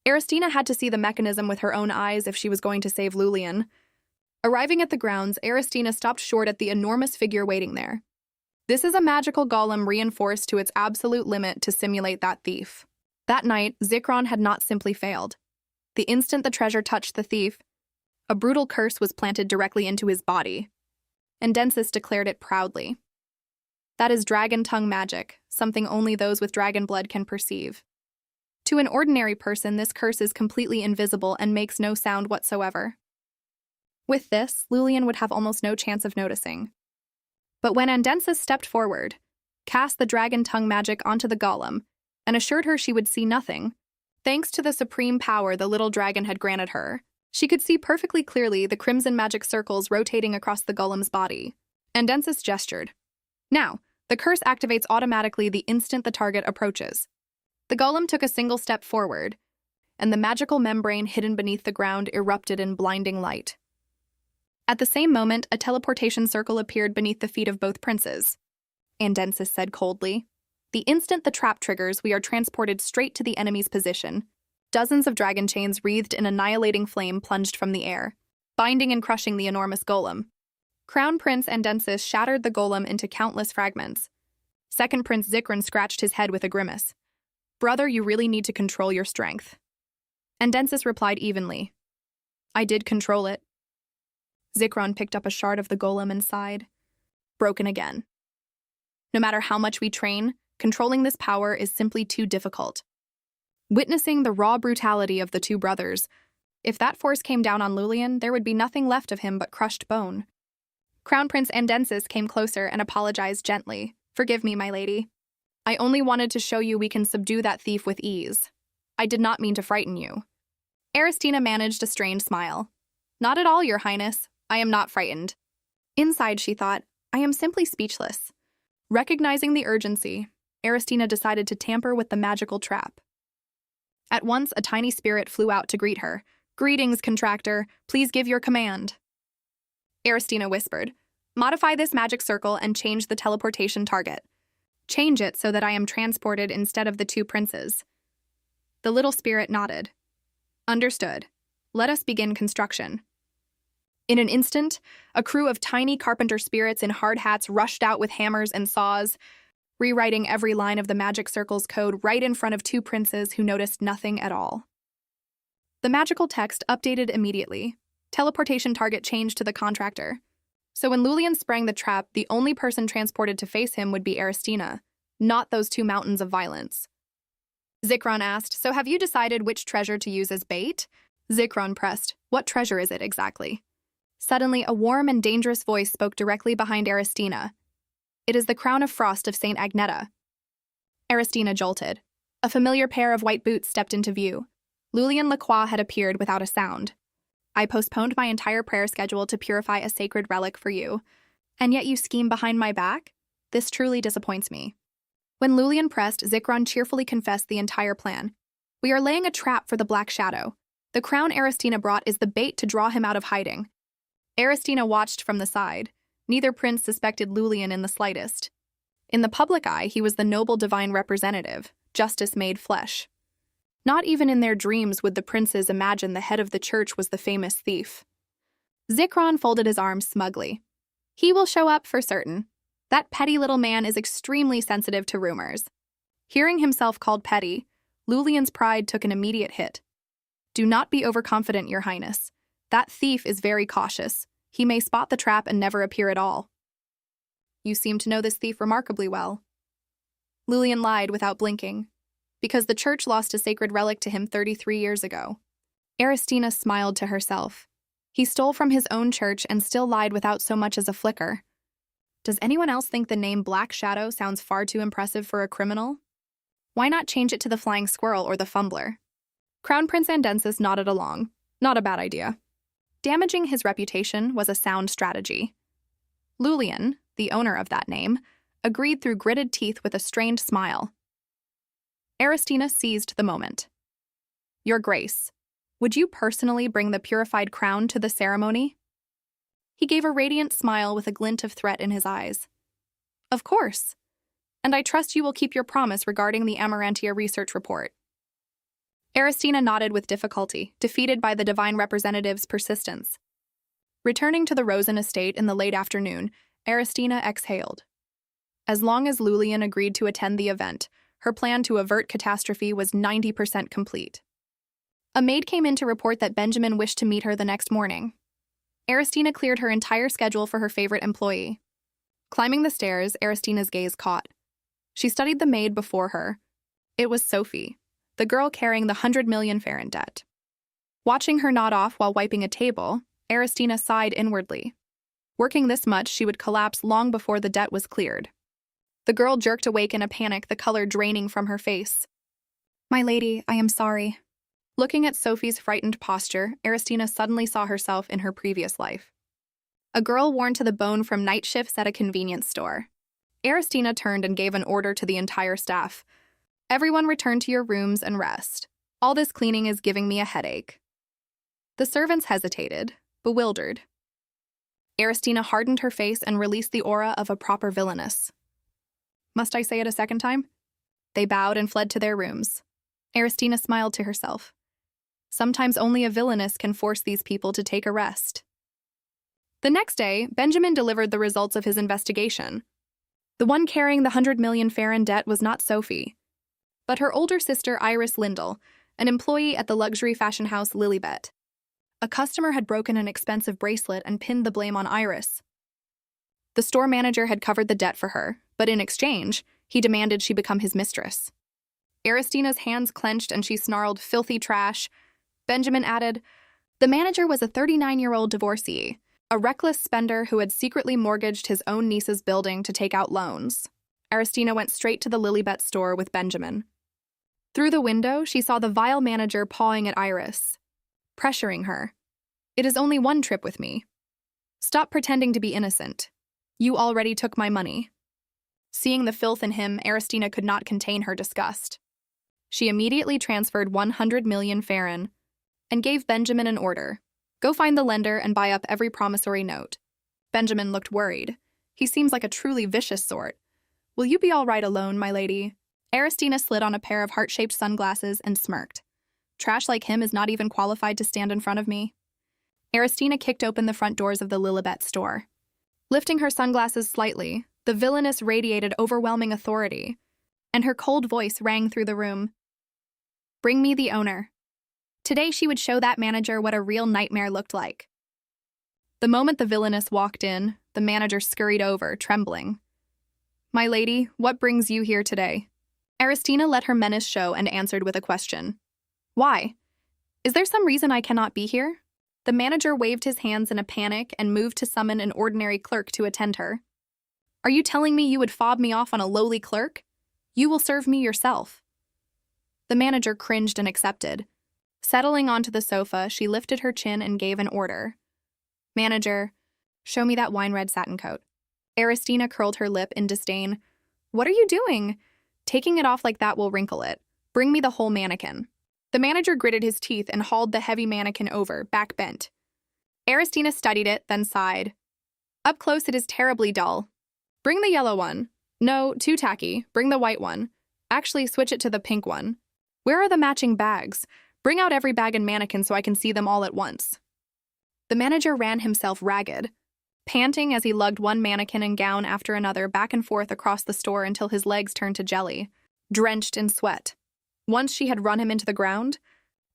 Aristina had to see the mechanism with her own eyes if she was going to save Lulian. Arriving at the grounds, Aristina stopped short at the enormous figure waiting there. This is a magical golem reinforced to its absolute limit to simulate that thief. That night, Zikron had not simply failed. The instant the treasure touched the thief, a brutal curse was planted directly into his body. Endensis declared it proudly. That is dragon tongue magic, something only those with dragon blood can perceive. To an ordinary person, this curse is completely invisible and makes no sound whatsoever. With this, Lulian would have almost no chance of noticing. But when Endensis stepped forward, cast the dragon tongue magic onto the golem, and assured her she would see nothing, thanks to the supreme power the little dragon had granted her, she could see perfectly clearly the crimson magic circles rotating across the golem's body. Endensis gestured. Now, the curse activates automatically the instant the target approaches. The golem took a single step forward, and the magical membrane hidden beneath the ground erupted in blinding light. At the same moment, a teleportation circle appeared beneath the feet of both princes. Endensis said coldly, The instant the trap triggers, we are transported straight to the enemy's position. Dozens of dragon chains wreathed in annihilating flame plunged from the air, binding and crushing the enormous golem. Crown Prince Endensis shattered the golem into countless fragments. Second Prince Zikron scratched his head with a grimace. Brother, you really need to control your strength. Endensis replied evenly. I did control it. Zikron picked up a shard of the golem and sighed. Broken again. No matter how much we train, controlling this power is simply too difficult. Witnessing the raw brutality of the 2 brothers, if that force came down on Lulian, there would be nothing left of him but crushed bone. Crown Prince Endensis came closer and apologized gently. Forgive me, my lady. I only wanted to show you we can subdue that thief with ease. I did not mean to frighten you. Aristina managed a strained smile. Not at all, Your Highness. I am not frightened. Inside, she thought, I am simply speechless. Recognizing the urgency, Aristina decided to tamper with the magical trap. At once, a tiny spirit flew out to greet her. Greetings, contractor. Please give your command. Aristina whispered, Modify this magic circle and change the teleportation target. Change it so that I am transported instead of the 2 princes. The little spirit nodded. Understood. Let us begin construction. In an instant, a crew of tiny carpenter spirits in hard hats rushed out with hammers and saws. rewriting every line of the Magic Circle's code right in front of two princes who noticed nothing at all. The magical text updated immediately. Teleportation target changed to the contractor. So when Lulian sprang the trap, the only person transported to face him would be Aristina, not those two mountains of violence. Zikron asked, "So have you decided which treasure to use as bait?" Zikron pressed, "What treasure is it exactly?" Suddenly, a warm and dangerous voice spoke directly behind Aristina. "It is the crown of frost of Saint Agneta." Aristina jolted. A familiar pair of white boots stepped into view. Lulian Lacroix had appeared without a sound. "I postponed my entire prayer schedule to purify a sacred relic for you. And yet you scheme behind my back? This truly disappoints me." When Lulian pressed, Zikron cheerfully confessed the entire plan. "We are laying a trap for the Black Shadow. The crown Aristina brought is the bait to draw him out of hiding." Aristina watched from the side. Neither prince suspected Lulian in the slightest. In the public eye, he was the noble divine representative, justice made flesh. Not even in their dreams would the princes imagine the head of the church was the famous thief. Zikron folded his arms smugly. "He will show up for certain. That petty little man is extremely sensitive to rumors." Hearing himself called petty, Lulian's pride took an immediate hit. "Do not be overconfident, Your Highness. That thief is very cautious. He may spot the trap and never appear at all." "You seem to know this thief remarkably well." Lulian lied without blinking. "Because the church lost a sacred relic to him 33 years ago." Aristina smiled to herself. He stole from his own church and still lied without so much as a flicker. Does anyone else think the name Black Shadow sounds far too impressive for a criminal? Why not change it to the Flying Squirrel or the Fumbler? Crown Prince Andensis nodded along. Not a bad idea. Damaging his reputation was a sound strategy. Lulian, the owner of that name, agreed through gritted teeth with a strained smile. Aristina seized the moment. "Your Grace, would you personally bring the purified crown to the ceremony?" He gave a radiant smile with a glint of threat in his eyes. "Of course. And I trust you will keep your promise regarding the Amarantia research report." Aristina nodded with difficulty, defeated by the divine representative's persistence. Returning to the Rosen estate in the late afternoon, Aristina exhaled. As long as Lulian agreed to attend the event, her plan to avert catastrophe was 90% complete. A maid came in to report that Benjamin wished to meet her the next morning. Aristina cleared her entire schedule for her favorite employee. Climbing the stairs, Aristina's gaze caught. She studied the maid before her. It was Sophie, the girl carrying the 100 million Farron debt. Watching her nod off while wiping a table, Aristina sighed inwardly. Working this much, she would collapse long before the debt was cleared. The girl jerked awake in a panic, the color draining from her face. "My lady, I am sorry." Looking at Sophie's frightened posture, Aristina suddenly saw herself in her previous life. A girl worn to the bone from night shifts at a convenience store. Aristina turned and gave an order to the entire staff. "Everyone return to your rooms and rest. All this cleaning is giving me a headache." The servants hesitated, bewildered. Aristina hardened her face and released the aura of a proper villainess. "Must I say it a second time?" They bowed and fled to their rooms. Aristina smiled to herself. Sometimes only a villainess can force these people to take a rest. The next day, Benjamin delivered the results of his investigation. The one carrying the 100 million Farron debt was not Sophie, but her older sister Iris Lindell, an employee at the luxury fashion house Lilibet. A customer had broken an expensive bracelet and pinned the blame on Iris. The store manager had covered the debt for her, but in exchange, he demanded she become his mistress. Aristina's hands clenched and she snarled, "Filthy trash." Benjamin added, "The manager was a 39-year-old divorcee, a reckless spender who had secretly mortgaged his own niece's building to take out loans." Aristina went straight to the Lilibet store with Benjamin. Through the window, she saw the vile manager pawing at Iris, pressuring her. "It is only one trip with me. Stop pretending to be innocent. You already took my money." Seeing the filth in him, Aristina could not contain her disgust. She immediately transferred 100 million Farron and gave Benjamin an order. "Go find the lender and buy up every promissory note." Benjamin looked worried. "He seems like a truly vicious sort. Will you be all right alone, my lady?" Aristina slid on a pair of heart-shaped sunglasses and smirked. "Trash like him is not even qualified to stand in front of me." Aristina kicked open the front doors of the Lilibet store. Lifting her sunglasses slightly, The villainess radiated overwhelming authority, and her cold voice rang through the room. Bring me the owner. Today she would show that manager what a real nightmare looked like. The moment the villainess walked in, the manager scurried over, trembling. My lady, what brings you here today? Aristina let her menace show and answered with a question. Why? Is there some reason I cannot be here? The manager waved his hands in a panic and moved to summon an ordinary clerk to attend her. Are you telling me you would fob me off on a lowly clerk? You will serve me yourself. The manager cringed and accepted. Settling onto the sofa, she lifted her chin and gave an order. Manager, show me that wine-red satin coat. Aristina curled her lip in disdain. What are you doing? Taking it off like that will wrinkle it. Bring me the whole mannequin. The manager gritted his teeth and hauled the heavy mannequin over, back bent. Aristina studied it, then sighed. Up close it is terribly dull. Bring the yellow one. No, too tacky. Bring the white one. Actually, switch it to the pink one. Where are the matching bags? Bring out every bag and mannequin so I can see them all at once. The manager ran himself ragged, panting as he lugged one mannequin and gown after another back and forth across the store until his legs turned to jelly, drenched in sweat. Once she had run him into the ground,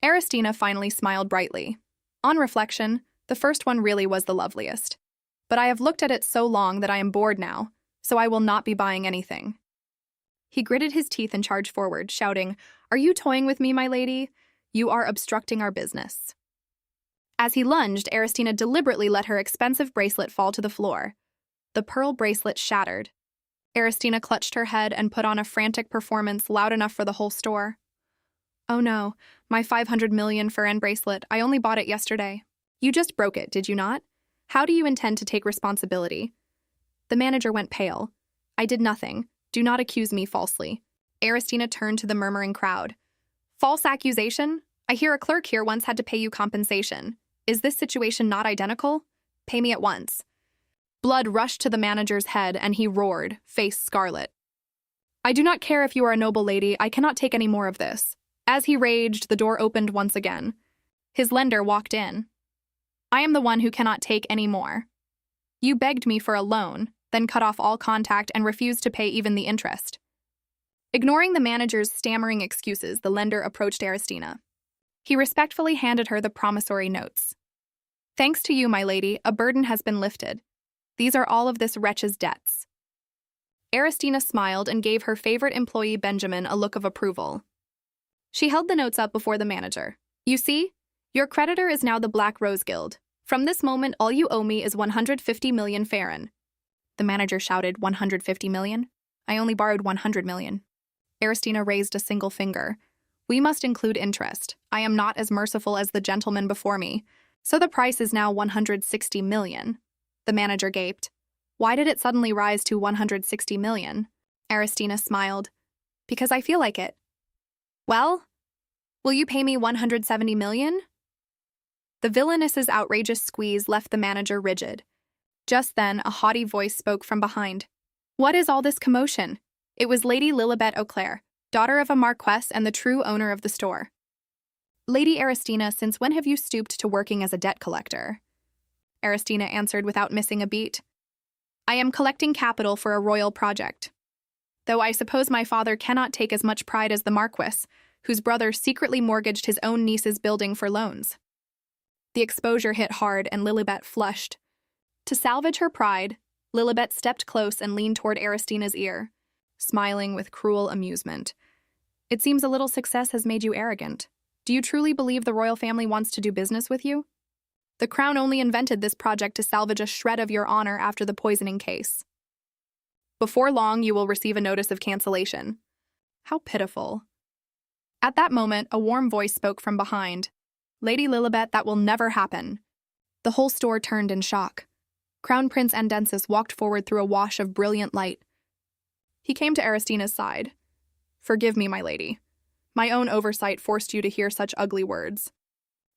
Aristina finally smiled brightly. On reflection, the first one really was the loveliest. But I have looked at it so long that I am bored now, so I will not be buying anything. He gritted his teeth and charged forward, shouting, Are you toying with me, my lady? You are obstructing our business. As he lunged, Aristina deliberately let her expensive bracelet fall to the floor. The pearl bracelet shattered. Aristina clutched her head and put on a frantic performance loud enough for the whole store. Oh no, my 500 million Ferrand bracelet, I only bought it yesterday. You just broke it, did you not? How do you intend to take responsibility? The manager went pale. I did nothing. Do not accuse me falsely. Aristina turned to the murmuring crowd. False accusation? I hear a clerk here once had to pay you compensation. Is this situation not identical? Pay me at once. Blood rushed to the manager's head and he roared, face scarlet. I do not care if you are a noble lady, I cannot take any more of this. As he raged, the door opened once again. His lender walked in. I am the one who cannot take any more. You begged me for a loan, then cut off all contact and refused to pay even the interest. Ignoring the manager's stammering excuses, the lender approached Aristina. He respectfully handed her the promissory notes. Thanks to you, my lady, a burden has been lifted. These are all of this wretch's debts. Aristina smiled and gave her favorite employee Benjamin a look of approval. She held the notes up before the manager. You see? Your creditor is now the Black Rose Guild. From this moment, all you owe me is 150 million Farron. The manager shouted, 150 million? I only borrowed 100 million. Aristina raised a single finger. We must include interest. I am not as merciful as the gentleman before me, so the price is now 160 million. The manager gaped. Why did it suddenly rise to 160 million? Aristina smiled. Because I feel like it. Well, will you pay me 170 million? The villainess's outrageous squeeze left the manager rigid. Just then, a haughty voice spoke from behind. What is all this commotion? It was Lady Lilibet Auclair, daughter of a marquess and the true owner of the store. Lady Aristina, since when have you stooped to working as a debt collector? Aristina answered without missing a beat. I am collecting capital for a royal project. Though I suppose my father cannot take as much pride as the marquess, whose brother secretly mortgaged his own niece's building for loans. The exposure hit hard and Lilibet flushed. To salvage her pride, Lilibet stepped close and leaned toward Aristina's ear, smiling with cruel amusement. It seems a little success has made you arrogant. Do you truly believe the royal family wants to do business with you? The crown only invented this project to salvage a shred of your honor after the poisoning case. Before long, you will receive a notice of cancellation. How pitiful. At that moment, a warm voice spoke from behind. Lady Lilibet, that will never happen. The whole store turned in shock. Crown Prince Andensis walked forward through a wash of brilliant light. He came to Aristina's side. Forgive me, my lady. My own oversight forced you to hear such ugly words.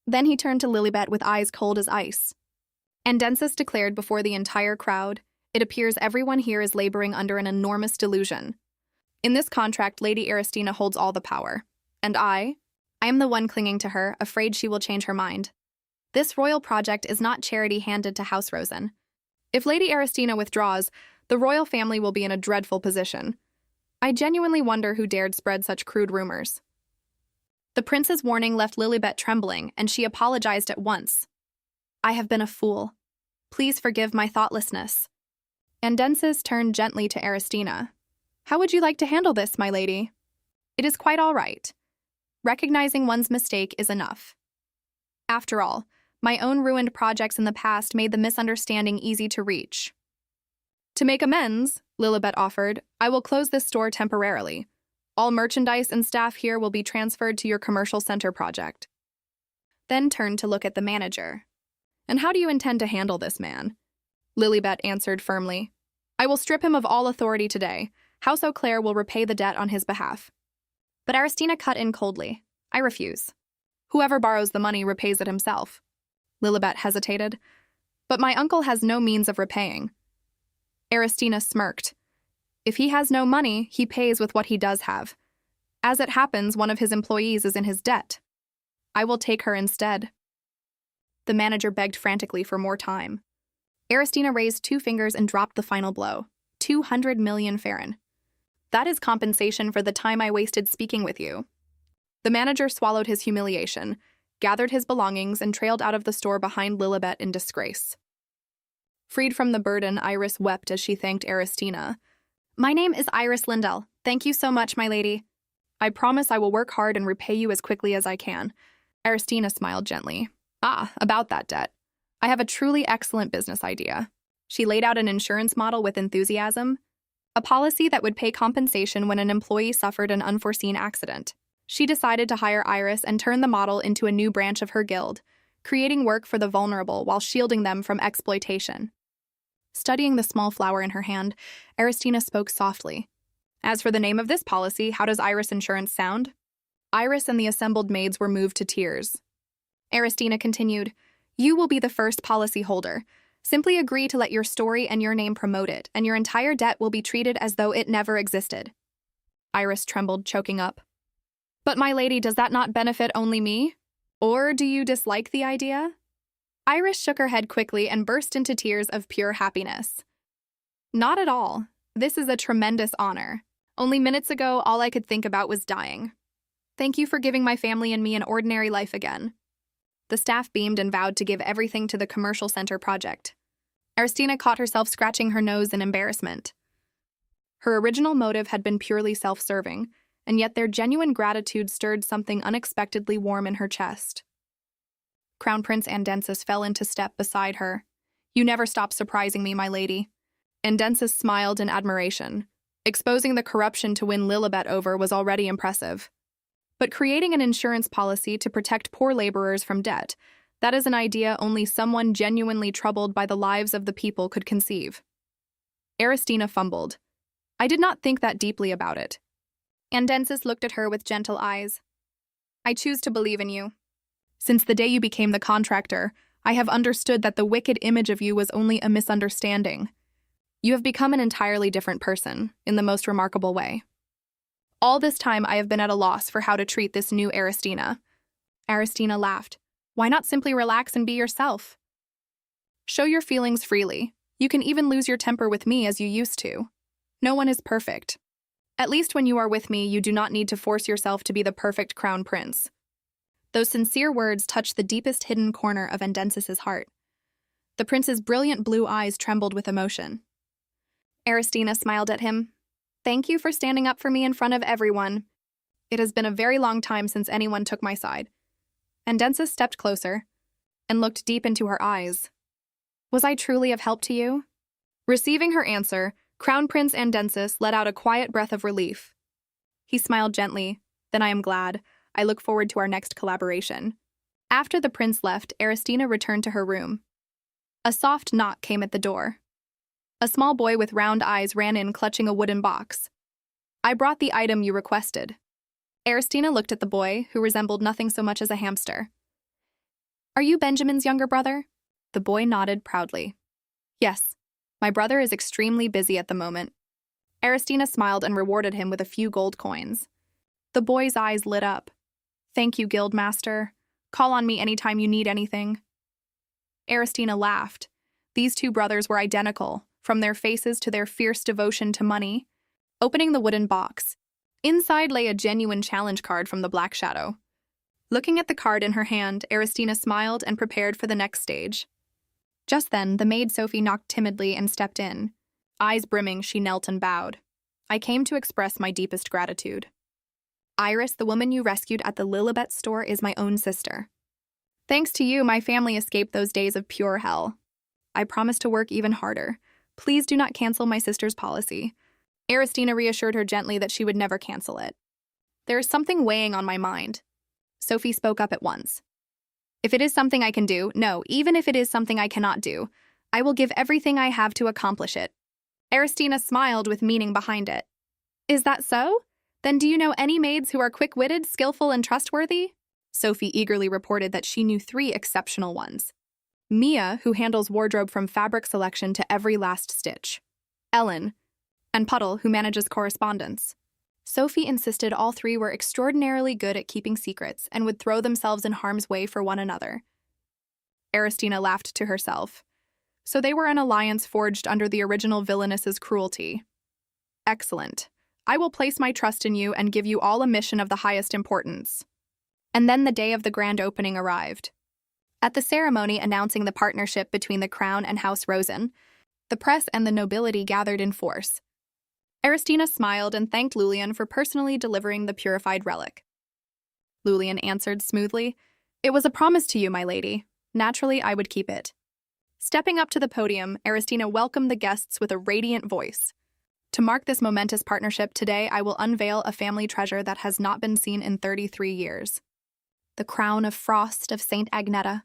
Then he turned to Lilibet with eyes cold as ice. Andensis declared before the entire crowd, it appears everyone here is laboring under an enormous delusion. In this contract, Lady Aristina holds all the power. And I am the one clinging to her, afraid she will change her mind. This royal project is not charity handed to House Rosen. If Lady Aristina withdraws, The royal family will be in a dreadful position. I genuinely wonder who dared spread such crude rumors. The prince's warning left Lilibet trembling, and she apologized at once. I have been a fool. Please forgive my thoughtlessness. Andensis turned gently to Aristina. How would you like to handle this, my lady? It is quite all right. Recognizing one's mistake is enough. After all, my own ruined projects in the past made the misunderstanding easy to reach. To make amends, Lilibet offered, I will close this store temporarily. All merchandise and staff here will be transferred to your commercial center project. Then turned to look at the manager. And how do you intend to handle this man? Lilibet answered firmly. I will strip him of all authority today. House Eau Claire will repay the debt on his behalf. But Aristina cut in coldly. I refuse. Whoever borrows the money repays it himself. Lilibet hesitated. But my uncle has no means of repaying. Aristina smirked. If he has no money, he pays with what he does have. As it happens, one of his employees is in his debt. I will take her instead. The manager begged frantically for more time. Aristina raised 2 fingers and dropped the final blow. 200 million Farren. That is compensation for the time I wasted speaking with you. The manager swallowed his humiliation, gathered his belongings, and trailed out of the store behind Lilibet in disgrace. Freed from the burden, Iris wept as she thanked Aristina. My name is Iris Lindell. Thank you so much, my lady. I promise I will work hard and repay you as quickly as I can. Aristina smiled gently. About that debt. I have a truly excellent business idea. She laid out an insurance model with enthusiasm. A policy that would pay compensation when an employee suffered an unforeseen accident. She decided to hire Iris and turn the model into a new branch of her guild, creating work for the vulnerable while shielding them from exploitation. Studying the small flower in her hand, Aristina spoke softly. As for the name of this policy, how does Iris Insurance sound? Iris and the assembled maids were moved to tears. Aristina continued, You will be the first policy holder. Simply agree to let your story and your name promote it, and your entire debt will be treated as though it never existed. Iris trembled, choking up. But my lady, does that not benefit only me? Or do you dislike the idea? Iris shook her head quickly and burst into tears of pure happiness. Not at all. This is a tremendous honor. Only minutes ago, all I could think about was dying. Thank you for giving my family and me an ordinary life again. The staff beamed and vowed to give everything to the commercial center project. Aristina caught herself scratching her nose in embarrassment. Her original motive had been purely self-serving, and yet their genuine gratitude stirred something unexpectedly warm in her chest. Crown Prince Andensis fell into step beside her. You never stop surprising me, my lady. Andensis smiled in admiration. Exposing the corruption to win Lilibet over was already impressive. But creating an insurance policy to protect poor laborers from debt, that is an idea only someone genuinely troubled by the lives of the people could conceive. Aristina fumbled. I did not think that deeply about it. Andensis looked at her with gentle eyes. I choose to believe in you. Since the day you became the contractor, I have understood that the wicked image of you was only a misunderstanding. You have become an entirely different person, in the most remarkable way. All this time I have been at a loss for how to treat this new Aristina. Aristina laughed. Why not simply relax and be yourself? Show your feelings freely. You can even lose your temper with me as you used to. No one is perfect. At least when you are with me, you do not need to force yourself to be the perfect crown prince. Those sincere words touched the deepest hidden corner of Andensis's heart. The prince's brilliant blue eyes trembled with emotion. Aristina smiled at him. Thank you for standing up for me in front of everyone. It has been a very long time since anyone took my side. Andensis stepped closer and looked deep into her eyes. Was I truly of help to you? Receiving her answer, Crown Prince Andensis let out a quiet breath of relief. He smiled gently. Then I am glad. I look forward to our next collaboration. After the prince left, Aristina returned to her room. A soft knock came at the door. A small boy with round eyes ran in, clutching a wooden box. I brought the item you requested. Aristina looked at the boy, who resembled nothing so much as a hamster. Are you Benjamin's younger brother? The boy nodded proudly. Yes. My brother is extremely busy at the moment. Aristina smiled and rewarded him with a few gold coins. The boy's eyes lit up. Thank you, Guildmaster. Call on me anytime you need anything. Aristina laughed. These two brothers were identical, from their faces to their fierce devotion to money. Opening the wooden box, inside lay a genuine challenge card from the Black Shadow. Looking at the card in her hand, Aristina smiled and prepared for the next stage. Just then, the maid Sophie knocked timidly and stepped in. Eyes brimming, she knelt and bowed. "I came to express my deepest gratitude. Iris, the woman you rescued at the Lilibet store, is my own sister. Thanks to you, my family escaped those days of pure hell. I promise to work even harder. Please do not cancel my sister's policy." Aristina reassured her gently that she would never cancel it. "There is something weighing on my mind." Sophie spoke up at once. "If it is something I can do, no, even if it is something I cannot do, I will give everything I have to accomplish it." Aristina smiled with meaning behind it. "Is that so? Then do you know any maids who are quick-witted, skillful, and trustworthy?" Sophie eagerly reported that she knew 3 exceptional ones. Mia, who handles wardrobe from fabric selection to every last stitch. Ellen, and Puddle, who manages correspondence. Sophie insisted all 3 were extraordinarily good at keeping secrets and would throw themselves in harm's way for one another. Aristina laughed to herself. So they were an alliance forged under the original villainess's cruelty. "Excellent. I will place my trust in you and give you all a mission of the highest importance." And then the day of the grand opening arrived. At the ceremony announcing the partnership between the Crown and House Rosen, the press and the nobility gathered in force. Aristina smiled and thanked Lulian for personally delivering the purified relic. Lulian answered smoothly, "It was a promise to you, my lady. Naturally, I would keep it." Stepping up to the podium, Aristina welcomed the guests with a radiant voice. "To mark this momentous partnership, today I will unveil a family treasure that has not been seen in 33 years. The crown of frost of Saint Agneta."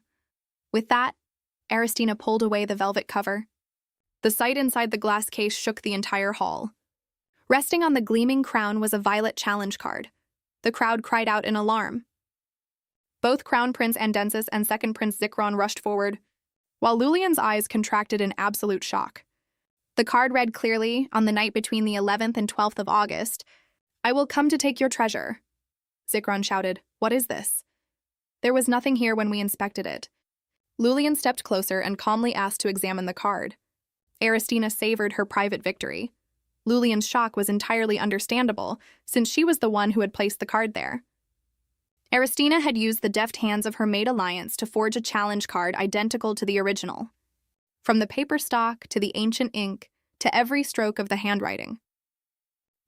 With that, Aristina pulled away the velvet cover. The sight inside the glass case shook the entire hall. Resting on the gleaming crown was a violet challenge card. The crowd cried out in alarm. Both Crown Prince Andensis and Second Prince Zikron rushed forward, while Lulian's eyes contracted in absolute shock. The card read clearly, "On the night between the 11th and 12th of August, I will come to take your treasure." Zikron shouted, "What is this?" "There was nothing here when we inspected it." Lulian stepped closer and calmly asked to examine the card. Aristina savored her private victory. Lulian's shock was entirely understandable, since she was the one who had placed the card there. Aristina had used the deft hands of her maid Alliance to forge a challenge card identical to the original. From the paper stock to the ancient ink to every stroke of the handwriting.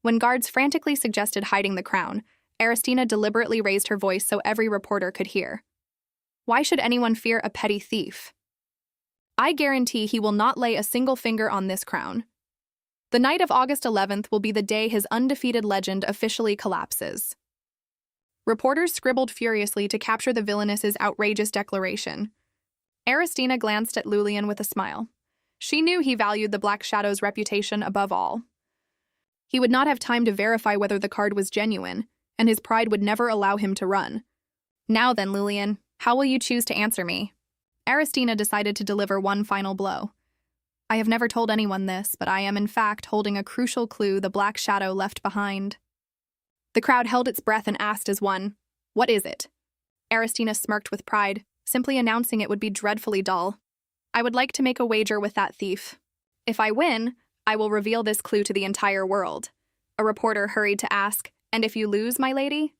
When guards frantically suggested hiding the crown, Aristina deliberately raised her voice so every reporter could hear. "Why should anyone fear a petty thief? I guarantee he will not lay a single finger on this crown. The night of August 11th will be the day his undefeated legend officially collapses." Reporters scribbled furiously to capture the villainess's outrageous declaration. Aristina glanced at Lulian with a smile. She knew he valued the Black Shadow's reputation above all. He would not have time to verify whether the card was genuine, and his pride would never allow him to run. "Now then, Lulian, how will you choose to answer me?" Aristina decided to deliver one final blow. "I have never told anyone this, but I am in fact holding a crucial clue the Black Shadow left behind." The crowd held its breath and asked as one, "What is it?" Aristina smirked with pride. Simply announcing it would be dreadfully dull. "I would like to make a wager with that thief. If I win, I will reveal this clue to the entire world." A reporter hurried to ask, "And if you lose, my lady?"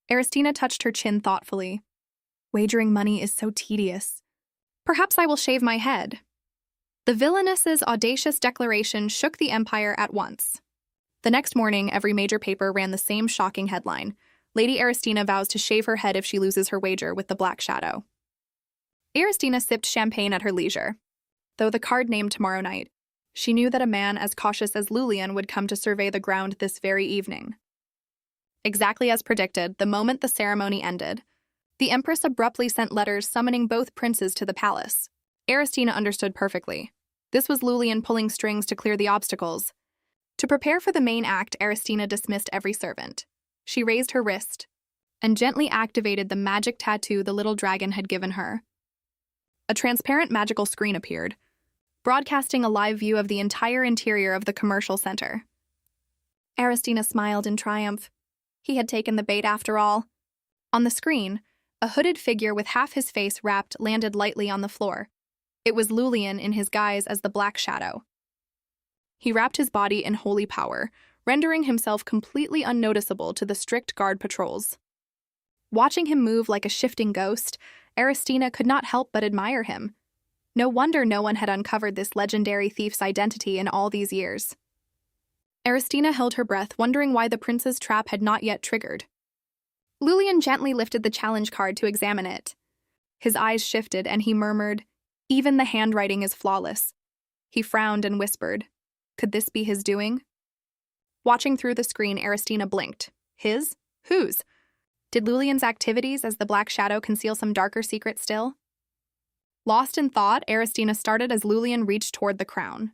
Aristina touched her chin thoughtfully. "Wagering money is so tedious. Perhaps I will shave my head." The villainess's audacious declaration shook the empire at once. The next morning, every major paper ran the same shocking headline. Lady Aristina vows to shave her head if she loses her wager with the Black Shadow. Aristina sipped champagne at her leisure. Though the card named tomorrow night, she knew that a man as cautious as Lulian would come to survey the ground this very evening. Exactly as predicted, the moment the ceremony ended, the Empress abruptly sent letters summoning both princes to the palace. Aristina understood perfectly. This was Lulian pulling strings to clear the obstacles. To prepare for the main act, Aristina dismissed every servant. She raised her wrist and gently activated the magic tattoo the little dragon had given her. A transparent magical screen appeared, broadcasting a live view of the entire interior of the commercial center. Aristina smiled in triumph. He had taken the bait after all. On the screen, a hooded figure with half his face wrapped landed lightly on the floor. It was Lulian in his guise as the Black Shadow. He wrapped his body in holy power, rendering himself completely unnoticeable to the strict guard patrols. Watching him move like a shifting ghost, Aristina could not help but admire him. No wonder no one had uncovered this legendary thief's identity in all these years. Aristina held her breath, wondering why the prince's trap had not yet triggered. Lulian gently lifted the challenge card to examine it. His eyes shifted and he murmured, "Even the handwriting is flawless." He frowned and whispered, "Could this be his doing?" Watching through the screen, Aristina blinked. His? Whose? Did Lulian's activities as the Black Shadow conceal some darker secret still? Lost in thought, Aristina started as Lulian reached toward the crown.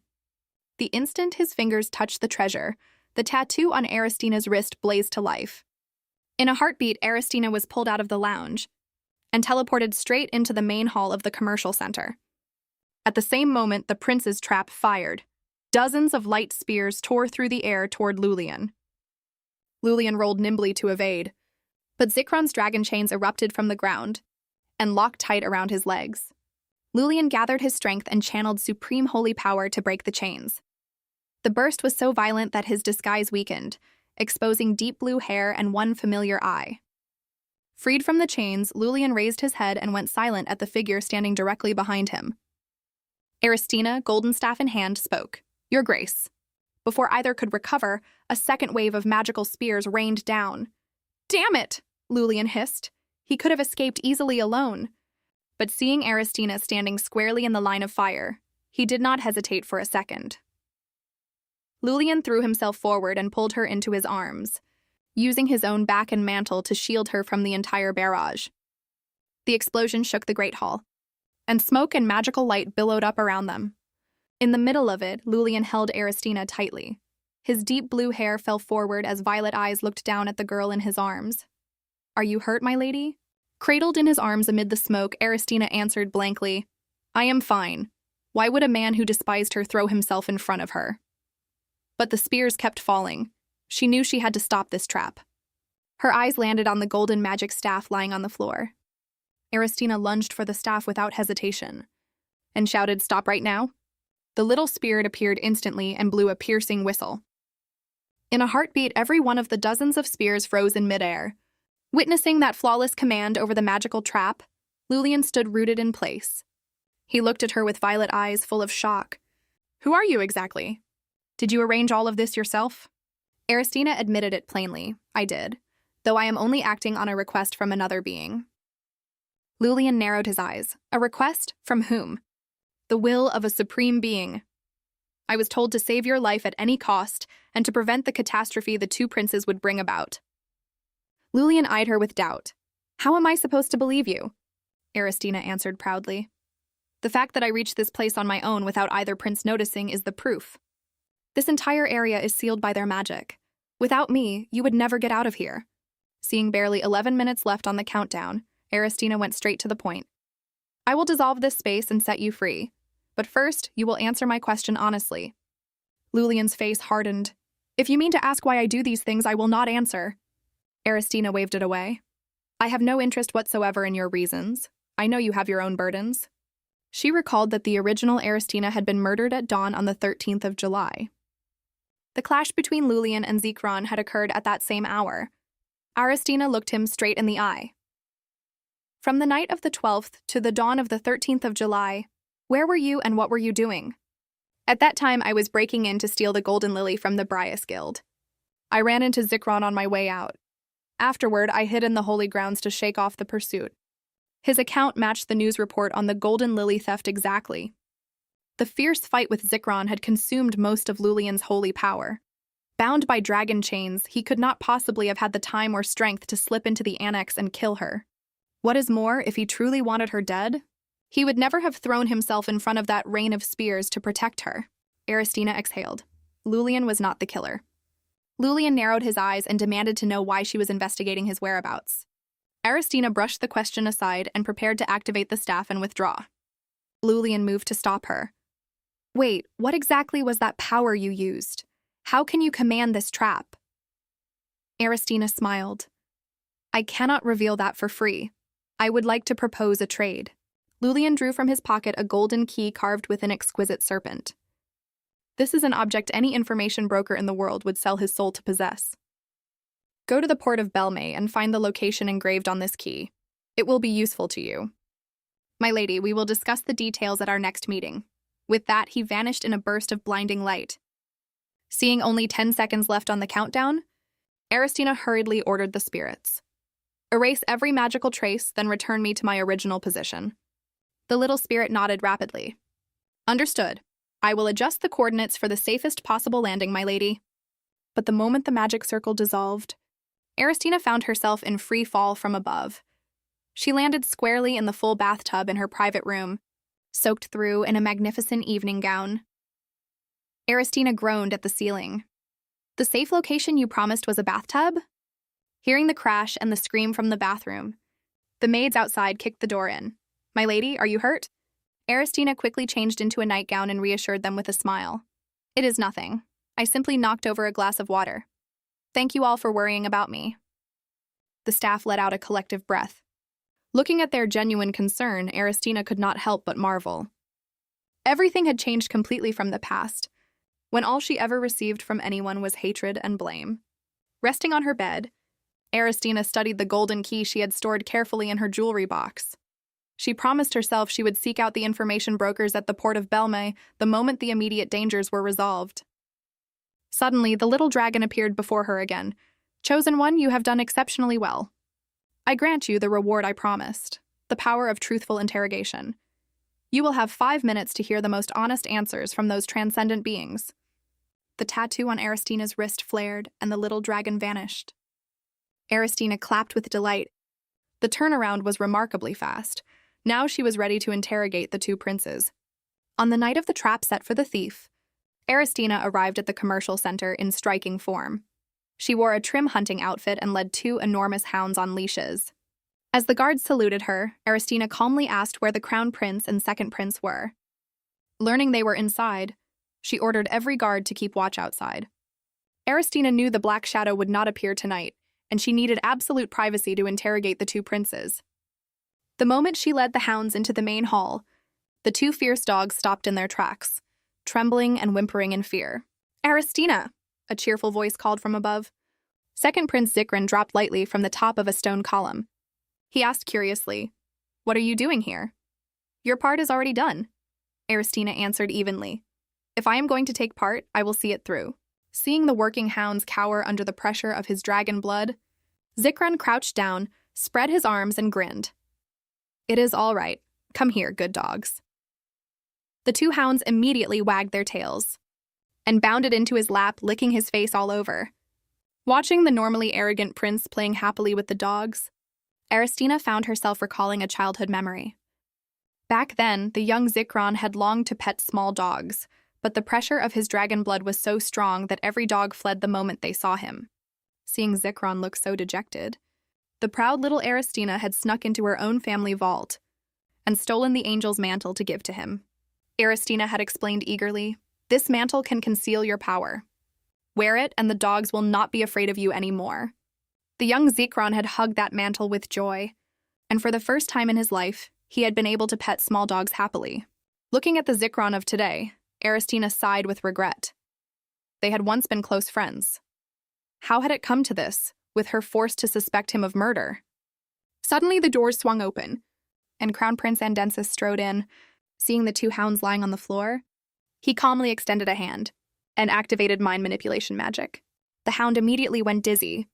The instant his fingers touched the treasure, the tattoo on Aristina's wrist blazed to life. In a heartbeat, Aristina was pulled out of the lounge and teleported straight into the main hall of the commercial center. At the same moment, the prince's trap fired. Dozens of light spears tore through the air toward Lulian. Lulian rolled nimbly to evade, but Zikron's dragon chains erupted from the ground and locked tight around his legs. Lulian gathered his strength and channeled supreme holy power to break the chains. The burst was so violent that his disguise weakened, exposing deep blue hair and one familiar eye. Freed from the chains, Lulian raised his head and went silent at the figure standing directly behind him. Aristina, golden staff in hand, spoke, "Your Grace." Before either could recover, a second wave of magical spears rained down. "Damn it!" Lulian hissed. He could have escaped easily alone. But seeing Aristina standing squarely in the line of fire, he did not hesitate for a second. Lulian threw himself forward and pulled her into his arms, using his own back and mantle to shield her from the entire barrage. The explosion shook the Great Hall, and smoke and magical light billowed up around them. In the middle of it, Lulian held Aristina tightly. His deep blue hair fell forward as violet eyes looked down at the girl in his arms. "Are you hurt, my lady?" Cradled in his arms amid the smoke, Aristina answered blankly, "I am fine. Why would a man who despised her throw himself in front of her?" But the spears kept falling. She knew she had to stop this trap. Her eyes landed on the golden magic staff lying on the floor. Aristina lunged for the staff without hesitation and shouted, "Stop right now." The little spirit appeared instantly and blew a piercing whistle. In a heartbeat, every one of the dozens of spears froze in midair. Witnessing that flawless command over the magical trap, Lulian stood rooted in place. He looked at her with violet eyes full of shock. "Who are you exactly? Did you arrange all of this yourself?" Aristina admitted it plainly. "I did, though I am only acting on a request from another being." Lulian narrowed his eyes. "A request? From whom?" "The will of a supreme being. I was told to save your life at any cost and to prevent the catastrophe the two princes would bring about." Lulian eyed her with doubt. "How am I supposed to believe you?" Aristina answered proudly. "The fact that I reached this place on my own without either prince noticing is the proof. This entire area is sealed by their magic. Without me, you would never get out of here." Seeing barely 11 minutes left on the countdown, Aristina went straight to the point. "I will dissolve this space and set you free. But first, you will answer my question honestly." Lulian's face hardened. "If you mean to ask why I do these things, I will not answer." Aristina waved it away. "I have no interest whatsoever in your reasons. I know you have your own burdens." She recalled that the original Aristina had been murdered at dawn on the 13th of July. The clash between Lulian and Zikron had occurred at that same hour. Aristina looked him straight in the eye. "From the night of the 12th to the dawn of the 13th of July, where were you and what were you doing?" "At that time, I was breaking in to steal the Golden Lily from the Brias Guild. I ran into Zikron on my way out. Afterward, I hid in the holy grounds to shake off the pursuit." His account matched the news report on the Golden Lily theft exactly. The fierce fight with Zikron had consumed most of Lulian's holy power. Bound by dragon chains, he could not possibly have had the time or strength to slip into the annex and kill her. What is more, if he truly wanted her dead, he would never have thrown himself in front of that rain of spears to protect her. Aristina exhaled. Lulian was not the killer. Lulian narrowed his eyes and demanded to know why she was investigating his whereabouts. Aristina brushed the question aside and prepared to activate the staff and withdraw. Lulian moved to stop her. "Wait, what exactly was that power you used? How can you command this trap?" Aristina smiled. "I cannot reveal that for free. I would like to propose a trade." Lulian drew from his pocket a golden key carved with an exquisite serpent. This is an object any information broker in the world would sell his soul to possess. Go to the port of Belmay and find the location engraved on this key. It will be useful to you. My lady, we will discuss the details at our next meeting. With that, he vanished in a burst of blinding light. Seeing only 10 seconds left on the countdown, Aristina hurriedly ordered the spirits. Erase every magical trace, then return me to my original position. The little spirit nodded rapidly. Understood. I will adjust the coordinates for the safest possible landing, my lady. But the moment the magic circle dissolved, Aristina found herself in free fall from above. She landed squarely in the full bathtub in her private room, soaked through in a magnificent evening gown. Aristina groaned at the ceiling. The safe location you promised was a bathtub? Hearing the crash and the scream from the bathroom, the maids outside kicked the door in. My lady, are you hurt? Aristina quickly changed into a nightgown and reassured them with a smile. It is nothing. I simply knocked over a glass of water. Thank you all for worrying about me. The staff let out a collective breath. Looking at their genuine concern, Aristina could not help but marvel. Everything had changed completely from the past, when all she ever received from anyone was hatred and blame. Resting on her bed, Aristina studied the golden key she had stored carefully in her jewelry box. She promised herself she would seek out the information brokers at the port of Belmay the moment the immediate dangers were resolved. Suddenly, the little dragon appeared before her again. Chosen one, you have done exceptionally well. I grant you the reward I promised, the power of truthful interrogation. You will have 5 minutes to hear the most honest answers from those transcendent beings. The tattoo on Aristina's wrist flared, and the little dragon vanished. Aristina clapped with delight. The turnaround was remarkably fast. Now she was ready to interrogate the two princes. On the night of the trap set for the thief, Aristina arrived at the commercial center in striking form. She wore a trim hunting outfit and led 2 enormous hounds on leashes. As the guards saluted her, Aristina calmly asked where the crown prince and second prince were. Learning they were inside, she ordered every guard to keep watch outside. Aristina knew the Black Shadow would not appear tonight, and she needed absolute privacy to interrogate the 2 princes. The moment she led the hounds into the main hall, the 2 fierce dogs stopped in their tracks, trembling and whimpering in fear. Aristina! A cheerful voice called from above. Second Prince Zikran dropped lightly from the top of a stone column. He asked curiously, "What are you doing here?" "Your part is already done," Aristina answered evenly. "If I am going to take part, I will see it through." Seeing the working hounds cower under the pressure of his dragon blood, Zikran crouched down, spread his arms, and grinned. "It is all right. Come here, good dogs." The 2 hounds immediately wagged their tails and bounded into his lap, licking his face all over. Watching the normally arrogant prince playing happily with the dogs, Aristina found herself recalling a childhood memory. Back then, the young Zikran had longed to pet small dogs, but the pressure of his dragon blood was so strong that every dog fled the moment they saw him. Seeing Zikran look so dejected, the proud little Aristina had snuck into her own family vault and stolen the angel's mantle to give to him. Aristina had explained eagerly, "This mantle can conceal your power. Wear it, and the dogs will not be afraid of you anymore." The young Zikran had hugged that mantle with joy, and for the first time in his life, he had been able to pet small dogs happily. Looking at the Zikran of today, Aristina sighed with regret. They had once been close friends. How had it come to this, with her forced to suspect him of murder? Suddenly the doors swung open, and Crown Prince Andensis strode in. Seeing the 2 hounds lying on the floor, he calmly extended a hand and activated mind manipulation magic. The hound immediately went dizzy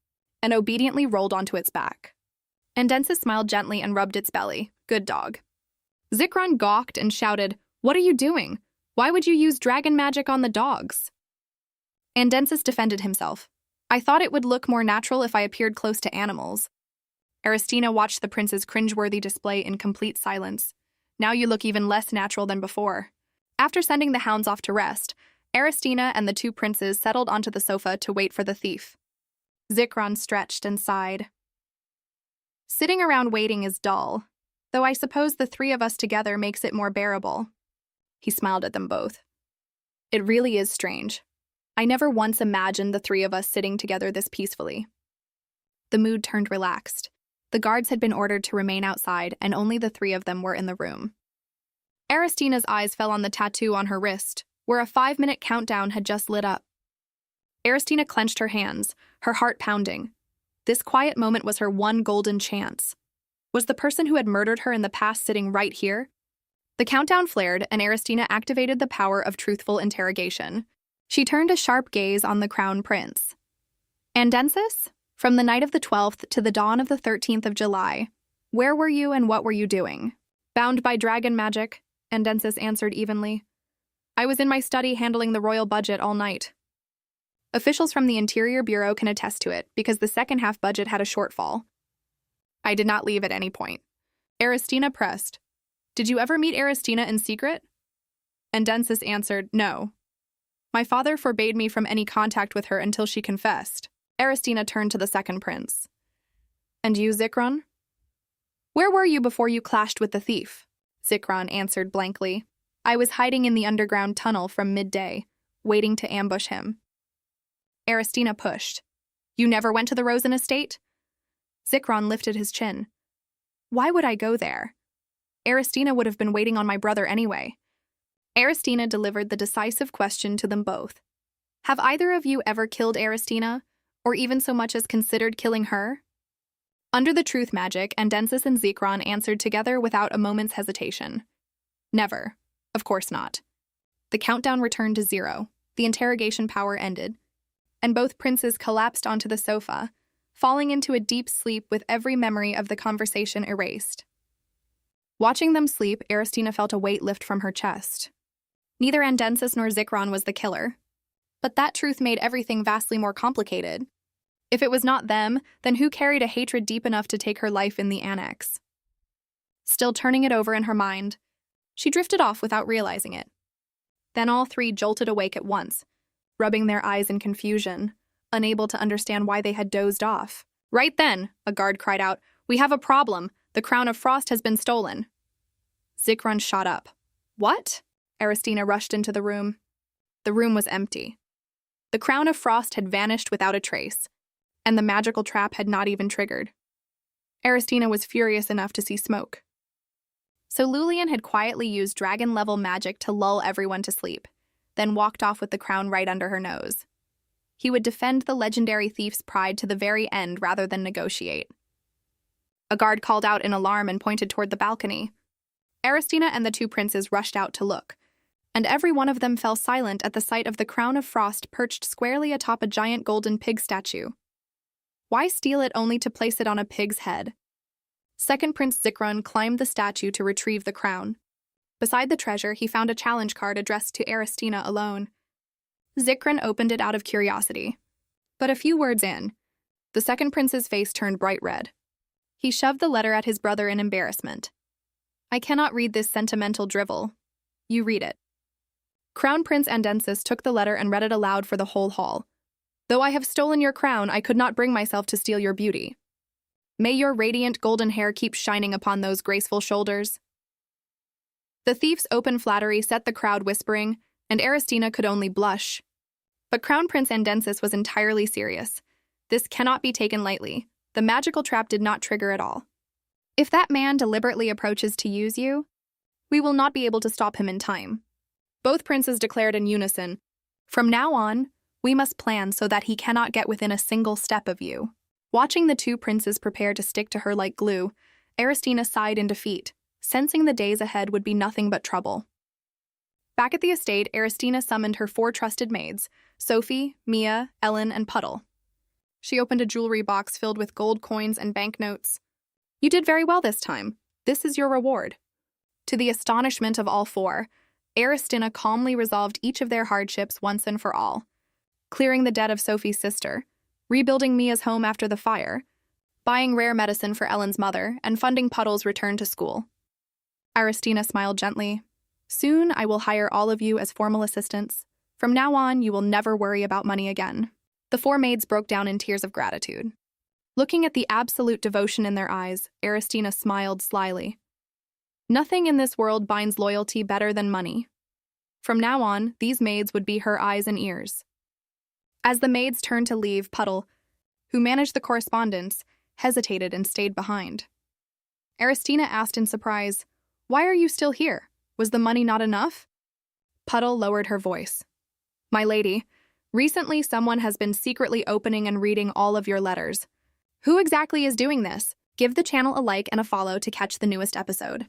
and obediently rolled onto its back. Andensis smiled gently and rubbed its belly. "Good dog." Zikran gawked and shouted, "What are you doing? Why would you use dragon magic on the dogs?" Andensis defended himself. "I thought it would look more natural if I appeared close to animals." Aristina watched the prince's cringeworthy display in complete silence. "Now you look even less natural than before." After sending the hounds off to rest, Aristina and the 2 princes settled onto the sofa to wait for the thief. Zikran stretched and sighed. "Sitting around waiting is dull, though I suppose the 3 of us together makes it more bearable." He smiled at them both. "It really is strange. I never once imagined the 3 of us sitting together this peacefully." The mood turned relaxed. The guards had been ordered to remain outside, and only the 3 of them were in the room. Aristina's eyes fell on the tattoo on her wrist, where a 5-minute countdown had just lit up. Aristina clenched her hands, her heart pounding. This quiet moment was her one golden chance. Was the person who had murdered her in the past sitting right here? The countdown flared, and Aristina activated the power of truthful interrogation. She turned a sharp gaze on the crown prince. Andensis, from the night of the 12th to the dawn of the 13th of July, where were you and what were you doing? Bound by dragon magic, Andensis answered evenly. I was in my study handling the royal budget all night. Officials from the Interior Bureau can attest to it, because the second half budget had a shortfall. I did not leave at any point. Aristina pressed. Did you ever meet Aristina in secret? Andensis answered, no. My father forbade me from any contact with her until she confessed. Aristina turned to the second prince. And you, Zikron? Where were you before you clashed with the thief? Zikron answered blankly. I was hiding in the underground tunnel from midday, waiting to ambush him. Aristina pushed. You never went to the Rosen estate? Zikron lifted his chin. Why would I go there? Aristina would have been waiting on my brother anyway. Aristina delivered the decisive question to them both. Have either of you ever killed Aristina, or even so much as considered killing her? Under the truth magic, Andensis and Zikron answered together without a moment's hesitation. Never. Of course not. The countdown returned to 0, the interrogation power ended, and both princes collapsed onto the sofa, falling into a deep sleep with every memory of the conversation erased. Watching them sleep, Aristina felt a weight lift from her chest. Neither Andensis nor Zikron was the killer. But that truth made everything vastly more complicated. If it was not them, then who carried a hatred deep enough to take her life in the annex? Still turning it over in her mind, she drifted off without realizing it. Then all three jolted awake at once, rubbing their eyes in confusion, unable to understand why they had dozed off. Right then, a guard cried out, "We have a problem. The crown of frost has been stolen." Zikron shot up. What? Aristina rushed into the room. The room was empty. The crown of frost had vanished without a trace, and the magical trap had not even triggered. Aristina was furious enough to see smoke. So Lulian had quietly used dragon-level magic to lull everyone to sleep, then walked off with the crown right under her nose. He would defend the legendary thief's pride to the very end rather than negotiate. A guard called out in alarm and pointed toward the balcony. Aristina and the two princes rushed out to look, and every one of them fell silent at the sight of the crown of frost perched squarely atop a giant golden pig statue. Why steal it only to place it on a pig's head? Second Prince Zikron climbed the statue to retrieve the crown. Beside the treasure, he found a challenge card addressed to Aristina alone. Zikron opened it out of curiosity. But a few words in, the second prince's face turned bright red. He shoved the letter at his brother in embarrassment. I cannot read this sentimental drivel. You read it. Crown Prince Andensis took the letter and read it aloud for the whole hall. Though I have stolen your crown, I could not bring myself to steal your beauty. May your radiant golden hair keep shining upon those graceful shoulders. The thief's open flattery set the crowd whispering, and Aristina could only blush. But Crown Prince Andensis was entirely serious. This cannot be taken lightly. The magical trap did not trigger at all. If that man deliberately approaches to use you, we will not be able to stop him in time. Both princes declared in unison, from now on, we must plan so that he cannot get within a single step of you. Watching the two princes prepare to stick to her like glue, Aristina sighed in defeat, sensing the days ahead would be nothing but trouble. Back at the estate, Aristina summoned her 4 trusted maids, Sophie, Mia, Ellen, and Puddle. She opened a jewelry box filled with gold coins and banknotes. You did very well this time. This is your reward. To the astonishment of all 4, Aristina calmly resolved each of their hardships once and for all, clearing the debt of Sophie's sister, rebuilding Mia's home after the fire, buying rare medicine for Ellen's mother, and funding Puddle's return to school. Aristina smiled gently. Soon I will hire all of you as formal assistants. From now on, you will never worry about money again. The 4 maids broke down in tears of gratitude. Looking at the absolute devotion in their eyes, Aristina smiled slyly. Nothing in this world binds loyalty better than money. From now on, these maids would be her eyes and ears. As the maids turned to leave, Puddle, who managed the correspondence, hesitated and stayed behind. Aristina asked in surprise, "Why are you still here? Was the money not enough?" Puddle lowered her voice. My lady, recently someone has been secretly opening and reading all of your letters. Who exactly is doing this? Give the channel a like and a follow to catch the newest episode.